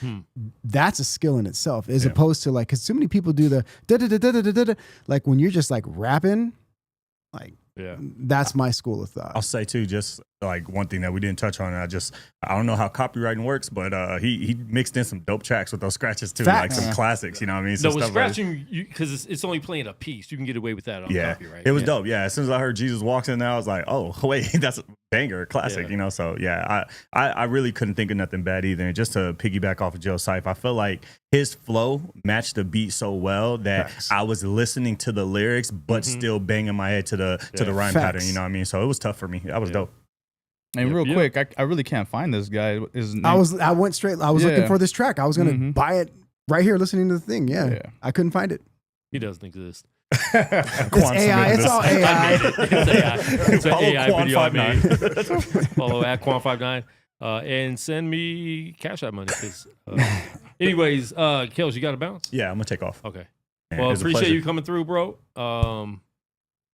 that's a skill in itself, as opposed to, like, because so many people do the da-da-da-da-da-da-da, like when you're just like rapping, like, that's my school of thought. I'll say too, just like one thing that we didn't touch on, I don't know how copywriting works, but he mixed in some dope tracks with those scratches too. Facts. Like some classics, you know what I mean? No, with scratching, because it's only playing a piece, you can get away with that on copyright. It was dope. Yeah, as soon as I heard Jesus Walks In there, I was like, oh wait, that's a banger, classic, you know? So yeah, I really couldn't think of nothing bad either. And just to piggyback off of Joe Syfe, I feel like his flow matched the beat so well that I was listening to the lyrics, but still banging my head to the rhyme pattern, you know what I mean? So it was tough for me. That was dope. And real quick, I really can't find this guy. I went straight. I was looking for this track. I was gonna buy it right here, listening to the thing. Yeah. I couldn't find it. He doesn't exist. It's AI. It's all AI. It's an AI video I made. Follow at Quan59 and send me Cash App money. Anyways, Kels, you got to bounce? Yeah, I'm gonna take off. Okay. Well, appreciate you coming through, bro.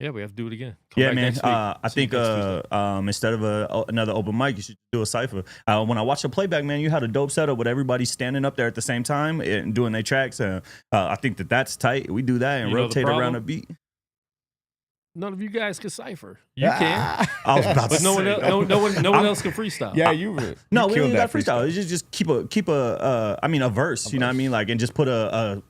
Yeah, we have to do it again. Come man. I think instead of another open mic, you should do a cypher. When I watched the playback, man, you had a dope setup with everybody standing up there at the same time and doing their tracks. I think that's tight. We do that and rotate around the beat. None of you guys can cipher. You can. I was about to say. No one else can freestyle. Yeah, you would. No, we don't got freestyle. It's just keep a verse. You know what I mean? Like, and just put a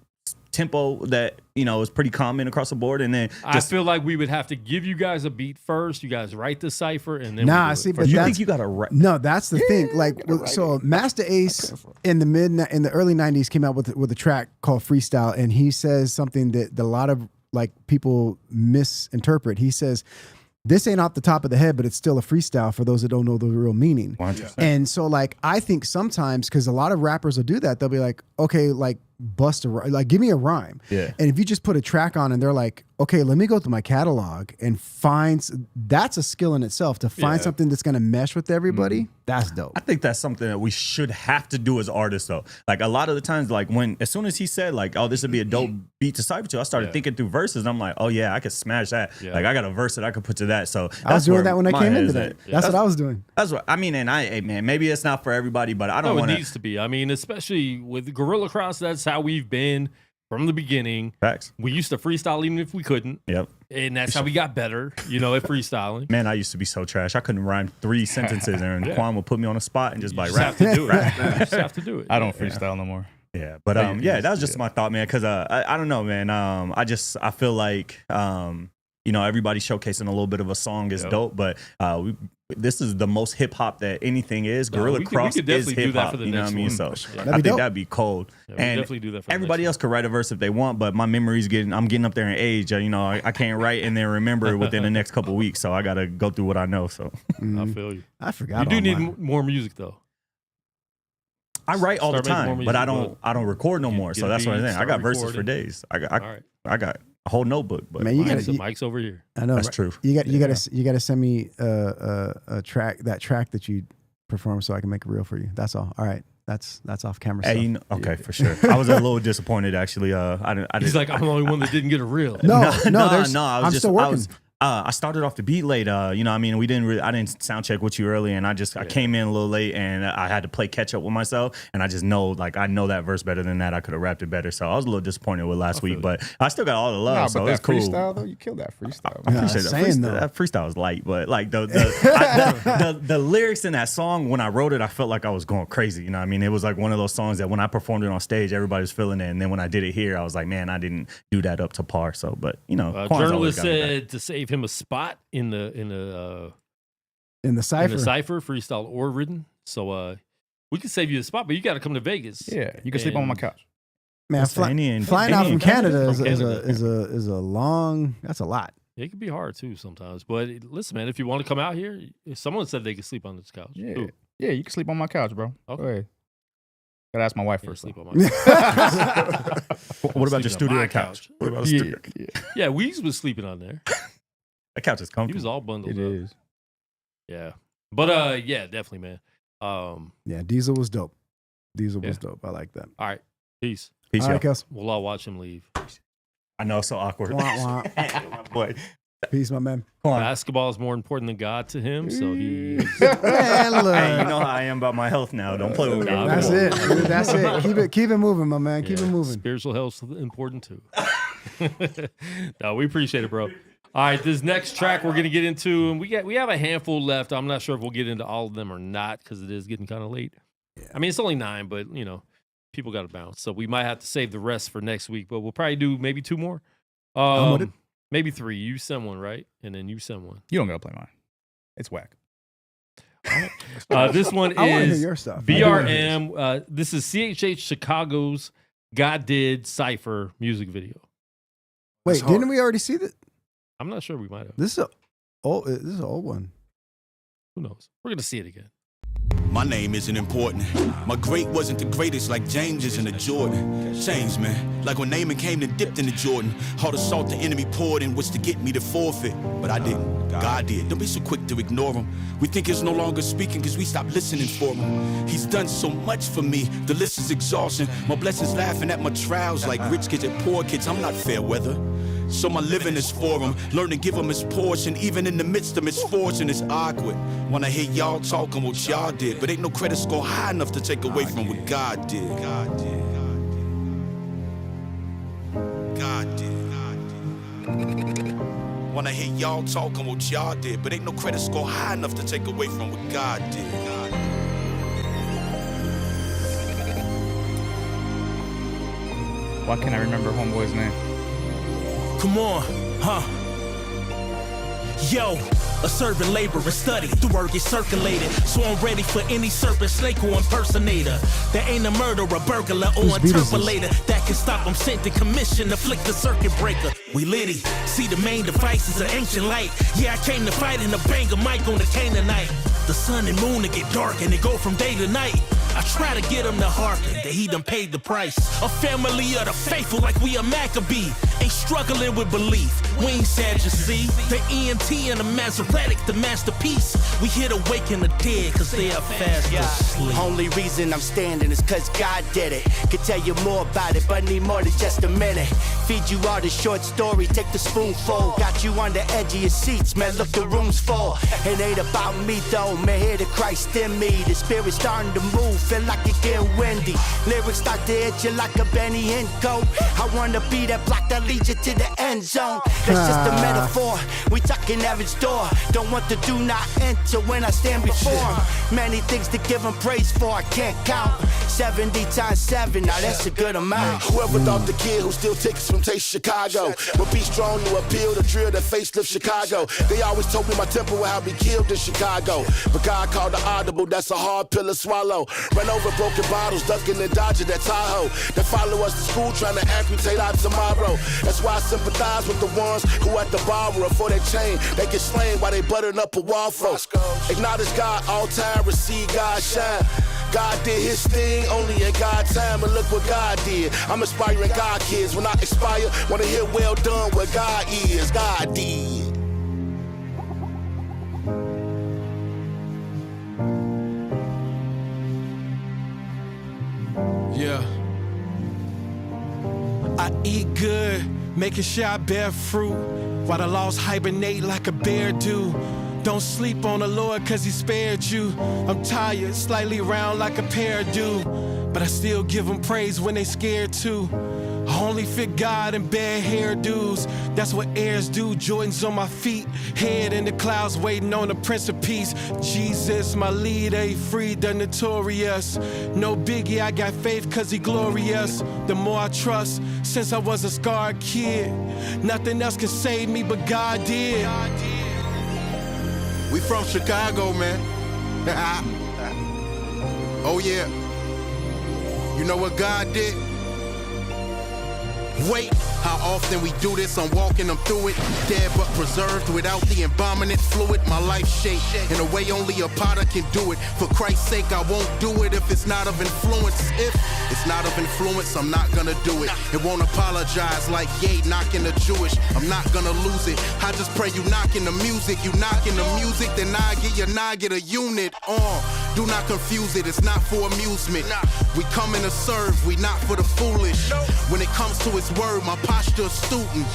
tempo that, you know, is pretty common across the board, and then I feel like we would have to give you guys a beat first. You guys write the cipher, and then but you think you got to write? No, that's the thing. Like, so Master Ace in the early '90s came out with a track called Freestyle, and he says something that a lot of like people misinterpret. He says, this ain't off the top of the head, but it's still a freestyle for those that don't know the real meaning. 100%. And so, like, I think sometimes, because a lot of rappers will do that, they'll be like, okay, like, bust a rhyme, like, give me a rhyme. Yeah. And if you just put a track on and they're like, okay, let me go through my catalog and find, that's a skill in itself, to find something that's going to mesh with everybody. That's dope. I think that's something that we should have to do as artists, though. Like, a lot of the times, like, as soon as he said, like, oh, this would be a dope beat to cypher to, I started thinking through verses, and I'm like, oh yeah, I could smash that. Like, I got a verse that I could put to that. So I was doing that when I came into that. That's what I was doing. That's what I mean. And man, maybe it's not for everybody, but I don't want it needs to be. I mean, especially with Guerrilla Cross, that's how we've been from the beginning. Facts. We used to freestyle even if we couldn't. Yep. And that's how we got better, you know, at freestyling. Man, I used to be so trash. I couldn't rhyme 3 sentences, and Quan would put me on the spot and just like rap. You just have to do it. I don't freestyle no more. Yeah, but that was just my thought, man. Because I don't know, man. I feel like you know, everybody showcasing a little bit of a song is dope, but this is the most hip hop that anything is. Guerrilla Cross is hip hop. You know what I mean? So I think that'd be cold. Yeah, and definitely do that for everybody else could write a verse if they want, but my memory's I'm getting up there in age. You know, I can't write and then remember it within the next couple of weeks. So I got to go through what I know. So I feel you. I forgot. You do need more music though. I write all the time, but I don't record no more. So that's what I'm saying. I got verses for days. I got a whole notebook. But man, you got some mics over here. I know that's true. You got to send me a track that you perform so I can make a reel for you. That's all. All right. That's off camera stuff. Hey, okay, for sure. I was a little disappointed actually. He's like, I'm the only one that didn't get a reel. No. I'm still working. I started off the beat late. You know, I mean, I didn't sound check with you early, and I came in a little late, and I had to play catch up with myself. And I just know, like, I know that verse better than that. I could have rapped it better, so I was a little disappointed with last week, but I still got all the love, so it's cool. Freestyle though, you killed that freestyle. I appreciate that. That freestyle was light, but like the lyrics in that song, when I wrote it, I felt like I was going crazy. You know what I mean? It was like one of those songs that when I performed it on stage, everybody was feeling it, and then when I did it here, I was like, man, I didn't do that up to par. So, but you know, journalist said to save him a spot in the cipher, freestyle or written. So we can save you a spot, but you got to come to Vegas. Yeah, you can sleep on my couch. Man, flying out from Canada is a long. That's a lot. It can be hard too sometimes. But listen, man, if you want to come out here, if someone said they could sleep on this couch. Yeah, yeah, you can sleep on my couch, bro. Okay. Go ahead. Gotta ask my wife first. Sleep on my couch. What about your studio couch? What about studio? Yeah, Weez was sleeping on there. That couch is comfortable. He was all bundled up. It is. Yeah. But yeah, definitely, man. Yeah, Diesel was dope. Diesel was dope. I like that. All right. Peace. All right, Kels. We'll all watch him leave. I know, it's so awkward. Wah, My boy. Peace, my man. Basketball is more important than God to him, so he is. Man, look. Hey, you know how I am about my health now. Don't play with me. That's it. That's it. Keep it moving, my man. Keep it moving. Spiritual health's important too. No, we appreciate it, bro. All right, this next track we're gonna get into, and we have a handful left. I'm not sure if we'll get into all of them or not because it is getting kind of late. Yeah. I mean, it's only 9, but you know, people got to bounce, so we might have to save the rest for next week. But we'll probably do maybe 2 more. Maybe 3. You send one, right? And then you send one. You don't gotta play mine. It's whack. This one I want to hear is your stuff. BRM. This is CHH Chicago's God Did Cypher music video. Wait, didn't we already see that? I'm not sure we might have. This is an old one. Who knows? We're gonna see it again. My name isn't important. My great wasn't the greatest like James isn't a Jordan. James, man, like when Naaman came and dipped in the Jordan. All the salt the enemy poured in was to get me to forfeit. But I didn't. God did. Don't be so quick to ignore him. We think he's no longer speaking because we stopped listening for him. He's done so much for me. The list is exhausting. My blessings laughing at my trials like rich kids and poor kids. I'm not fair weather. So my living is for him. Learn to give him his portion. Even in the midst of misfortune, it's awkward. When I hear y'all talking what y'all did, but ain't no credit score high enough to take away from what God did. God did. God did. When I hear y'all talking what y'all did, but ain't no credit score high enough to take away from what God did. Why can't I remember homeboy's name? Come on, huh? Yo, a servant laborer study, the word gets circulated. So I'm ready for any serpent, snake, or impersonator. There ain't a murderer, burglar, or interpolator that can stop him sent to commission to flick the circuit breaker. We litty, see the main device is an ancient light. Yeah, I came to fight in a bang of mic on the Canaanite. The sun and moon to get dark and they go from day to night. I try to get him to hearken that he done paid the price. A family of the faithful like we a Maccabee. Ain't struggling with belief. We ain't Sadducee. The ENT and the Masoretic, the masterpiece. We here to waken the dead cause they are fast asleep. Only reason I'm standing is cause God did it. Could tell you more about it, but need more than just a minute. Feed you all the short story, take the spoonful. Got you on the edge of your seats, man, look the room's full. It ain't about me though, man, hear the Christ in me. The spirit's starting to move, feel like it get windy. Lyrics start to hit you like a Benny Hinn coat. I wanna be that block that leads you to the end zone. That's just a metaphor, we talking average door. Don't want to do not enter when I stand before him. Many things to give him praise for, I can't count. 70 times 7, now that's a good amount. Whoever thought the kid who still tickets from Taste Chicago would be strong to appeal to drill that facelift Chicago. They always told me my temper would have me killed in Chicago, but God called the audible, that's a hard pill to swallow. Run over broken bottles, ducking and dodging that Tahoe. They follow us to school trying to amputate our tomorrow. That's why I sympathize with the ones who at the borrower for their chain. They get slain while they buttering up a waffle. Acknowledge God all time, receive God shine. God did his thing, only in God's time, and look what God did. I'm inspiring God kids. When I expire, wanna hear well done what God is. God did. Yeah. I eat good, making sure I bear fruit. While the lost hibernate like a bear do. Don't sleep on the Lord cause he spared you. I'm tired, slightly round like a pear do. But I still give them praise when they scared too. I only fit God in bad hairdos. That's what heirs do. Jordans on my feet, head in the clouds, waiting on the Prince of Peace. Jesus, my leader, he freed the notorious. No biggie, I got faith cause he glorious. The more I trust, since I was a scarred kid, nothing else can save me but God did. We from Chicago, man. Oh yeah. You know what God did? Wait, how often we do this, I'm walking them through it. Dead but preserved without the embalming fluid. My life shaped in a way only a potter can do it. For Christ's sake, I won't do it if it's not of influence. If it's not of influence, I'm not gonna do it. It won't apologize like yay, knocking the Jewish. I'm not gonna lose it. I just pray you knocking the music. You knocking the music, then I get a unit. Do not confuse it, it's not for amusement. We coming to serve, we not for the foolish. When it comes to his word, my posture a student.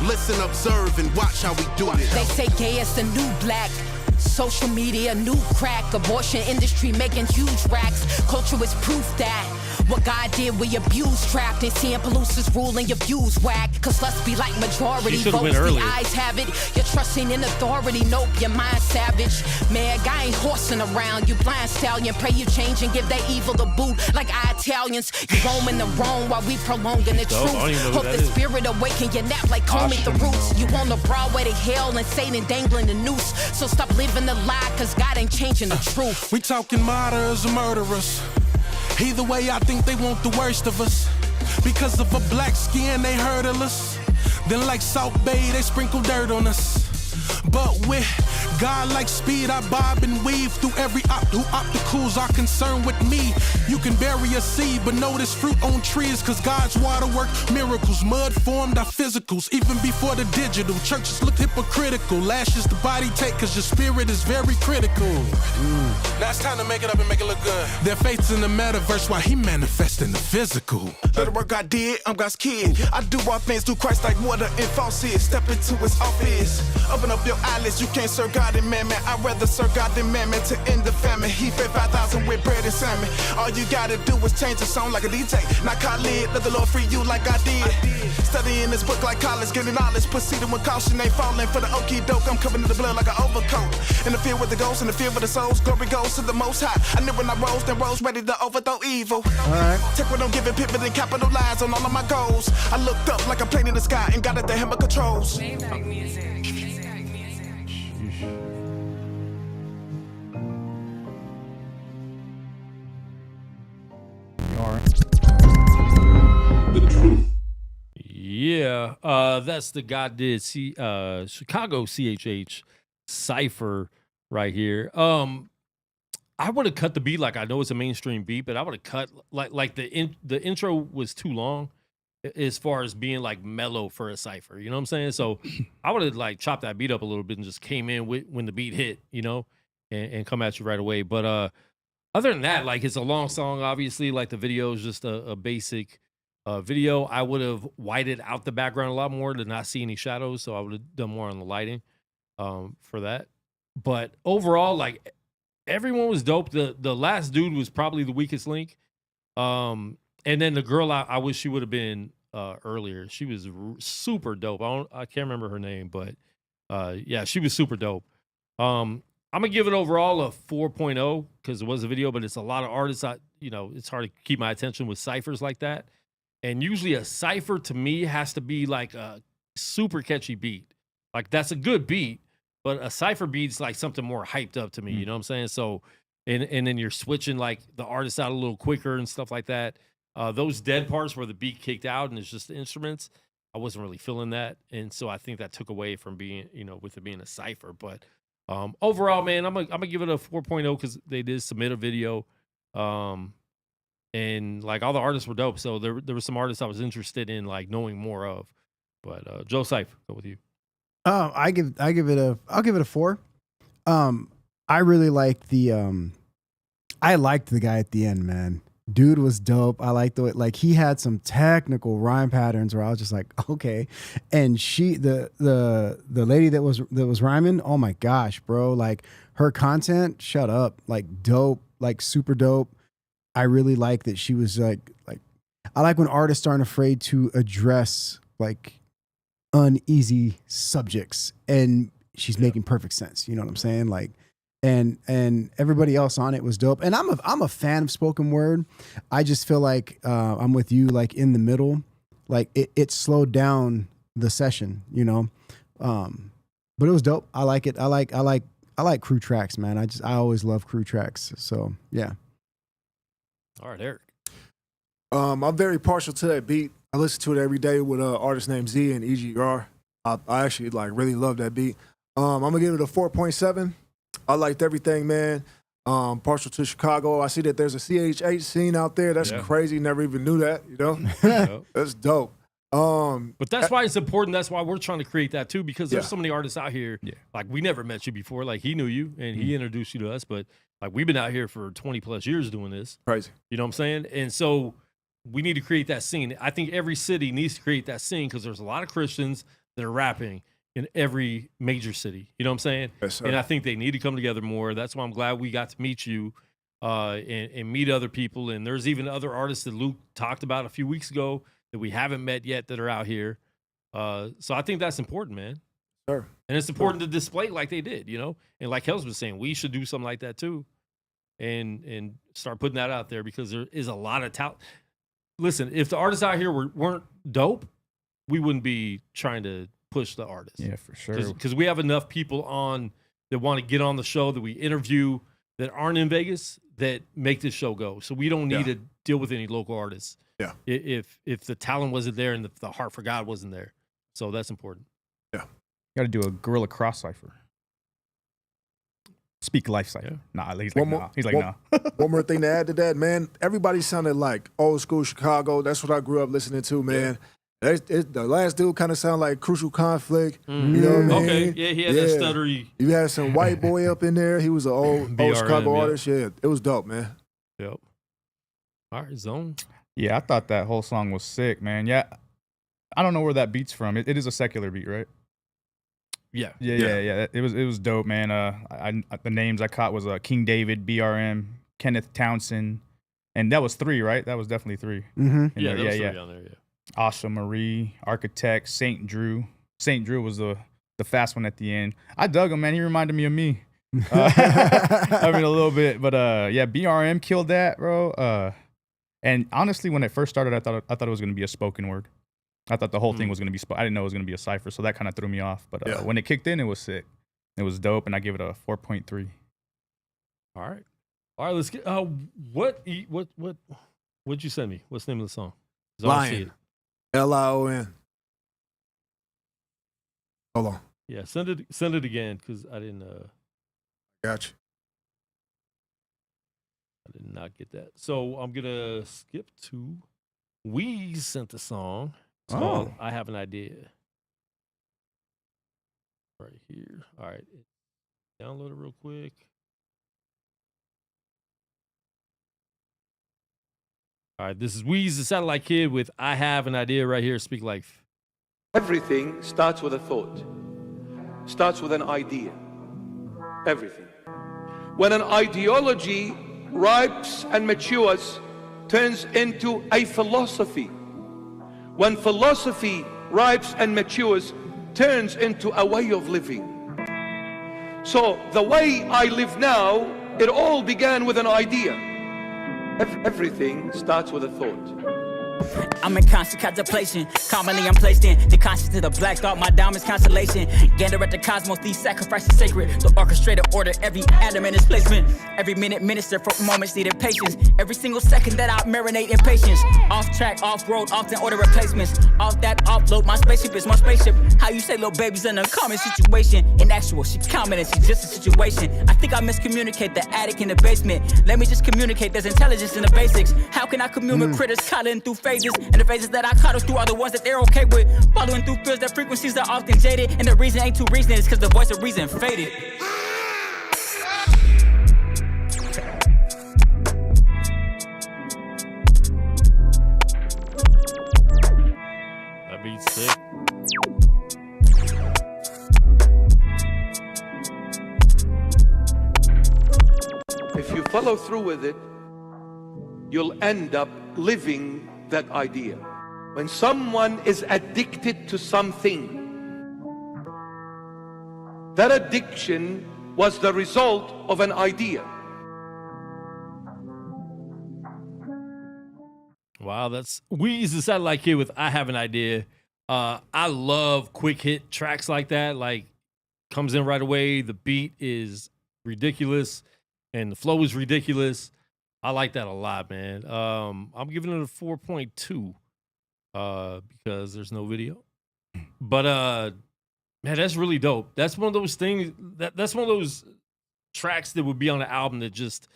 Listen, observe, and watch how we do it. They say gay is the new black. Social media, new crack. Abortion industry making huge racks. Culture is proof that what God did, we abuse trapped. And seeing Pelusa's ruling your views whack. Cause let's be like majority votes, the eyes have it. You're trusting in authority, nope, your mind savage. Man, guy ain't horsing around, you blind stallion. Pray you change and give that evil the boot like Italians. You roaming the wrong while we prolonging the truth. Hope the spirit awaken your nap like call me the roots. You on the Broadway to hell and Satan dangling the noose. So stop living the lie, cause God ain't changing the truth. We talking martyrs or murderers. Either way, I think they want the worst of us. Because of a black skin, they hurdle us. Then like South Bay, they sprinkle dirt on us. But with God like speed, I bob and weave through every obstacles are concerned with me. You can bury a seed, but notice fruit on trees, cause God's water work miracles. Mud formed our physicals, even before the digital. Churches look hypocritical. Lashes the body take, cause your spirit is very critical. Now it's time to make it up and make it look good. Their faith's in the metaverse while he manifests in the physical. Let the work I did, I'm God's kid. I do all things through Christ like water and faucet. Step into his office. Open up your eyelids, you can't serve God and mammon. I'd rather serve God than mammon to end the famine. He fed 5,000 with bread and salmon. All you gotta do is change the song like a DJ. Not Khalid, let the Lord free you like I did. Studying this book like college, getting knowledge. Proceeding with caution, ain't falling for the okie doke. I'm covered in the blood like an overcoat. In the field with the ghosts, in the field with the souls. Glory goes to the most high. I knew when I rose, then rose ready to overthrow evil. Alright. Take what I'm giving, pivot and capitalize on all of my goals. I looked up like a plane in the sky and got at the hammer controls. Yeah, that's the God did Chicago CHH cipher right here. I would have cut the beat, like I know it's a mainstream beat, but I would have cut like the intro was too long as far as being like mellow for a cipher. You know what I'm saying? So I would have like chopped that beat up a little bit and just came in when the beat hit, you know, and come at you right away. But other than that, like it's a long song, obviously. Like the video is just a basic video. I would have whited out the background a lot more to not see any shadows, so I would have done more on the lighting for that. But overall, like everyone was dope. The last dude was probably the weakest link. And then the girl, I wish she would have been earlier. She was super dope. I can't remember her name, but yeah, she was super dope. I'm gonna give it overall a 4.0 because it was a video, but it's a lot of artists. It's hard to keep my attention with ciphers like that. And usually a cipher to me has to be like a super catchy beat. Like that's a good beat, but a cipher beat's like something more hyped up to me. You know what I'm saying? So, and then you're switching like the artist out a little quicker and stuff like that. Those dead parts where the beat kicked out and it's just the instruments, I wasn't really feeling that. And so I think that took away from being, with it being a cipher. But overall, man, I'm gonna give it a 4.0 because they did submit a video. And like all the artists were dope. So there were some artists I was interested in like knowing more of. But Joe Syph, go with you. I'll give it a 4. I really like I liked the guy at the end, man. dude was dope. I like the way, like, he had some technical rhyme patterns where I was just like, okay. And she, the lady that was rhyming, oh my gosh, bro, like her content, shut up, like dope, like super dope. I really like that she was like I like when artists aren't afraid to address like uneasy subjects, and she's making perfect sense. You know what I'm saying? Like, and everybody else on it was dope. And I'm a fan of spoken word. I just feel like I'm with you, like in the middle, like it slowed down the session, you know. But it was dope. I like it. I like crew tracks, man. I always love crew tracks. So yeah. All right, Eric. I'm very partial to that beat. I listen to it every day with an artist named Z and EGR. I actually like really love that beat. I'm gonna give it a 4.7. I liked everything, man. Partial to Chicago. I see that there's a CHH scene out there. That's crazy. Never even knew that. You know, that's dope. But that's why it's important. That's why we're trying to create that too, because there's so many artists out here. Yeah. Like, we never met you before. Like, he knew you and he introduced you to us, but like, we've been out here for 20 plus years doing this. Crazy. You know what I'm saying? And so we need to create that scene. I think every city needs to create that scene, because there's a lot of Christians that are rapping in every major city. You know what I'm saying? Yes, sir. And I think they need to come together more. That's why I'm glad we got to meet you and meet other people. And there's even other artists that Luke talked about a few weeks ago that we haven't met yet that are out here. So I think that's important, man. Sure. And it's important to display like they did, you know? And like Hells was saying, we should do something like that too. And start putting that out there, because there is a lot of talent. Listen, if the artists out here weren't dope, we wouldn't be trying to push the artists. Yeah, for sure. Because we have enough people on that want to get on the show, that we interview, that aren't in Vegas, that make this show go. So we don't need to deal with any local artists. Yeah. If the talent wasn't there and the heart for God wasn't there. So that's important. Yeah. Got to do a Guerrilla Cross cipher. Speak Life cipher. Yeah. Nah, he's like, nah. He's like, nah. One more thing to add to that, man. Everybody sounded like old school Chicago. That's what I grew up listening to, man. Yeah. The last dude kind of sounded like Crucial Conflict. Mm-hmm. You know what I mean? Okay. Yeah, he had that stuttery. You had some white boy up in there. He was an old Chicago artist. Yeah, it was dope, man. Yep. All right, Zone. Yeah, I thought that whole song was sick, man. Yeah, I don't know where that beat's from. It is a secular beat, right? Yeah. It was dope, man. The names I caught was King David, BRM, Kenneth Townsend, and that was 3, right? That was definitely 3. Mm-hmm. Yeah, there was 3 on there. Yeah. Asha Marie, Architect, Saint Drew. Saint Drew was the fast one at the end. I dug him, man. He reminded me of me. I mean, a little bit, but yeah, BRM killed that, bro. And honestly, when it first started, I thought it was gonna be a spoken word. I thought the whole thing was gonna be. I didn't know it was gonna be a cipher, so that kind of threw me off. But when it kicked in, it was sick. It was dope, and I give it a 4.3. All right, let's get. What'd you send me? What's the name of the song? Lion. Lion. Hold on. Yeah, send it again, because I didn't. Gotcha. I did not get that. So I'm gonna skip to Weez sent the song. It's called I Have an Idea. Right here. All right. Download it real quick. All right, this is Weez, the Satellite Kid, with I Have an Idea right here, Speak Life. Everything starts with a thought. Starts with an idea. Everything. When an ideology ripes and matures, turns into a philosophy. When philosophy ripes and matures, turns into a way of living. So the way I live now, it all began with an idea. Everything starts with a thought. I'm in constant contemplation. Commonly I'm placed in the conscience of the black thought. My diamond's constellation. Gander at the cosmos, these sacrifices sacred. The orchestrated order, every atom in its placement. Every minute minister for moments needed patience. Every single second that I marinate in patience. Off track, off road, often order replacements. Off that offload, my spaceship is my spaceship. How you say little baby's in a common situation? In actual, she common and she's just a situation. I think I miscommunicate the attic in the basement. Let me just communicate, there's intelligence in the basics. How can I commune with critters coddling through phases? And the phases that I coddle through are the ones that they're okay with. Following through fears that frequencies are often jaded. And the reason ain't too reasoning, it's cause the voice of reason faded. beat's sick. If you follow through with it, you'll end up living that idea. When someone is addicted to something, that addiction was the result of an idea. Wow, that's Weez the Satellite Kid with I Have an Idea. I love quick hit tracks like that. Like, comes in right away. The beat is ridiculous and the flow is ridiculous. I like that a lot, man. I'm giving it a 4.2 because there's no video. But man, that's really dope. That's one of those things that's one of those tracks that would be on the album that just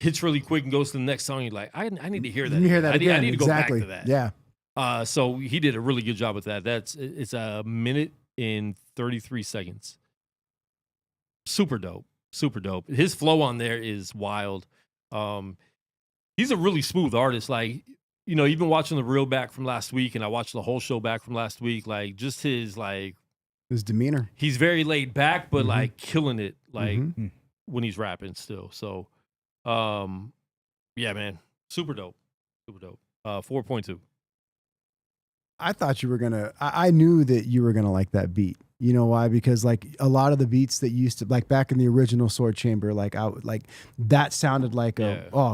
hits really quick and goes to the next song. You're like, I need to hear that. You hear that again. I need to Exactly. go back to that. Yeah. So he did a really good job with that. It's a minute and 33 seconds. Super dope. Super dope. His flow on there is wild. He's a really smooth artist. Like, you know, even watching the reel back from last week, and I watched the whole show back from last week, like just his demeanor. He's very laid back, but like killing it like when he's rapping still. So yeah, man. Super dope. Super dope. 4.2. I thought you were gonna. I knew that you were gonna like that beat. You know why? Because like a lot of the beats that used to like back in the original Sword Chamber, like that sounded like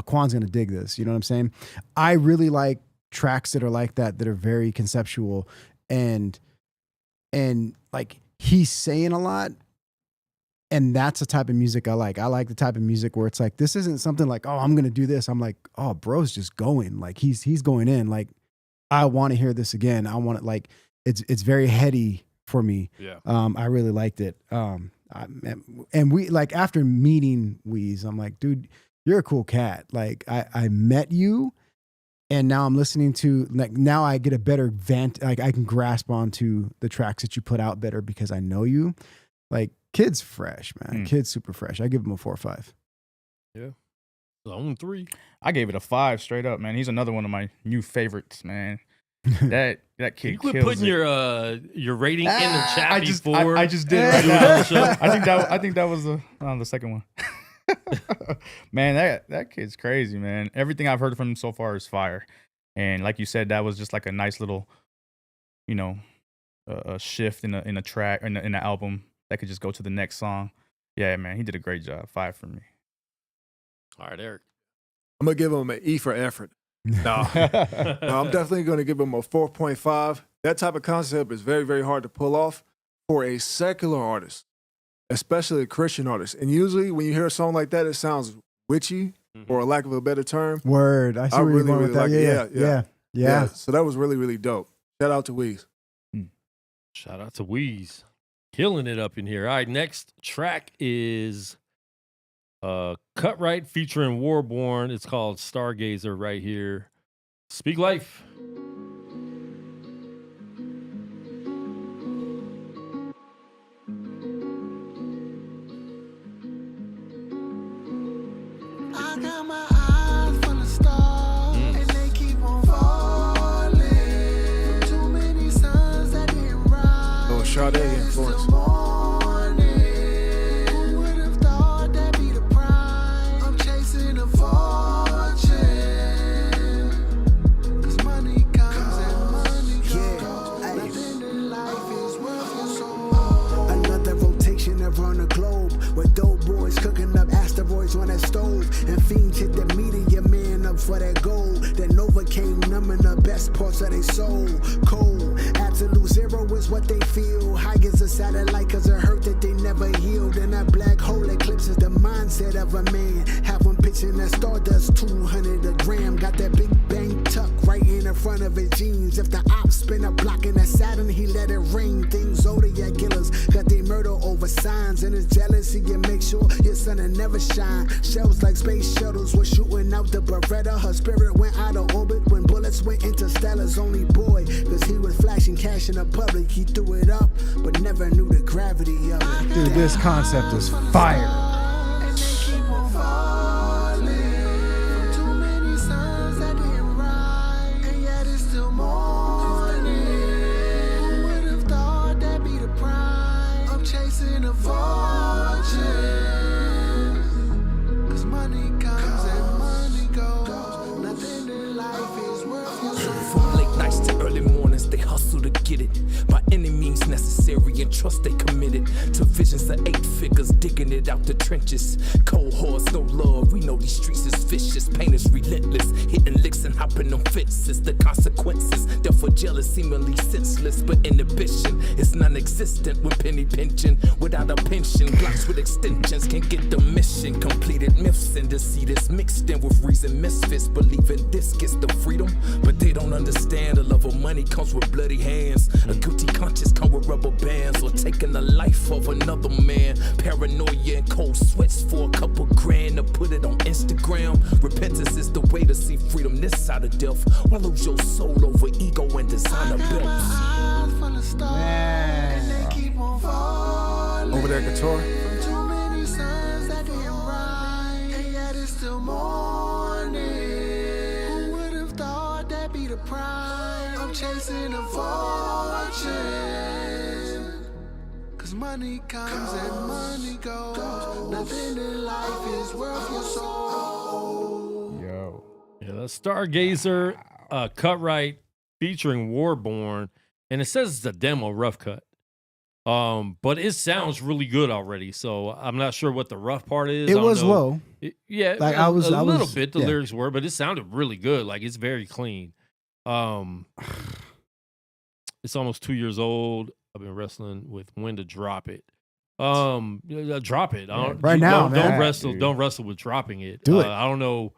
Quan's gonna dig this. You know what I'm saying? I really like tracks that are like that are very conceptual and like he's saying a lot. And that's the type of music I like. I like the type of music where it's like, this isn't something like, oh, I'm gonna do this. I'm like, oh, bro's just going. Like he's going in. Like, I want to hear this again. I want it. Like it's very heady for me. Yeah. I really liked it. And we like after meeting Weez, I'm like, dude, you're a cool cat. Like I met you, and now I'm listening to like now I get a better like I can grasp onto the tracks that you put out better because I know you. Like kid's fresh, man. Kid's super fresh. I give him a 4 or 5. Yeah. Zone 3. I gave it a 5 straight up, man. He's another one of my new favorites, man. That kid. You quit kills putting your rating in the chat before. I just did right now. I think that was the second one. Man, that kid's crazy, man. Everything I've heard from him so far is fire. And like you said, that was just like a nice little, you know, a shift in a track in the album that could just go to the next song. Yeah, man, he did a great job. 5 for me. All right, Eric. I'm gonna give him an E for effort. No, I'm definitely gonna give him a 4.5. That type of concept is very, very hard to pull off for a secular artist, especially a Christian artist. And usually, when you hear a song like that, it sounds witchy, for a lack of a better term. Word. I see where you're going with that. Yeah. So that was really, really dope. Shout out to Weez. Shout out to Weez. Killing it up in here. All right, next track is Cut Right featuring Warborn. It's called Stargazer right here. Speak Life. I got my eyes full of stars, and they keep on falling. Too many suns that didn't rise. Oh, Sade influence. Who would have thought that'd be the prize? I'm chasing a fortune. 'Cause money comes and money goes. Nothing in life is worth your soul. Another rotation around the globe with dope boys cooking up asteroids on that stove, and fiends hit the media man up for that gold. That Novocaine numbing the best parts of their soul. Cold, absolute zero is what they feel. High as a satellite cause it hurt that they never healed. And that black hole eclipses the mindset of a man. Have him pitching that stardust 200 a gram. Got that big bang tuck right in the front of his jeans. If the ops spin a block in that Saturn, he let it ring. Things Zodiac killers got they murder over signs. And his jealousy can make sure your sun will never shine. Shells like space shuttles were shooting out the Beretta. Her spirit went out of orbit when bullets went interstellar's only boy. Cause he was flashing cash in the public. He threw it up, but never knew the gravity of it. Dude, this concept is fire. And they keep on falling. Too many suns that didn't rise, and yet it's still morning. trust they committed to visions of 8 figures, digging it out the trenches. Cold horse, no love, we know these streets is vicious. Pain is relentless, hitting licks and hopping on fences. The consequences, therefore jealous, seemingly senseless. But inhibition is non-existent when penny pinching. Without a pension, blocks with extensions can get the mission completed. Myths and deceit is mixed in with reason. Misfits believing this gets the freedom, but they don't understand the love of money comes with bloody hands. A guilty conscience come with rubber bands, or taking the life of another man. Paranoia and cold sweats for a couple grand to put it on Instagram. Repentance is the way to see freedom this side of death. Why lose your soul over ego and designer belts? Over there, guitar. Too many suns that didn't rise, and yet it's still morning. Who would have thought that'd be the prize? I'm chasing a fortune. Cause money comes and money goes. Nothing in life is worth your soul. Yo. Yeah, that's Stargazer, cut right, featuring Warborn. And it says it's a demo rough cut. But it sounds really good already. So I'm not sure what the rough part is. It was low. Yeah, like a little bit. The lyrics were, but it sounded really good. Like it's very clean. It's almost 2 years old. I've been wrestling with when to drop it. Drop it. Right now, don't wrestle. Don't wrestle with dropping it. Do it. I don't know.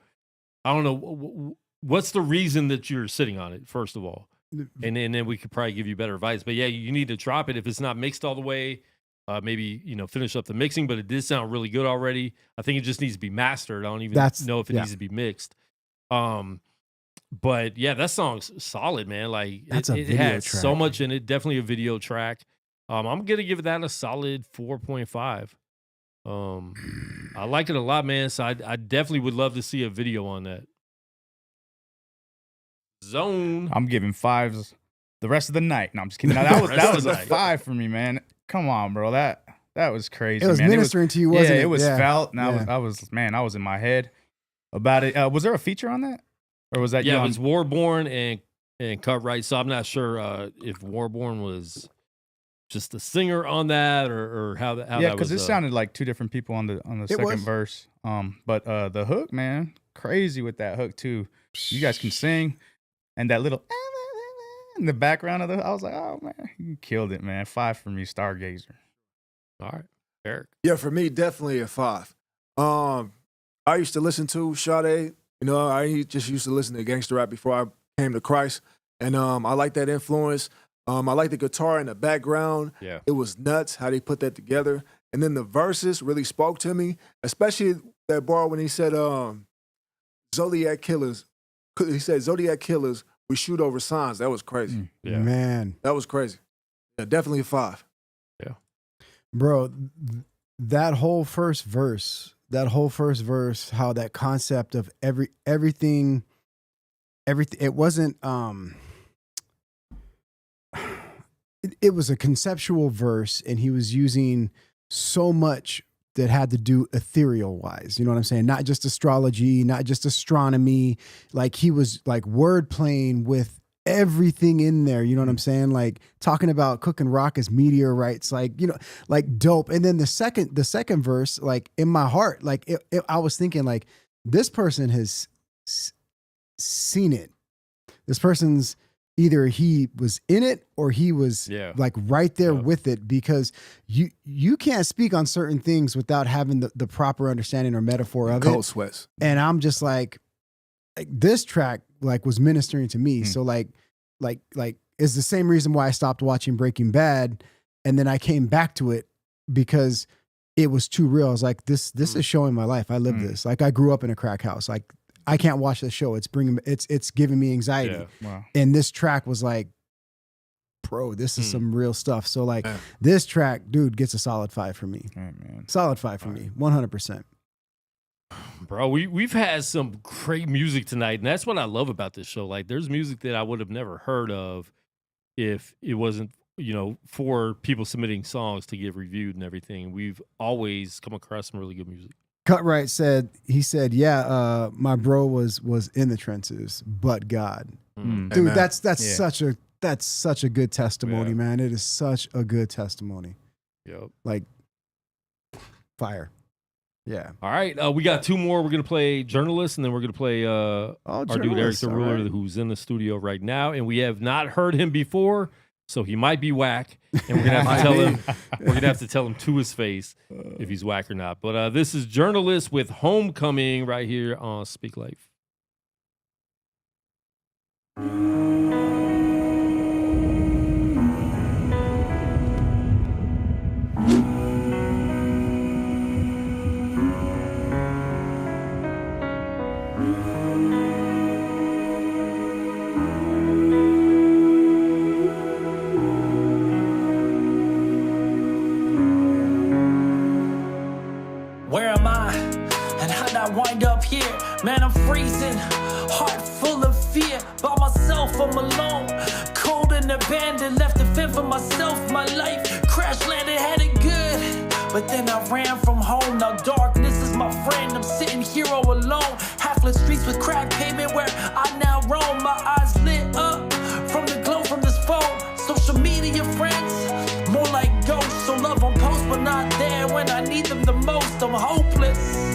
What's the reason that you're sitting on it? First of all. And then we could probably give you better advice. But yeah, you need to drop it if it's not mixed all the way. Maybe finish up the mixing. But it did sound really good already. I think it just needs to be mastered. I don't even know if it needs to be mixed. But yeah, that song's solid, man. Like it has track. So much in it. Definitely a video track. I'm gonna give that a solid 4.5. I like it a lot, man. So I definitely would love to see a video on that. Zone. I'm giving 5s the rest of the night. No, I'm just kidding. No, that was a 5 for me, man. Come on, bro. That was crazy. It was man. ministering to you, wasn't it? Yeah, it was felt. And I was in my head about it. Was there a feature on that, or was that? Yeah, it was Warborn and Cut Right. So I'm not sure if Warborn was just the singer on that or how that. Yeah, because it sounded like 2 different people on the second verse. But the hook, man, crazy with that hook too. You guys can sing. And that little in the background of I was like, oh man, you killed it, man. 5 for me, Stargazer. All right, Eric. Yeah, for me, definitely a 5. I used to listen to Sade. I just used to listen to gangster rap before I came to Christ, and I like that influence. I like the guitar in the background. Yeah, it was nuts how they put that together. And then the verses really spoke to me, especially that bar when he said, "Zodiac Killers." He said, "Zodiac Killers, we shoot over signs." That was crazy. Yeah. Man. That was crazy. Yeah, definitely a 5. Yeah. Bro, that whole first verse, how that concept of everything, it wasn't, it was a conceptual verse, and he was using so much that had to do ethereal wise. You know what I'm saying? Not just astrology, not just astronomy. Like he was like word playing with everything in there. You know what I'm saying? Like talking about cooking rock as meteorites, like, like dope. And then the second verse, like in my heart, like I was thinking like this person has seen it. This person's either he was in it or he was like right there with it, because you can't speak on certain things without having the proper understanding or metaphor of Cold sweats. And I'm just like this track like was ministering to me. So like it's the same reason why I stopped watching Breaking Bad, and then I came back to it because it was too real. I was like, this is showing my life. I live this. Like I grew up in a crack house. Like I can't watch this show. It's giving me anxiety. Yeah. Wow. And this track was like, bro, this is some real stuff. So like this track, dude, gets a solid 5 for me. Right, man. Solid 5 for me. 100%. Bro, we've had some great music tonight, and that's what I love about this show. Like there's music that I would have never heard of if it wasn't, for people submitting songs to get reviewed and everything. We've always come across some really good music. Cutright said, my bro was in the trenches, but God. Mm. Dude, Amen. that's that's such a good testimony, man. It is such a good testimony. Yep. Like fire. Yeah. All right. We got two more. We're gonna play Journalist, and then we're gonna play our dude Eric the Ruler, who's in the studio right now, and we have not heard him before, so he might be whack, and we're gonna have to tell him. We're gonna have to tell him to his face if he's whack or not. But this is Journalist with Homecoming right here on Speak Life. Where am I? And how'd I wind up here? Man, I'm freezing, heart full of fear. By myself, I'm alone, cold and abandoned. Left to fend for myself, my life crash landed, had it good. But then I ran from home, now darkness is my friend. I'm sitting here all alone, half-lit streets with crack pavement where I now roam. My eyes lit up from the glow from this phone. Social media friends, more like ghosts. So love on post, but not there when I need them the most. I'm hopeless,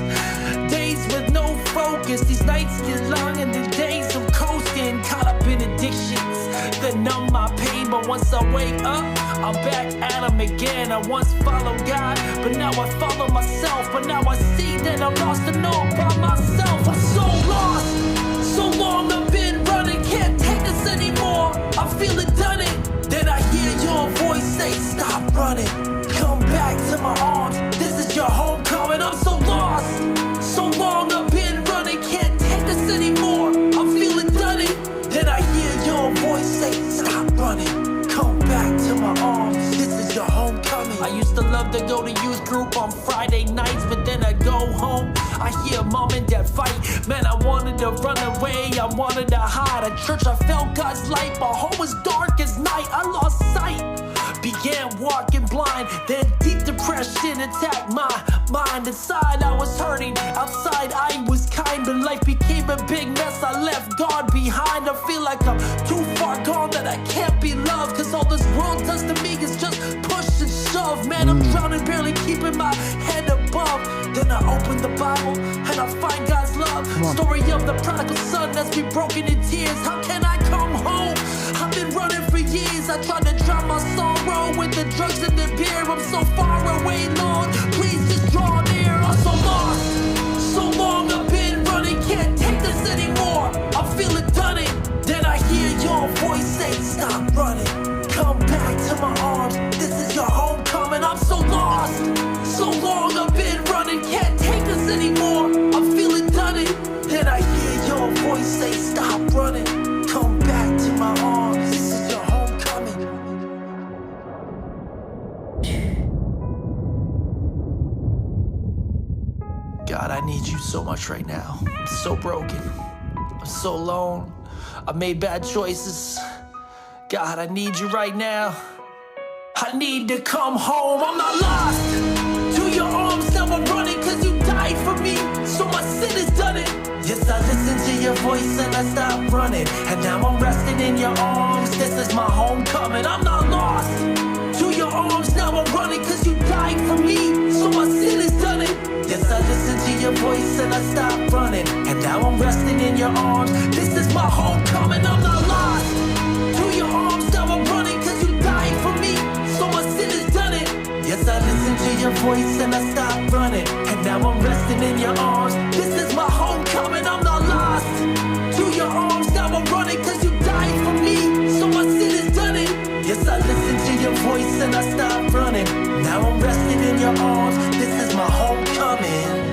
days with no focus. These nights get long and the days I'm coasting. Caught up in addictions that numb my pain. But once I wake up, I'm back at them again. I once followed God, but now I follow myself. But now I see that I'm lost and all by myself. I'm so lost, so long I've been running. Can't take this anymore, I feel it done it. Then I hear your voice say, stop running, come back to my arms. This is your homecoming. I'm so lost, so long I've been running. Can't take this anymore, I feel it done it. Then I hear your voice say, stop running, come back to my arms. This is your homecoming. I used to love to go to youth group on Friday nights, but then I go home, I hear mom and dad fight. Man, I wanted to run away, I wanted to hide. At church I felt God's light, my home was dark as night. I lost sight, began walking blind. Then deep depression attacked my mind. Inside I was hurting, outside I was kind. But life became a big mess, I left God behind. I feel like I'm too far gone, that I can't be loved. Cause all this world does to me is just push and shove. Man, I'm drowning, barely keeping my head above. Then I open the Bible and I find God's love. Story of the prodigal son that's been broken in tears. How can I come home? I've been running for years. I tried to drown my sorrow with the drugs and the beer. I'm so far away, Lord, please just draw near. I'm so lost, so long I've been running. Can't take this anymore, I feel it done it. Then I hear your voice say, stop running, come back to my arms. This is your homecoming. I'm so lost, so long I've been running. Can't take this anymore, I feel it done it. Then I hear your voice say, stop running, come back to my arms. This is your homecoming. God, I need you so much right now. I'm so broken, I'm so alone. I made bad choices. God, I need you right now. I need to come home. I'm not lost to your arms. Now I'm running cause you died for me, so my sin is done it. Yes, I listened to your voice and I stopped running, and now I'm resting in your arms. This is my homecoming. I'm not lost to your arms. Now I'm running cause you died for me, so my sin is done it. Yes, I listened to your voice and I stopped running, and now I'm resting in your arms. This is my homecoming. I'm not lost to your arms. Now I'm running cause you died for me, so my sin is done it. Yes, I listened to your voice and I stopped running, and now I'm resting in your arms. This is my homecoming. I'm not lost to your arms. Now I'm running cause you died for me, so my sin is done it. Yes, I listened to your voice and I stopped running. Now I'm resting in your arms. This is my homecoming.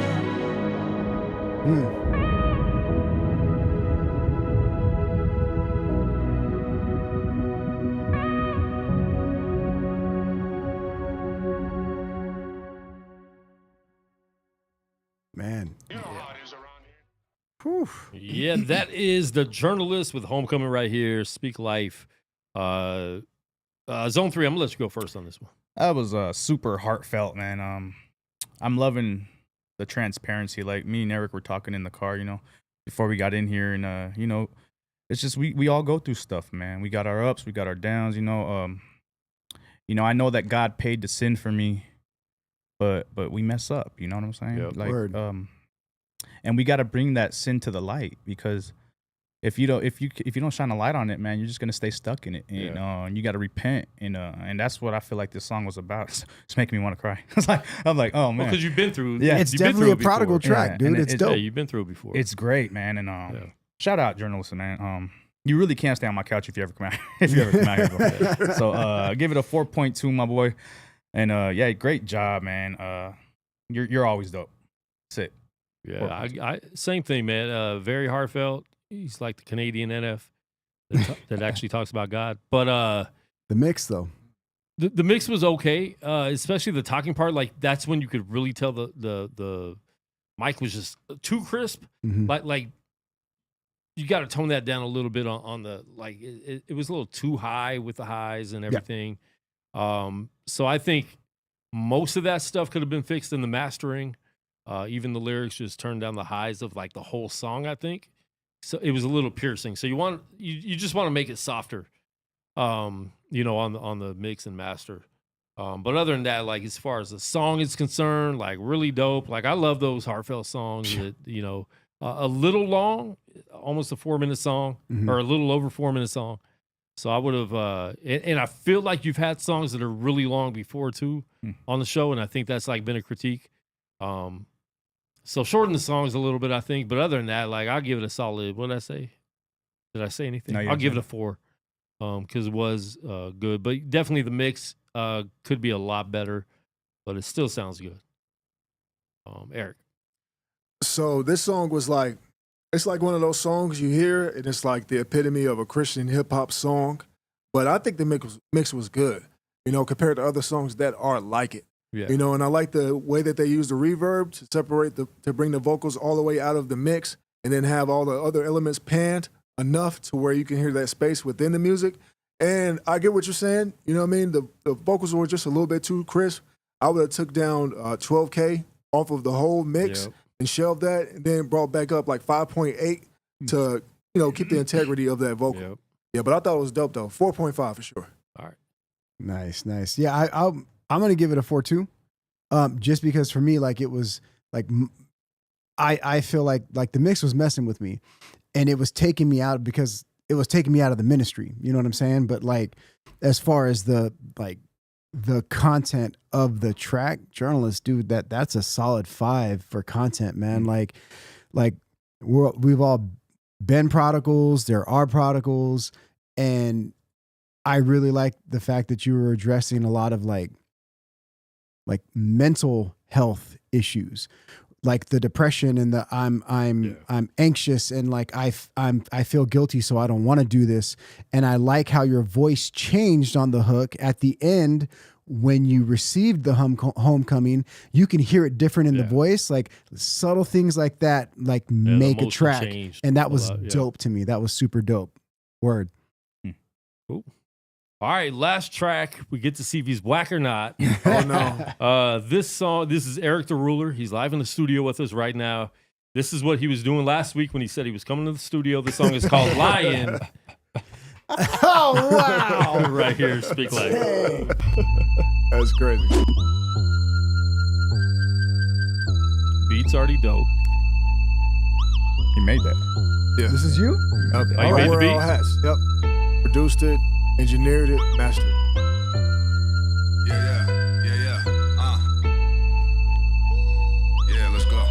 Man. Yeah, that is the Journalist with Homecoming right here. Speak Life. Zone 3, I'm gonna let you go first on this one. That was super heartfelt, man. I'm loving the transparency. Like me and Eric were talking in the car, before we got in here, and it's just we all go through stuff, man. We got our ups, we got our downs. You know, I know that God paid the sin for me, but we mess up. You know what I'm saying? Yep. Like, Word. and we got to bring that sin to the light, because if you don't shine a light on it, man, you're just gonna stay stuck in it. And you got to repent. And that's what I feel like this song was about. It's making me want to cry. I'm like, oh man, because you've been through. Yeah, it's definitely a prodigal track, dude. It's dope. Yeah, you've been through it before. It's great, man. And shout out journalists, man. You really can't stay on my couch if you ever come out. If you ever come out here, bro. So give it a 4.2, my boy. And yeah, great job, man. You're always dope. That's it. Yeah, I same thing, man. Very heartfelt. He's like the Canadian NF that actually talks about God. But the mix, though, the mix was okay, especially the talking part. Like that's when you could really tell the mic was just too crisp. Mm-hmm. Like you got to tone that down a little bit on the like. It was a little too high with the highs and everything. Yeah. So I think most of that stuff could have been fixed in the mastering. Even the lyrics just turned down the highs of like the whole song, I think. So it was a little piercing. So you just want to make it softer, on the mix and master. But other than that, like as far as the song is concerned, like really dope. Like I love those heartfelt songs that, a little long, almost a 4-minute song or a little over 4-minute song. So I would have, and I feel like you've had songs that are really long before too on the show. And I think that's like been a critique. So shorten the songs a little bit, I think. But other than that, like I'll give it a solid. What did I say? Did I say anything? No, I'll give it a 4, because it was good. But definitely the mix could be a lot better, but it still sounds good. Eric. So this song was like, it's like one of those songs you hear, and it's like the epitome of a Christian hip hop song. But I think the mix was good, compared to other songs that are like it. Yeah. And I like the way that they use the reverb to separate to bring the vocals all the way out of the mix, and then have all the other elements panned enough to where you can hear that space within the music. And I get what you're saying. You know what I mean? The vocals were just a little bit too crisp. I would have took down 12K off of the whole mix and shelved that, and then brought back up like 5.8 to keep the integrity of that vocal. Yep. Yeah, but I thought it was dope though. 4.5 for sure. All right. Nice. Yeah, I'm gonna give it a 4 too, just because for me, like it was like I feel like the mix was messing with me, and it was taking me out because it was taking me out of the ministry. You know what I'm saying? But like as far as the content of the track, journalist, dude, that's a solid 5 for content, man. Like we've all been prodigals. There are prodigals, and I really like the fact that you were addressing a lot of like mental health issues, like the depression and the I'm anxious and like I feel guilty, so I don't want to do this. And I like how your voice changed on the hook at the end when you received the homecoming. You can hear it different in the voice, like subtle things like that, like make a track. And that was dope to me. That was super dope. Word. Cool. All right, last track. We get to see if he's whack or not. Oh, no. This is Eric the Ruler. He's live in the studio with us right now. This is what he was doing last week when he said he was coming to the studio. The song is called Lion. Oh, wow. Right here, Speak Life. That's crazy. Beat's already dope. He made that. Yeah. This is you? Oh, you made the beat? All hats. Yep. Produced it, engineered it, mastered it. Yeah, let's go.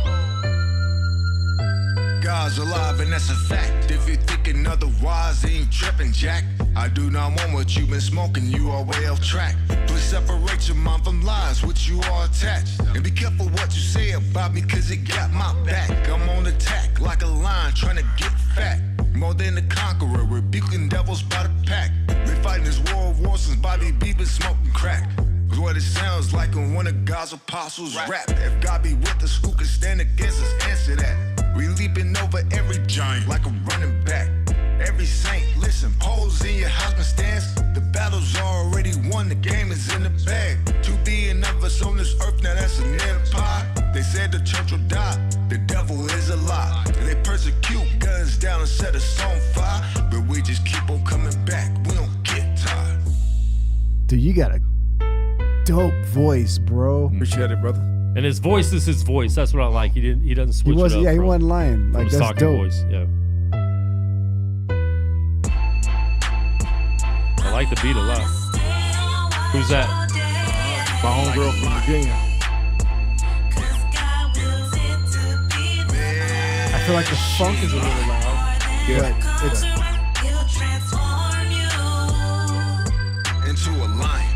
God's alive and that's a fact. If you're thinking otherwise, ain't tripping, Jack. I do not want what you've been smoking, you are way off track. Please separate your mind from lies, which you are attached. And be careful what you say about me, cause it got my back. I'm on attack like a lion trying to get fat. More than a conqueror, rebuking devils by the pack. Been fighting this war of war since Bobby B been smoking crack. Cause what it sounds like when one of God's apostles rap. If God be with us, who can stand against us? Answer that. We leaping over every giant like a running back. Every saint, listen, pose in your husband stance. The battle's already won, the game is in the bag. To be and of us on this earth, now that's an empire. They said the church will die, the devil is a lie. They persecute, guns down and set us on fire. Dude, you got a dope voice, bro. Appreciate it, brother. And his voice is his voice. That's what I like. He doesn't switch He wasn't. it up. Yeah, he wasn't lying. Like that's dope. Voice. Yeah. I like the beat a lot. Who's that? My homegirl from Virginia. I feel like the funk is a little loud. Yeah. But it's into a line.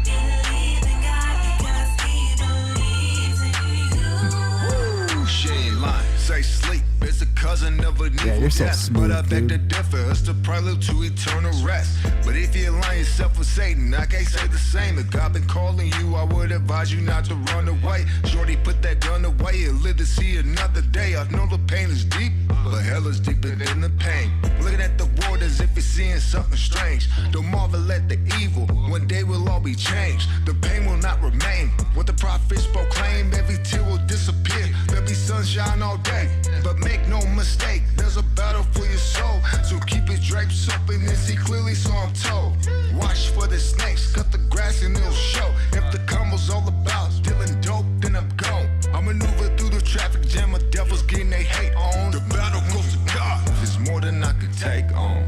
Ooh, she ain't lying. Say sleep. It's a cousin of a yeah, you're so death, smooth, but I beg to dude. differ. It's the prelude to eternal rest. But if you align yourself with Satan, I can't say the same. If God been calling you, I would advise you not to run away. Shorty, put that gun away and live to see another day. I know the pain is deep, but hell is deeper than the pain. Looking at the world as if you're seeing something strange. Don't marvel at the evil. One day we'll all be changed. The pain will not remain. What the prophets proclaim, every tear will disappear. There'll be sunshine all day, but make no mistake, there's a battle for your soul. So keep your drapes open and see clearly, so I'm told. Watch for the snakes, cut the grass and it'll show. If the combo's all about dealing dope, then I'm gone. I maneuver through the traffic jam of devils getting they hate on. The battle goes to God. It's more than I could take on.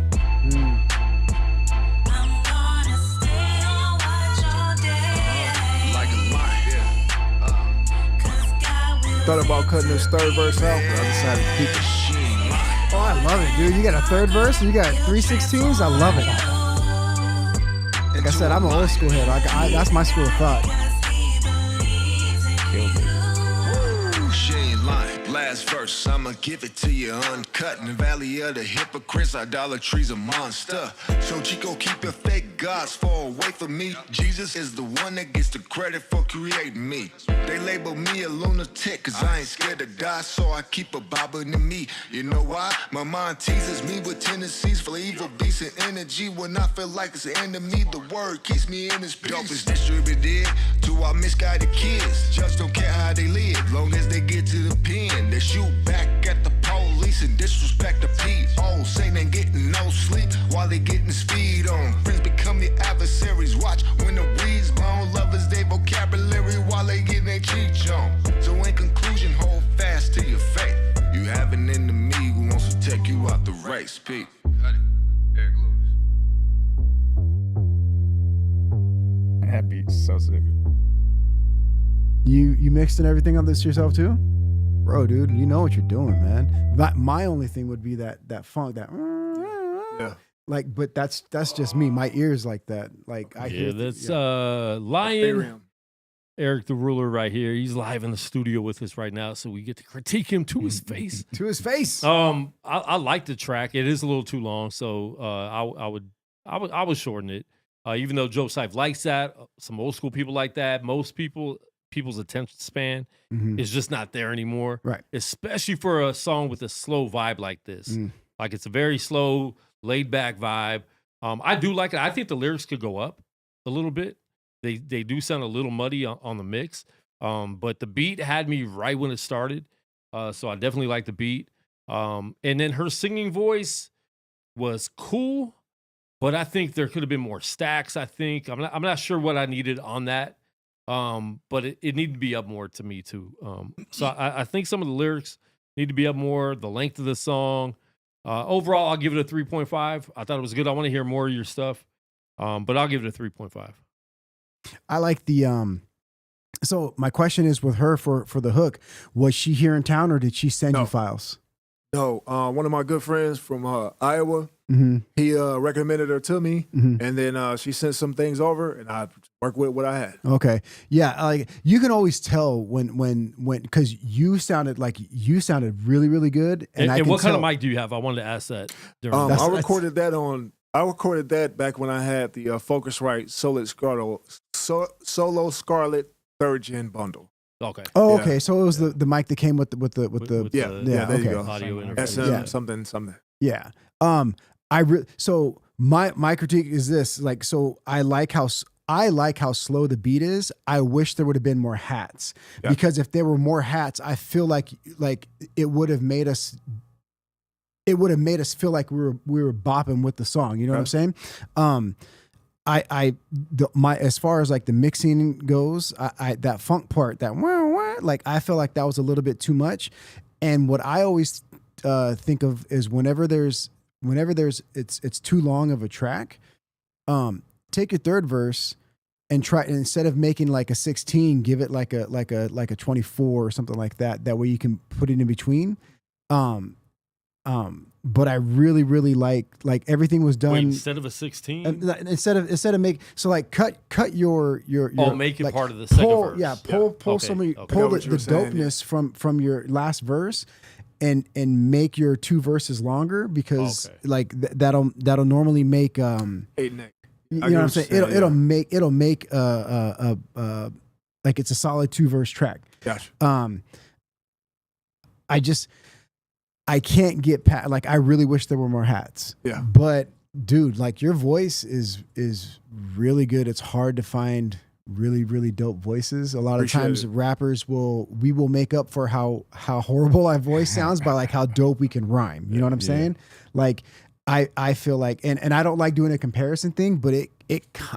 Like a lion, Thought about cutting this third verse out, but I decided to keep it. Oh, I love it, dude. You got a third verse and you got 3/16s. I love it. Like I said, I'm an old school head. That's my school of thought. Ooh, she ain't lying. Last verse, I'ma give it to you uncut. In the valley of the hypocrites, idolatry's a monster. So Chico, keep your fake gods far away from me. Jesus is the one that gets the credit for creating me. They label me a lunatic, cause I ain't scared to die, so I keep a bobbing in me. You know why? My mind teases me with tendencies for evil beasts and energy. When I feel like it's the end of me, the word keeps me in its peace. Dope is distributed to our misguided kids. Just don't care how they live, long as they get to the pen. They shoot back at the police and disrespect the P. Oh, Satan ain't getting no sleep while they getting speed on. Friends become your adversaries. Watch when the weeds blown. Lovers, they vocabulary while they getting their cheeks on. So in conclusion, hold fast to your faith. You have an enemy who wants to take you out the race. Pete. Eric Lewis. That beat's so sick. You mixed and everything on this yourself too? Bro, dude, you know what you're doing, man. But my only thing would be that funk, that like, but that's just me. My ears like that. Like I hear that's Lion Eric the Ruler right here. He's live in the studio with us right now, so we get to critique him to his face. To his face. I like the track. It is a little too long, so I would shorten it. Even though Joe Sife likes that, some old school people like that. Most people's attention span is just not there anymore. Right. Especially for a song with a slow vibe like this. Like it's a very slow, laid back vibe. I do like it. I think the lyrics could go up a little bit. They do sound a little muddy on the mix. But the beat had me right when it started. So I definitely like the beat. And then her singing voice was cool, but I think there could have been more stacks. I think I'm not sure what I needed on that. But it needed to be up more to me too. So I think some of the lyrics need to be up more. The length of the song. Overall, I'll give it a 3.5. I thought it was good. I want to hear more of your stuff. But I'll give it a 3.5. I like the so my question is with her for the hook, was she here in town or did she send you files? No, one of my good friends from Iowa, Mm-hmm. he recommended her to me, Mhm. and then she sent some things over, and I worked with what I had. Okay. Yeah, like you can always tell when because you sounded really, really good. And I can what kind tell. of mic do you have? I wanted to ask that. during I recorded that back when I had the Focusrite Solo Scarlett 3rd Gen bundle. Okay. Oh, Yeah. okay. So it was the mic that came with the Yeah, there okay. you go. Audio interface. SM something. Yeah. So my critique is this, like, so I like how slow the beat is. I wish there would have been more hats, because if there were more hats, I feel like it would have made us feel like we were bopping with the song. You know what I'm saying? as far as like the mixing goes, I that funk part, that like I feel like that was a little bit too much. And what I always think of is whenever there's it's too long of a track, take your third verse and try, instead of making like a 16, give it like a 24 or something like that. That way you can put it in between. But I really like everything was done. Wait, instead of a 16? Instead of make, so like cut your make it like, part of the second pull, verse. Yeah, pull Okay, some of okay. pull the saying, dopeness from your last verse and make your two verses longer, because like that'll normally make 8 neck. you know what I'm saying? It'll make like it's a solid 2-verse track. Gotcha. I can't get past, like, I really wish there were more hats. Yeah. But dude, like, your voice is really good. It's hard to find really dope voices. A lot of times rappers will make up for how horrible our voice sounds by like how dope we can rhyme. You know what I'm saying? Like, I feel like, and I don't like doing a comparison thing, but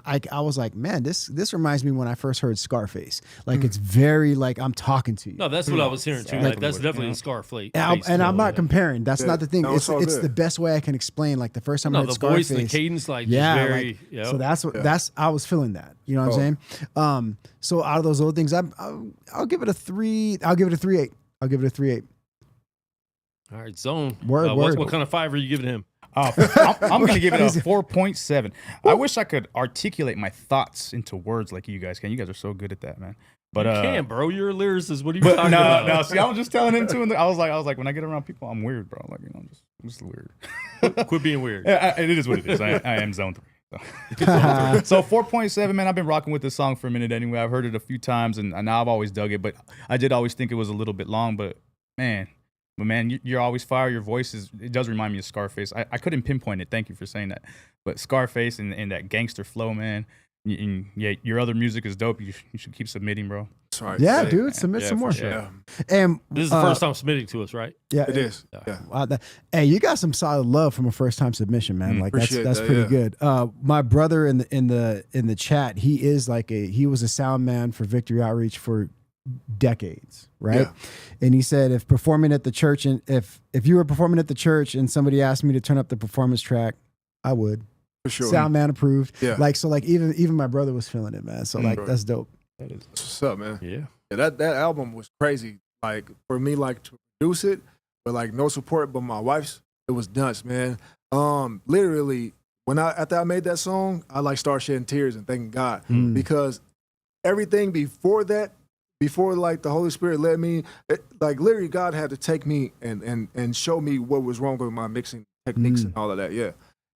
I was like, man, this reminds me when I first heard Scarface. Like, it's very like I'm talking to you. No, that's what I was hearing too. Like, that's definitely a Scarface. And I'm not comparing. That's not the thing. No, it's the best way I can explain. Like the first time I heard the Scarface, voice and the cadence, like, very. Yep. So that's I was feeling that. You know what I'm saying? So out of those other things, I'll give it a 3. I'll give it a 3.8. I'll give it a 3.8. All right, Zone. Word. What kind of 5 are you giving him? I'm going to give it a 4.7. I wish I could articulate my thoughts into words like you guys can. You guys are so good at that, man. But you can, bro. You're a lyricist. What are you talking about? No. See, I was just telling him too. And I was like, when I get around people, I'm weird, bro. Like, I'm just weird. Quit being weird. Yeah, it is what it is. I am Zone 3. So 4.7, man. I've been rocking with this song for a minute anyway. I've heard it a few times, and now I've always dug it. But I did always think it was a little bit long. But man, you're always fire. Your voice it does remind me of Scarface. I couldn't pinpoint it. Thank you for saying that. But Scarface and that gangster flow, man. And yeah, your other music is dope. You should keep submitting, bro. Sorry. Yeah, dude, submit some more. Sure. Yeah. And this is the first time submitting to us, right? Yeah, it is. Yeah. Wow, hey, you got some solid love from a first time submission, man. Like that's pretty good. My brother in the chat, he was a sound man for Victory Outreach for decades, right? Yeah. And he said if performing at the church, and if you were performing at the church and somebody asked me to turn up the performance track, I would. For sure. Sound man approved. Yeah. Like, so like even my brother was feeling it, man. So like that's dope. That is what's up, man. Yeah. That album was crazy. Like for me, like to produce it, but like no support but my wife's, it was nuts, man. Literally after I made that song, I like started shedding tears and thanking God because everything before that, before like the Holy Spirit led me, like literally God had to take me and show me what was wrong with my mixing techniques and all of that. Yeah.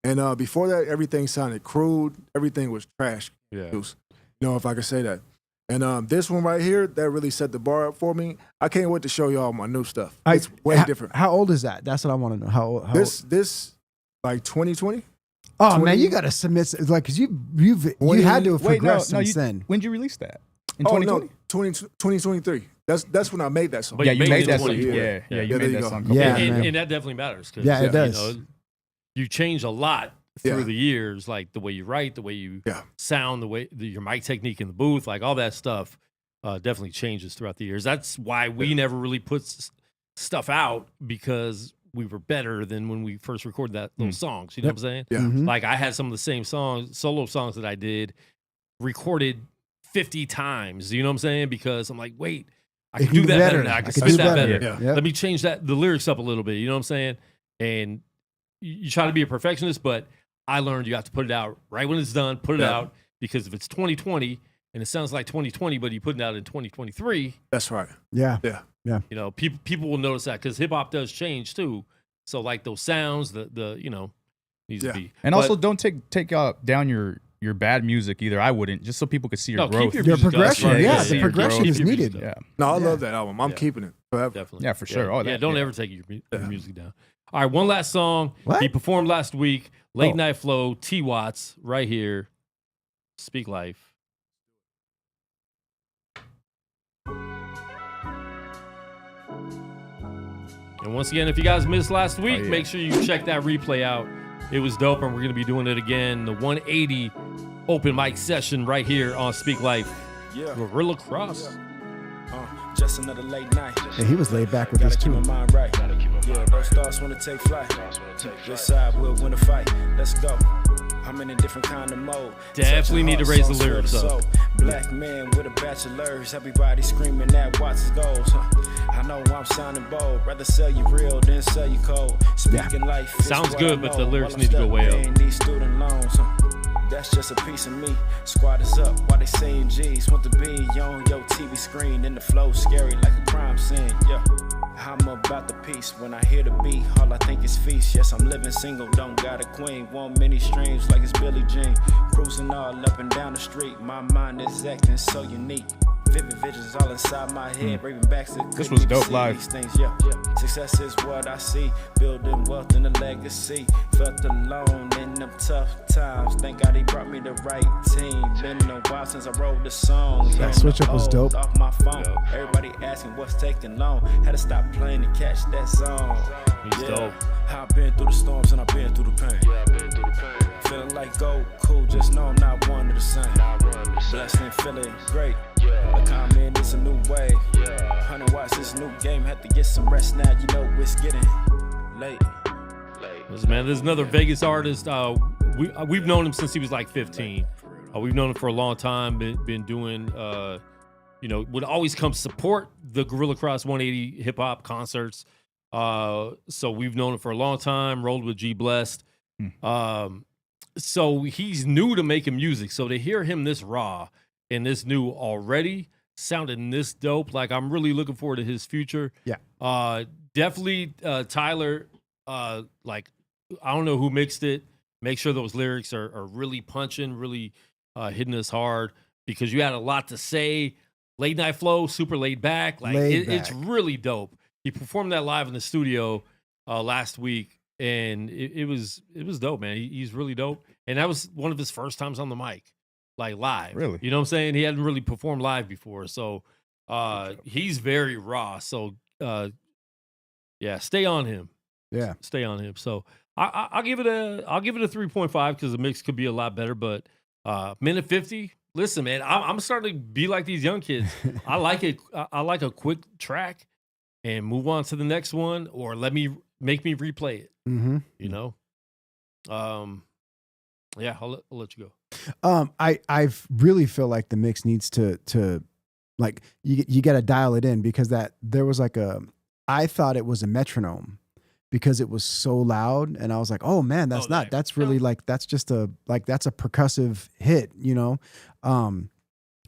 And before that, everything sounded crude. Everything was trash. Yeah. You know, if I could say that. And this one right here, that really set the bar up for me. I can't wait to show y'all my new stuff. It's way different. How old is that? That's what I want to know. How old? This like 2020? Oh 20? Man, you got to submit, like, because you had to have progressed since then. When did you release that? In 2020? 2023. That's when I made that song. But you made that song. Yeah, you made that song. Yeah, and that definitely matters. Yeah, it does. You change a lot through the years, like the way you write, the way you sound, the way your mic technique in the booth, like all that stuff definitely changes throughout the years. That's why we never really put stuff out, because we were better than when we first recorded those songs. You know what I'm saying? Yeah. Like I had some of the same solo songs that I did recorded 50 times. You know what I'm saying? Because I'm like, wait, I can do that better now. I can spit that better. Yeah. Let me change the lyrics up a little bit. You know what I'm saying? And you try to be a perfectionist, but I learned you have to put it out right when it's done, put it out, because if it's 2020 and it sounds like 2020, but you put it out in 2023. That's right. Yeah. Yeah. Yeah. You know, people will notice that, because hip hop does change too. So like those sounds, needs to be. And also don't take down your bad music either. I wouldn't, just so people could see your growth. Keep your progression. The progression is needed. Yeah. No, I love that album. I'm keeping it forever. Definitely. Yeah, for sure. Yeah, don't ever take your music down. All right, one last song. What? He performed last week. Late Night Flow, T. Watts, right here. Speak Life. And once again, if you guys missed last week, make sure you check that replay out. It was dope, and we're going to be doing it again. The 180 open mic session right here on Speak Life. Yeah. Gorilla Cross. Just another late night. And he was laid back with this too. Gotta keep my mind right. Yeah, those thoughts wanna take flight. This side will win a fight. Let's go. I'm in a different kind of mode. Definitely need to raise the lyrics up. Black man with a bachelor's. Everybody screaming at Watts' goals. I know I'm sounding bold. Rather sell you real than sell you cold. Speaking life. Sounds good, but the lyrics need to go way up. These student loans. That's just a piece of me. Squad is up while they saying G's. Want to be on your TV screen. And the flow scary like a crime scene. Yeah. I'm about the peace. When I hear the beat, all I think is feast. Yes, I'm living single, don't got a queen. Want many streams like it's Billie Jean. Cruising all up and down the street. My mind is acting so unique. Vivid visions all inside my head. Bringing back to this was dope live. These things, yeah. Success is what I see. Building wealth and a legacy. Felt alone in them tough times. Thank God he brought me the right team. Been a while since I wrote the song. That switch up was dope. Off my phone. Everybody asking what's taking long. Had to stop playing to catch that song. He's dope. I've been through the storms and I've been through the pain. Yeah, I've been through the pain. Feeling like gold, cool, just know I'm not one of the same. Blessed and feeling great. A comment, it's a new wave. 100 watts, it's a new game. Had to get some rest now, you know it's getting late. Listen, man, there's another Vegas artist. We've known him since he was like 15. We've known him for a long time. Been doing, would always come support the Gorilla Cross 180 hip hop concerts. So we've known him for a long time. Rolled with G Blessed. So he's new to making music. So to hear him this raw and this new already sounding this dope, like I'm really looking forward to his future. Yeah. Definitely Tyler, like I don't know who mixed it. Make sure those lyrics are really punching, really hitting us hard, because you had a lot to say. Late night flow, super laid back. Like it's really dope. He performed that live in the studio last week, and it was dope, man. He's really dope, and that was one of his first times on the mic, like live. Really? You know what I'm saying? He hadn't really performed live before, so he's very raw. So yeah, stay on him. Yeah, stay on him. So I'll give it a 3.5 because the mix could be a lot better. But minute 50. Listen, man, I'm starting to be like these young kids. I like it. I like a quick track and move on to the next one, or make me replay it. Mm-hmm. You know. Yeah, I'll let you go. I really feel like the mix needs to like you got to dial it in, because there was like I thought it was a metronome because it was so loud, and I was like, oh man, that's really like that's just that's a percussive hit, you know.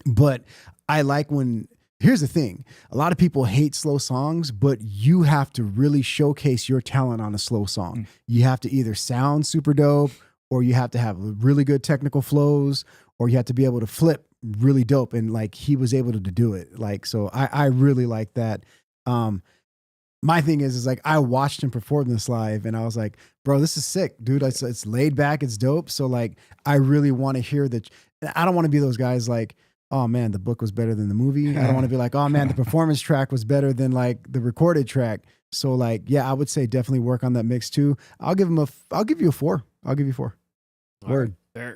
But I like when. Here's the thing. A lot of people hate slow songs, but you have to really showcase your talent on a slow song. You have to either sound super dope, or you have to have really good technical flows, or you have to be able to flip really dope. And like, he was able to do it. Like, so I really like that. My thing is like, I watched him perform this live and I was like, bro, this is sick, dude. It's laid back. It's dope. So like, I really want to hear that. I don't want to be those guys like, oh man, the book was better than the movie. I don't want to be like, oh man, the performance track was better than like the recorded track. So like, yeah, I would say definitely work on that mix too. I'll give you a 4. I'll give you 4. Word. Right.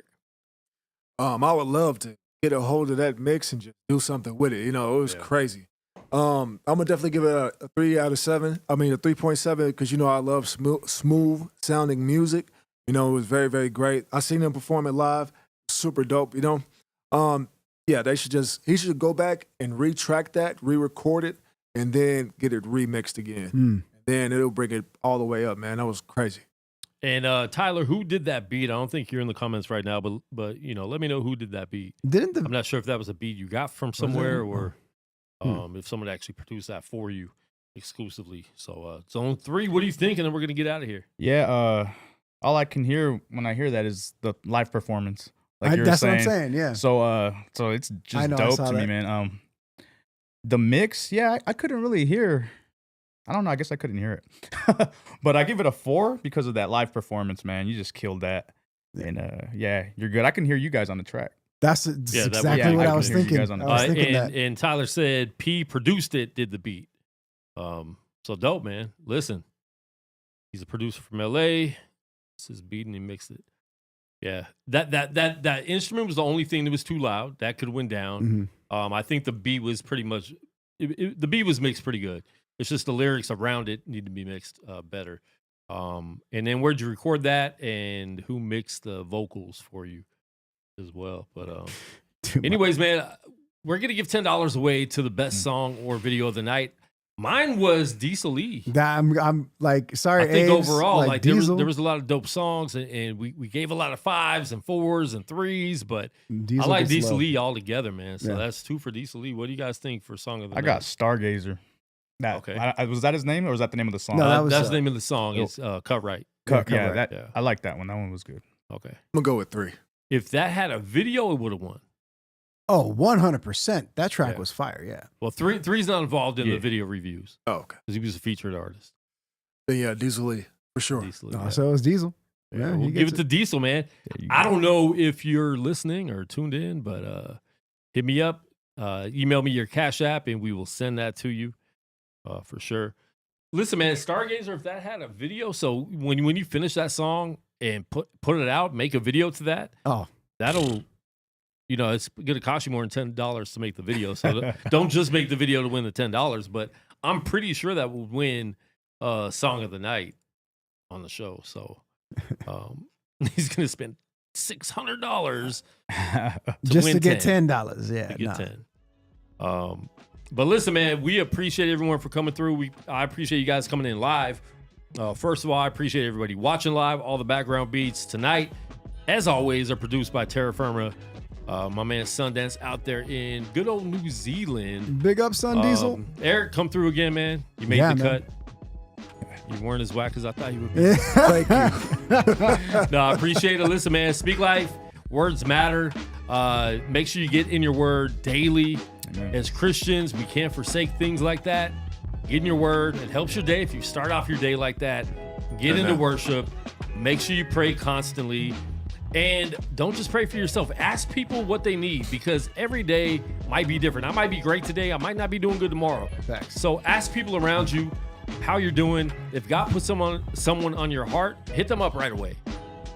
I would love to get a hold of that mix and just do something with it. You know, it was crazy. I'm gonna definitely give it a 3 out of 7. I mean, a 3.7, because you know I love smooth sounding music. You know, it was very, very great. I seen him perform it live, super dope. You know, yeah, he should go back and retrack that, re-record it, and then get it remixed again. Then it'll bring it all the way up, man. That was crazy. And Tyler, who did that beat? I don't think you're in the comments right now, but you know, let me know who did that beat. I'm not sure if that was a beat you got from somewhere or if someone actually produced that for you exclusively. So Zone 3, what do you think? And then we're gonna get out of here. Yeah, all I can hear when I hear that is the live performance. Like that's what I'm saying. Yeah. So it's just dope to me, man. The mix, yeah, I couldn't really hear. I don't know. I guess I couldn't hear it, but I give it a 4 because of that live performance, man. You just killed that, and yeah, you're good. I can hear you guys on the track. That's exactly what I was thinking. And Tyler said P produced it, did the beat. So dope, man. Listen, he's a producer from LA. This is beat and he mixed it. Yeah, that instrument was the only thing that was too loud. That could have went down. I think the beat was pretty much the beat was mixed pretty good. It's just the lyrics around it need to be mixed better. And then where'd you record that, and who mixed the vocals for you as well? But anyways, man, we're gonna give $10 away to the best song or video of the night. Mine was Diesel E. I'm like, sorry, I think Abe's, overall, like there Diesel. was a lot of dope songs, and we gave a lot of 5s and 4s and 3s, but Diesel I like gets Diesel low. E all together, man. So Yeah. that's 2 for Diesel E. What do you guys think for song of the night? I got Stargazer. Okay. Was that his name, or was that the name of the song? No, that's the name of the song. It's Cut Right. Cut Right. Right. Yeah. I like that one. That one was good. Okay. I'm gonna go with 3. If that had a video, it would have won. Oh, 100%. That track Yeah. was fire. Yeah. Well, three's not involved in the video reviews. Oh, okay. Because he was a featured artist. Then yeah, Diesel E for sure. Diesel E, No, yeah. so it was Diesel. Yeah, he we'll gets give it to Diesel, man. I don't know if you're listening or tuned in, but hit me up, email me your Cash App, and we will send that to you for sure. Listen, man, Stargazer, if that had a video, so when you finish that song and put it out, make a video to that. Oh, that'll, it's going to cost you more than $10 to make the video. So don't just make the video to win the $10, but I'm pretty sure that will win Song of the Night on the show. So he's going to spend $600 just win to get 10. $10. Yeah. To get nah. 10. But listen, man, we appreciate everyone for coming through. I appreciate you guys coming in live. First of all, I appreciate everybody watching live. All the background beats tonight, as always, are produced by THRE. My man Sundance out there in good old New Zealand. Big up, Sun Diesel. Eric, come through again, man. You made the cut. You weren't as whack as I thought you would be. Thank you. No, I appreciate it. Listen, man, speak life. Words matter. Make sure you get in your word daily. Amen. As Christians, we can't forsake things like that. Get in your word. It helps your day if you start off your day like that. Get into worship. Make sure you pray constantly. And don't just pray for yourself. Ask people what they need, because every day might be different. I might be great today. I might not be doing good tomorrow. Facts. So ask people around you how you're doing. If God puts someone on your heart, hit them up right away,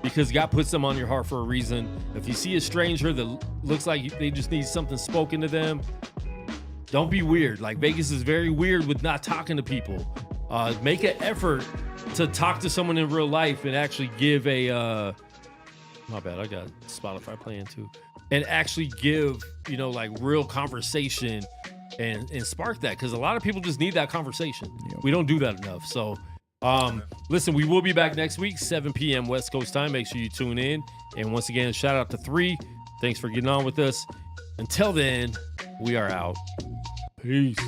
because God puts them on your heart for a reason. If you see a stranger that looks like they just need something spoken to them, don't be weird. Like, Vegas is very weird with not talking to people. Make an effort to talk to someone in real life and actually give a my bad, I got Spotify playing too. And actually give, like real conversation and spark that, because a lot of people just need that conversation. Yep. We don't do that enough. So listen, we will be back next week, 7 p.m. West Coast time. Make sure you tune in. And once again, shout out to THRE. Thanks for getting on with us. Until then, we are out. Peace.